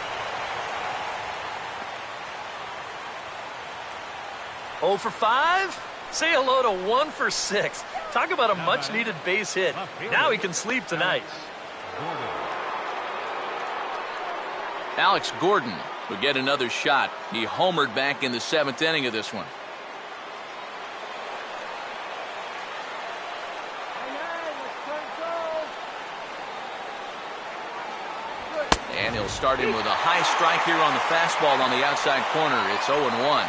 0 for 5? Say hello to 1 for 6. Talk about a much-needed base hit. Now he can sleep tonight. Alex Gordon will get another shot. He homered back in the 7th inning of this one. And he'll start in with a high strike here on the fastball on the outside corner. It's 0-1.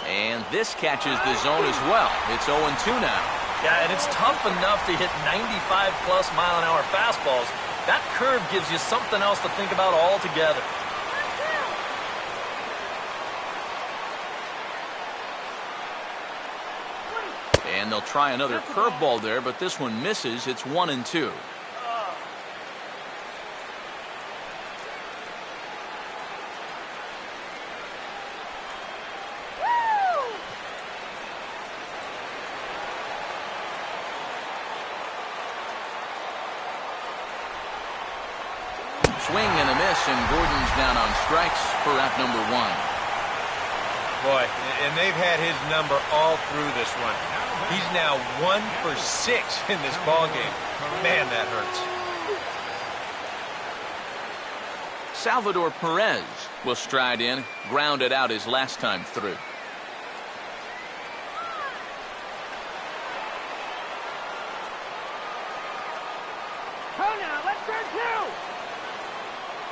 And this catches the zone as well. It's 0-2 now. Yeah, and it's tough enough to hit 95-plus mile-an-hour fastballs. That curve gives you something else to think about altogether. And they'll try another curveball there, but this one misses. It's 1-2. Swing and a miss, and Gordon's down on strikes for out number 1. Boy, and they've had his number all through this one. He's now 1 for 6 in this ball game. Man, that hurts. Salvador Perez will stride in, grounded out his last time through.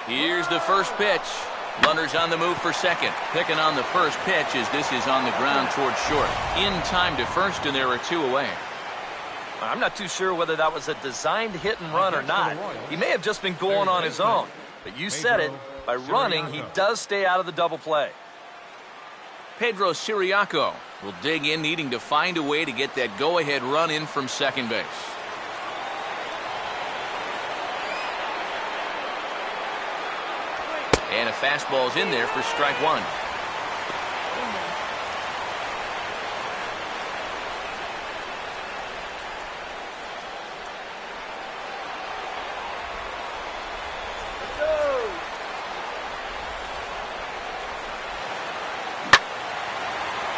Here's the first pitch. Runners on the move for second. Picking on the first pitch as this is on the ground towards short. In time to first, and there are 2 away. I'm not too sure whether that was a designed hit and run or not. He may have just been going on his own. But you said it. By running, he does stay out of the double play. Pedro Siriaco will dig in, needing to find a way to get that go-ahead run in from second base. And a fastball's in there for strike 1.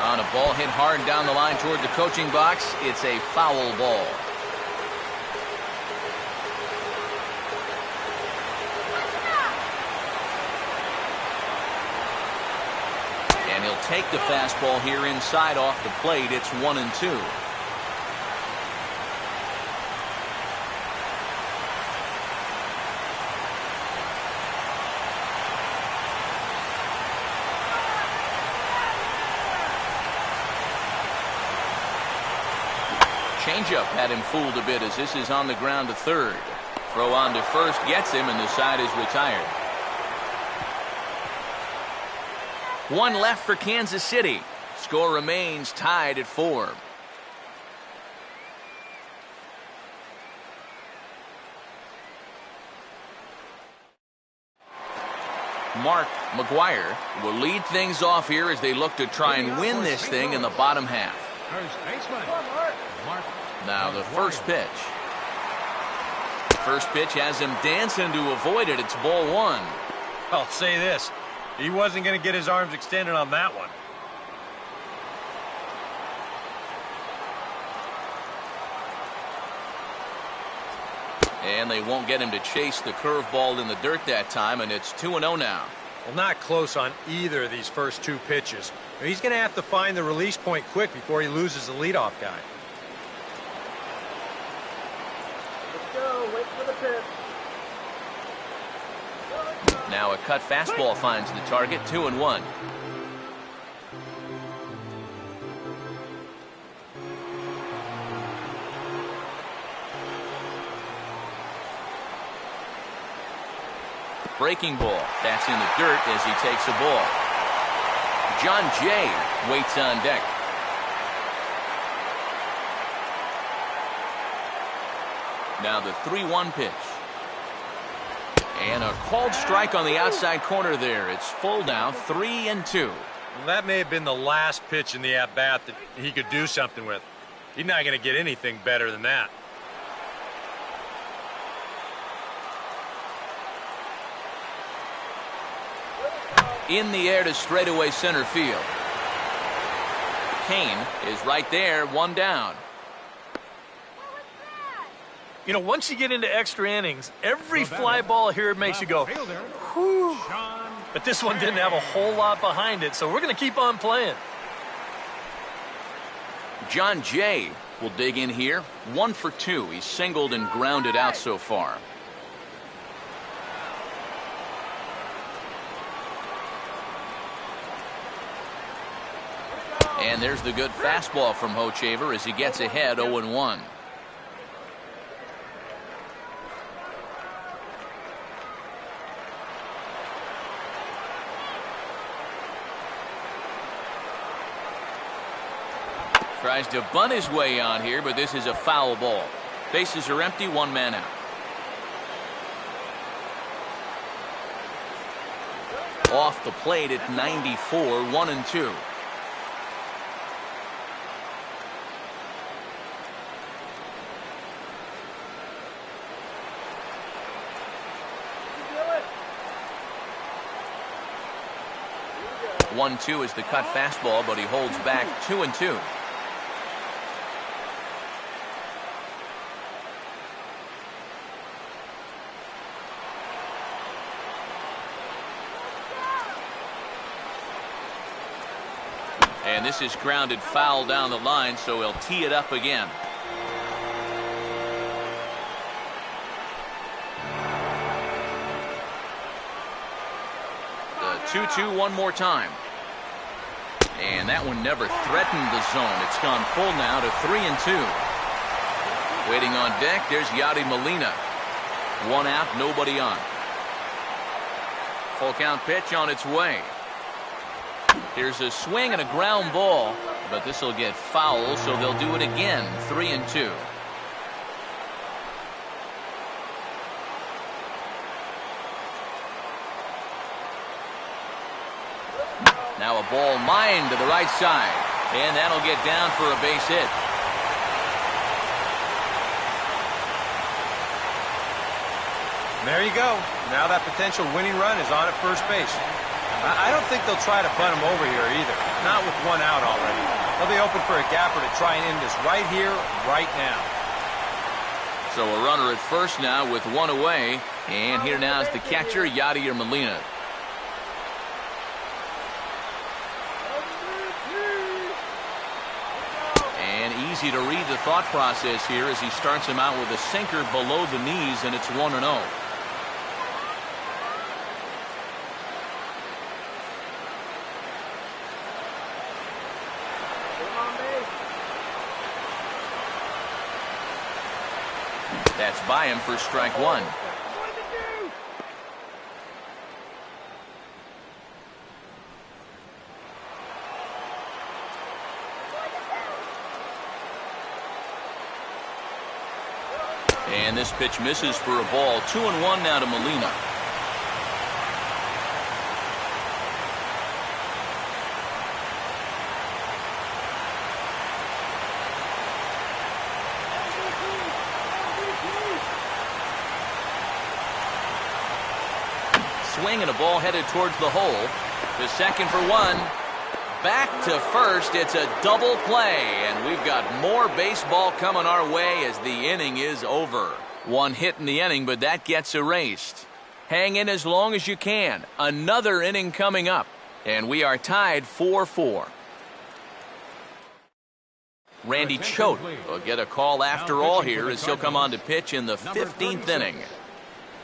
On a ball hit hard down the line toward the coaching box, it's a foul ball. And he'll take the fastball here inside off the plate. It's 1-2. Changeup had him fooled a bit as this is on the ground to third. Throw on to first gets him, and the side is retired. 1 left for Kansas City. Score remains tied at 4. Mark McGuire will lead things off here as they look to try and win this thing in the bottom half. Now the first pitch. First pitch has him dancing to avoid it. It's ball 1. I'll say this. He wasn't going to get his arms extended on that one. And they won't get him to chase the curveball in the dirt that time, and it's 2-0 now. Well, not close on either of these first 2 pitches. He's going to have to find the release point quick before he loses the leadoff guy. Let's go. Wait for the pitch. Now a cut fastball finds the target. 2-1. Breaking ball. That's in the dirt as he takes a ball. John Jay waits on deck. Now the 3-1 pitch. And a called strike on the outside corner there. It's full now, 3-2. Well, that may have been the last pitch in the at-bat that he could do something with. He's not going to get anything better than that. In the air to straightaway center field. Kane is right there, one down. You know, once you get into extra innings, every fly ball here makes you go, whew. But this one didn't have a whole lot behind it, so we're going to keep on playing. John Jay will dig in here. 1 for 2. He's singled and grounded out so far. And there's the good fastball from Hochevar as he gets ahead 0-1. Tries to bunt his way on here, but this is a foul ball. Bases are empty, 1 man out. Off the plate at 94, 1-2. One-two is the cut fastball, but he holds back 2-2. And this is grounded foul down the line, so he'll tee it up again. The 2-2 one more time. And that one never threatened the zone. It's gone full now to 3-2. Waiting on deck, there's Yadi Molina. 1 out, nobody on. Full count pitch on its way. Here's a swing and a ground ball, but this will get foul, so they'll do it again. 3-2. Now a ball mined to the right side, and that'll get down for a base hit. There you go. Now that potential winning run is on at first base. I don't think they'll try to bunt him over here either. Not with 1 out already. They'll be open for a gapper to try and end this right here, right now. So a runner at first now with 1 away. And here now is the catcher, Yadier Molina. And easy to read the thought process here as he starts him out with a sinker below the knees, and it's 1-0. That's by him for strike 1. And this pitch misses for a ball. 2-1 now to Molina. Swing and a ball headed towards the hole. To second for 1. Back to first. It's a double play, and we've got more baseball coming our way as the inning is over. 1 hit in the inning, but that gets erased. Hang in as long as you can. Another inning coming up, and we are tied 4-4. Randy Choate will get a call after all here as he'll come on to pitch in the 15th inning.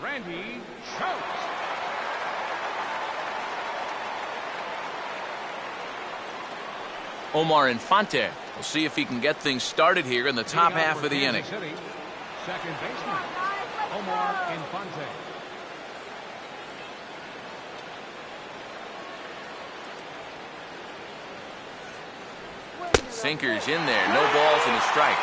Randy Choate. Omar Infante will see if he can get things started here in the top half of the inning. Second baseman, Omar Infante. Sinkers in there. No balls and a strike.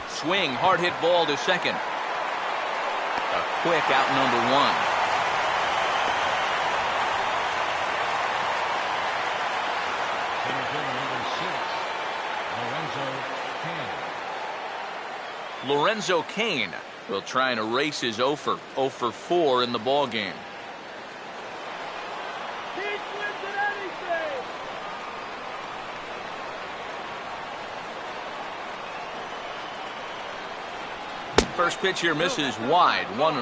Swing, hard hit ball to second. A quick out number one. Lorenzo Cain will try and erase his 0 for 4 in the ball game. First pitch here misses wide, 1-0.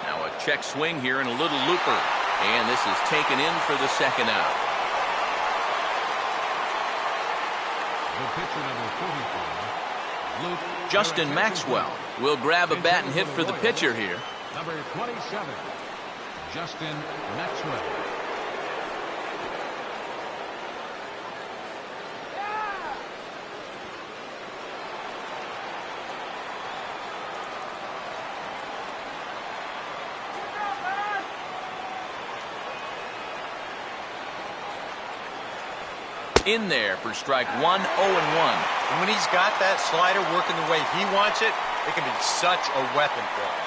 Now a check swing here and a little looper. And this is taken in for the second out. Justin Maxwell will grab a bat and hit for the pitcher here. Number 27, Justin Maxwell. In there for strike 1, 0-1. And when he's got that slider working the way he wants it, it can be such a weapon for him.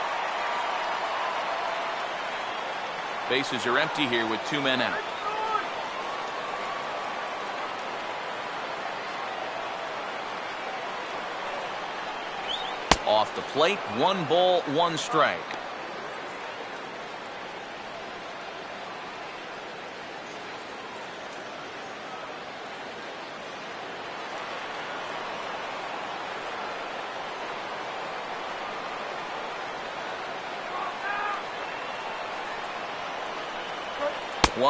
Bases are empty here with 2 men out. Off the plate, 1 ball, 1 strike.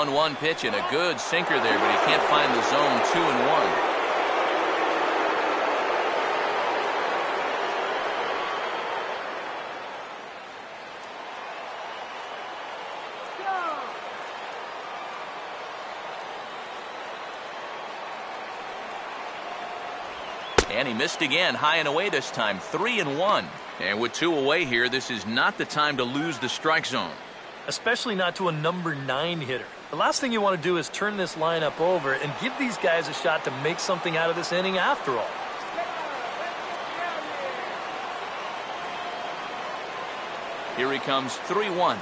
One pitch and a good sinker there, but he can't find the zone. 2-1. And he missed again, high and away this time. 3-1. And with 2 away here, this is not the time to lose the strike zone. Especially not to a number 9 hitter. The last thing you want to do is turn this lineup over and give these guys a shot to make something out of this inning after all. Here he comes, 3-1.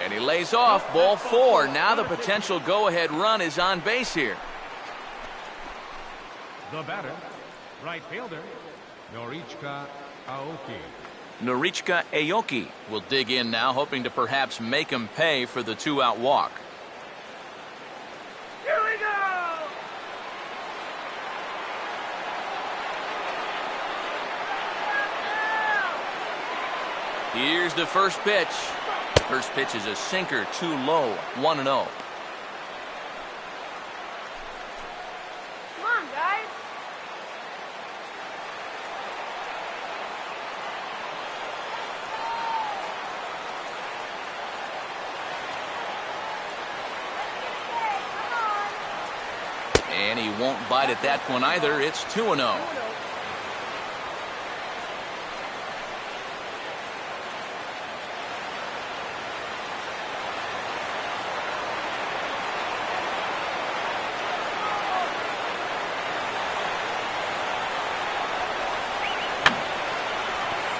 And he lays off, ball 4. Now the potential go-ahead run is on base here. The batter, right fielder, Norichika Aoki. Norichika Aoki will dig in now, hoping to perhaps make him pay for the 2-out walk. Here we go! Here's the first pitch. First pitch is a sinker, too low, 1-0. Come on, guys. And he won't bite at that one either. It's 2-0.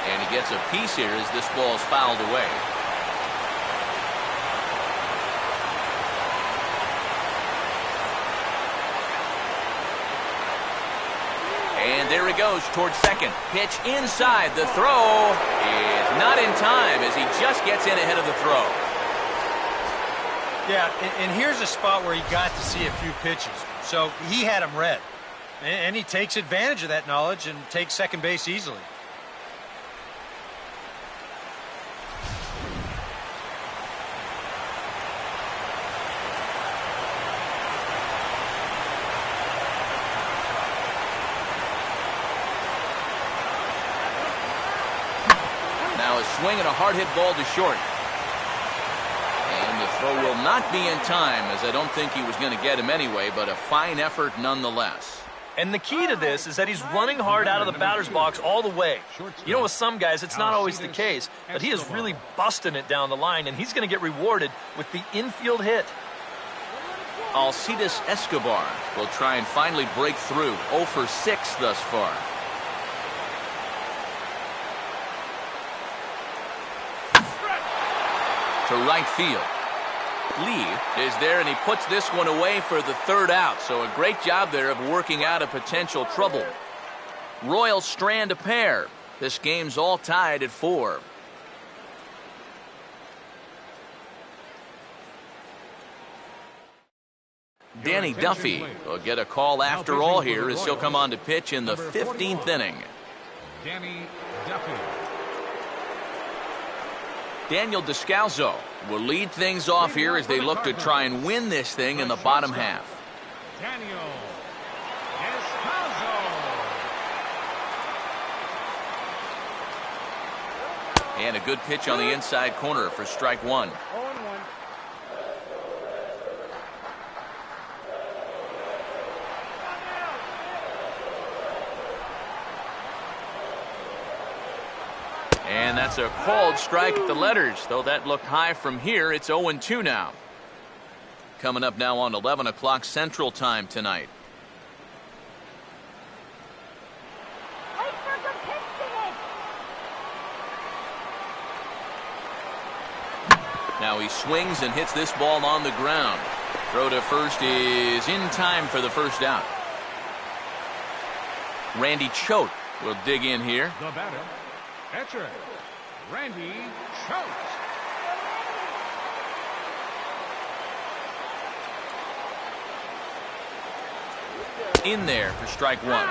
And he gets a piece here as this ball's fouled away. And there he goes towards second. Pitch inside. The throw is not in time as he just gets in ahead of the throw. Yeah, and here's a spot where he got to see a few pitches. So he had him read. And he takes advantage of that knowledge and takes second base easily. A swing and a hard hit ball to short. And the throw will not be in time, as I don't think he was going to get him anyway, but a fine effort nonetheless. And the key to this is that he's running hard out of the batter's box all the way. You know, with some guys, it's not always the case, but he is really busting it down the line, and he's going to get rewarded with the infield hit. Alcides Escobar will try and finally break through. 0 for 6 thus far. To right field. Lee is there, and he puts this one away for the third out. So a great job there of working out a potential trouble. Royals strand a pair. This game's all tied at 4. Danny Duffy will get a call after all here as he'll come on to pitch in the 15th inning. Danny Duffy. Daniel Descalzo will lead things off here as they look to try and win this thing in the bottom half. Daniel Descalzo. And a good pitch on the inside corner for strike 1. 0-1. And that's a called strike at the letters, though that looked high from here. It's 0-2 now. Coming up now on 11 o'clock Central Time tonight. Now he swings and hits this ball on the ground. Throw to first is in time for the first out. Randy Choate will dig in here. The batter, catcher, Randy Choate. In there for strike 1.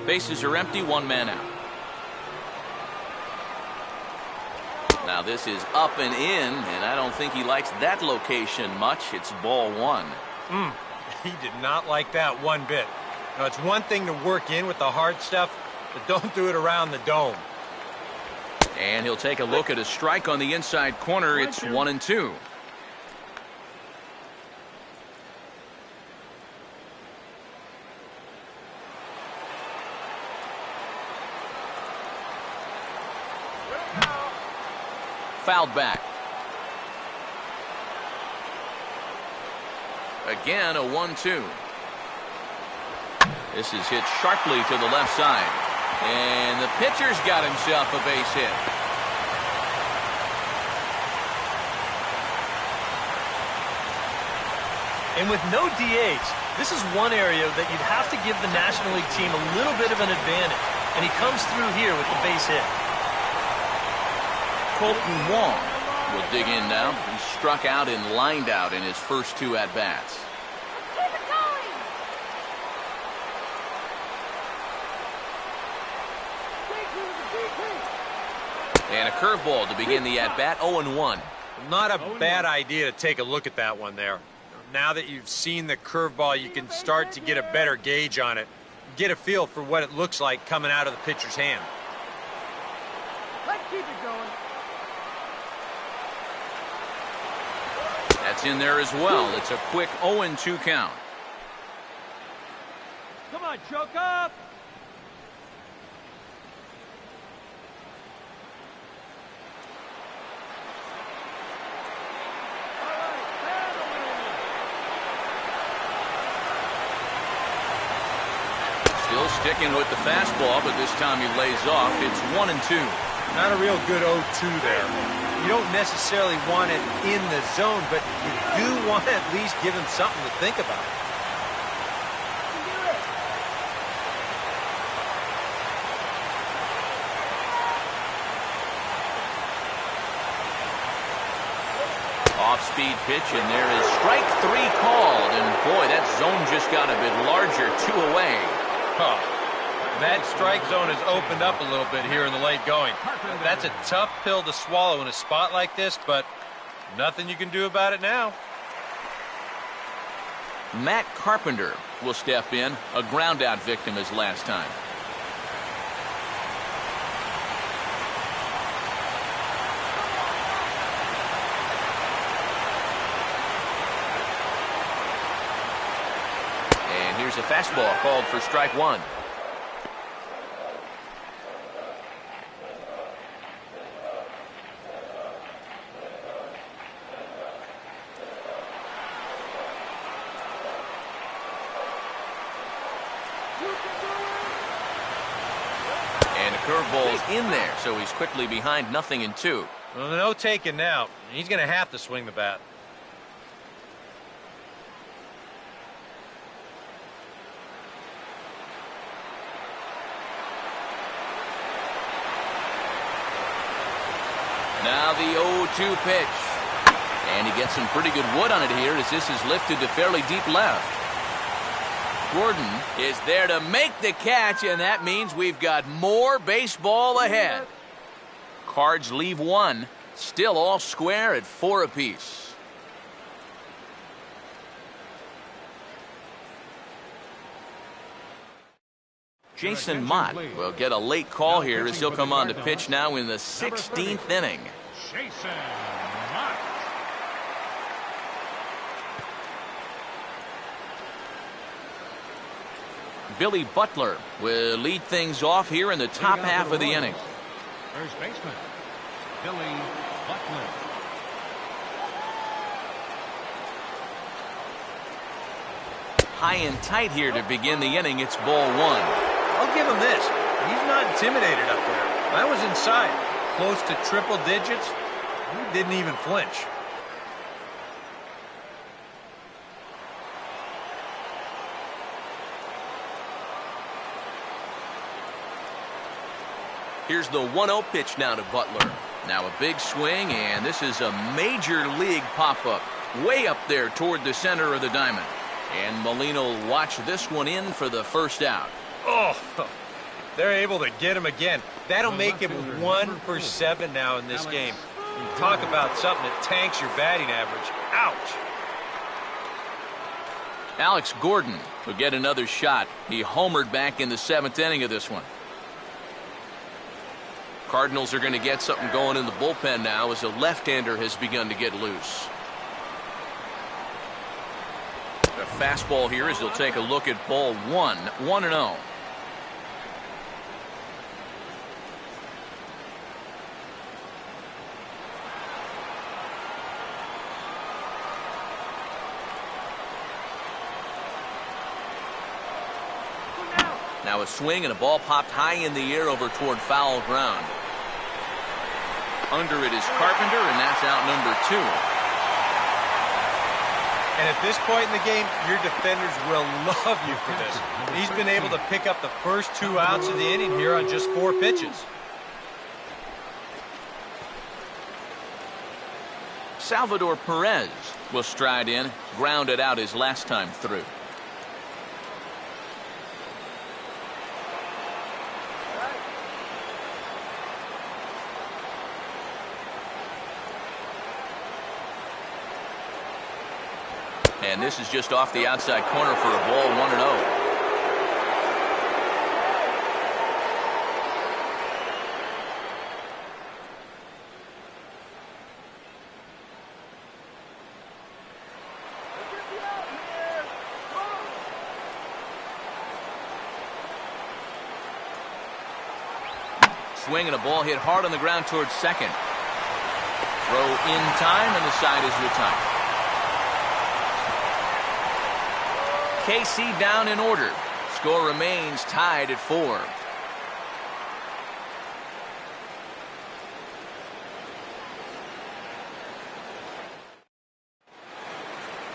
Bases are empty, 1 man out. Now this is up and in, and I don't think he likes that location much. It's ball 1. He did not like that one bit. Now, it's one thing to work in with the hard stuff, but don't do it around the dome. And he'll take a look at a strike on the inside corner. It's 1-2. Fouled back. Again, a 1-2. This is hit sharply to the left side. And the pitcher's got himself a base hit. And with no DH, this is one area that you'd have to give the National League team a little bit of an advantage. And he comes through here with the base hit. Colton Wong will dig in now. He struck out and lined out in his first 2 at-bats. And a curveball to begin the at-bat, 0-1. Not a bad idea to take a look at that one there. Now that you've seen the curveball, you can start to get a better gauge on it. Get a feel for what it looks like coming out of the pitcher's hand. Let's keep it going. That's in there as well. It's a quick 0-2 count. Come on, choke up. Still sticking with the fastball, but this time he lays off. It's 1-2. Not a real good 0-2 there. You don't necessarily want it in the zone, but you do want to at least give him something to think about. Off-speed pitch, and there is strike 3 called. And boy, that zone just got a bit larger, 2 away. Huh. That strike zone has opened up a little bit here in the late going. That's a tough pill to swallow in a spot like this, but nothing you can do about it now. Matt Carpenter will step in, a ground-out victim as last time. And here's a fastball called for strike one. And a curveball's in there, so he's quickly behind 0-2. Well, no taking now. He's going to have to swing the bat. Now the 0-2 pitch. And he gets some pretty good wood on it here as this is lifted to fairly deep left. Gordon is there to make the catch, and that means we've got more baseball ahead. Cards leave one, still all square at 4 apiece. Jason Mott will get a late call here as he'll come on to pitch now in the 16th inning. Jason Mott. Billy Butler will lead things off here in the top half of the inning. First baseman, Billy Buckland. High and tight here to begin the inning. It's ball one. I'll give him this. He's not intimidated up there. I was inside, close to triple digits. He didn't even flinch. Here's the 1-0 pitch now to Butler. Now a big swing, and this is a major league pop-up. Way up there toward the center of the diamond. And Molina will watch this one in for the first out. Oh, they're able to get him again. That'll make him 1 for 7 now in this game. You talk about something that tanks your batting average. Ouch. Alex Gordon will get another shot. He homered back in the 7th inning of this one. Cardinals are going to get something going in the bullpen now as a left-hander has begun to get loose. A fastball here as they'll take a look at ball one. 1-0. Now a swing and a ball popped high in the air over toward foul ground. Under it is Carpenter, and that's out number 2. And at this point in the game, your defenders will love you for this. He's been able to pick up the first 2 outs of the inning here on just 4 pitches. Salvador Perez will stride in, grounded out his last time through. And this is just off the outside corner for a ball. 1-0. Swing and a ball hit hard on the ground towards second. Throw in time, and the side is retired. KC down in order. Score remains tied at 4.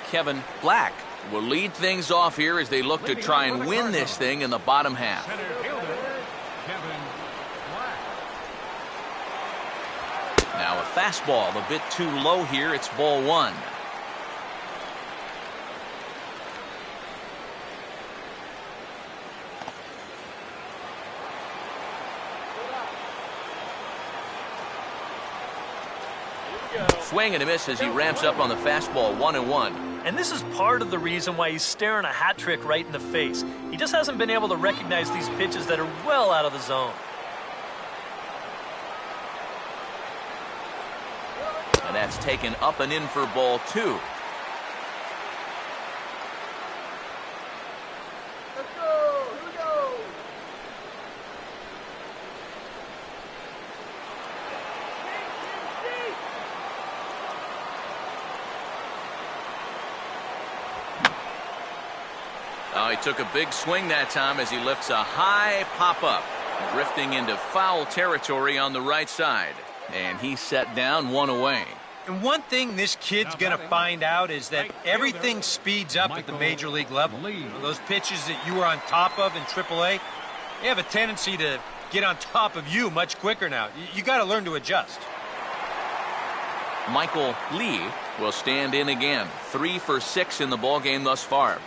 Kevin Black will lead things off here as they look to try and win this thing in the bottom half. Center fielder, Kevin Black. Now a fastball a bit too low here. It's ball 1. Swing and a miss as he ramps up on the fastball, 1-1. And this is part of the reason why he's staring a hat trick right in the face. He just hasn't been able to recognize these pitches that are well out of the zone. And that's taken up and in for ball 2. Oh, he took a big swing that time as he lifts a high pop-up, drifting into foul territory on the right side. And he's set down, 1 away. And one thing this kid's going to find out is that everything speeds up at the major league level. Those pitches that you were on top of in AAA, they have a tendency to get on top of you much quicker now. You got to learn to adjust. Michael Lee will stand in again. 3 for 6 in the ballgame thus far.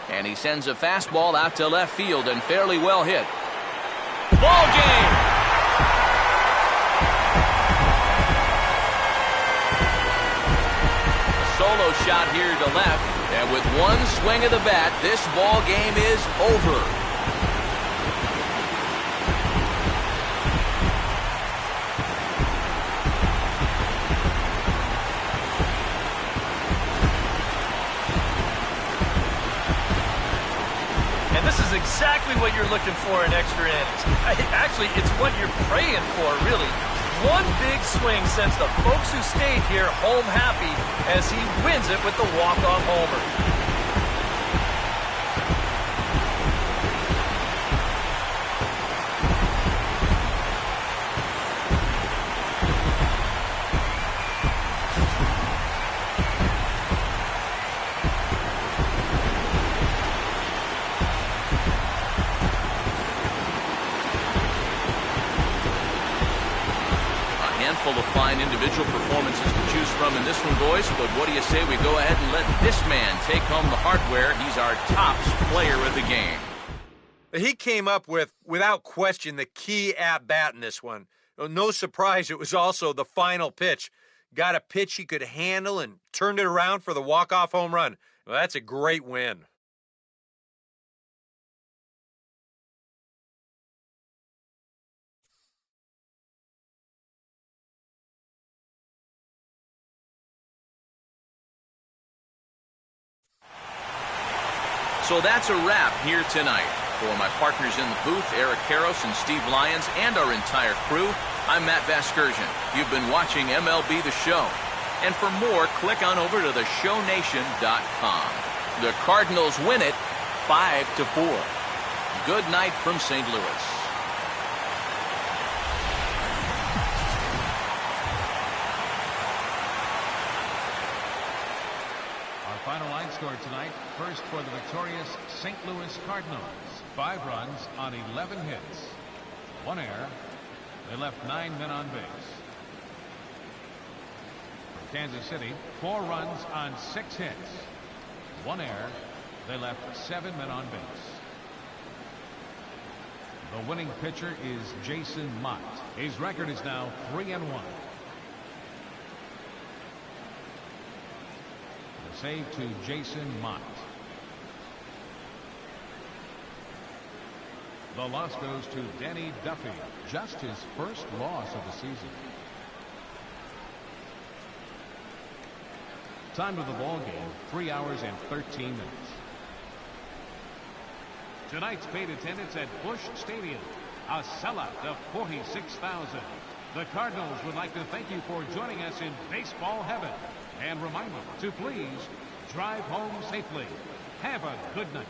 And he sends a fastball out to left field and fairly well hit. Ball game! A solo shot here to left, and with one swing of the bat, this ball game is over. Exactly what you're looking for in extra innings. Actually, it's what you're praying for, really. One big swing sends the folks who stayed here home happy as he wins it with the walk-off homer. Full of fine individual performances to choose from in this one, boys. But what do you say we go ahead and let this man take home the hardware? He's our tops player of the game. He came up with, without question, the key at-bat in this one. No surprise, it was also the final pitch. Got a pitch he could handle and turned it around for the walk-off home run. Well, that's a great win. So that's a wrap here tonight. For my partners in the booth, Eric Karros and Steve Lyons, and our entire crew, I'm Matt Vasgersian. You've been watching MLB The Show. And for more, click on over to theshownation.com. The Cardinals win it 5-4. Good night from St. Louis. Final line score tonight. First for the victorious St. Louis Cardinals. 5 runs on 11 hits. 1 error. They left 9 men on base. For Kansas City, 4 runs on 6 hits. 1 error. They left 7 men on base. The winning pitcher is Jason Mott. His record is now 3-1. Save to Jason Mott. The loss goes to Danny Duffy. Just his first loss of the season. Time of the ball game, 3 hours and 13 minutes. Tonight's paid attendance at Busch Stadium, a sellout of 46,000. The Cardinals would like to thank you for joining us in baseball heaven. And remind you to please drive home safely. Have a good night.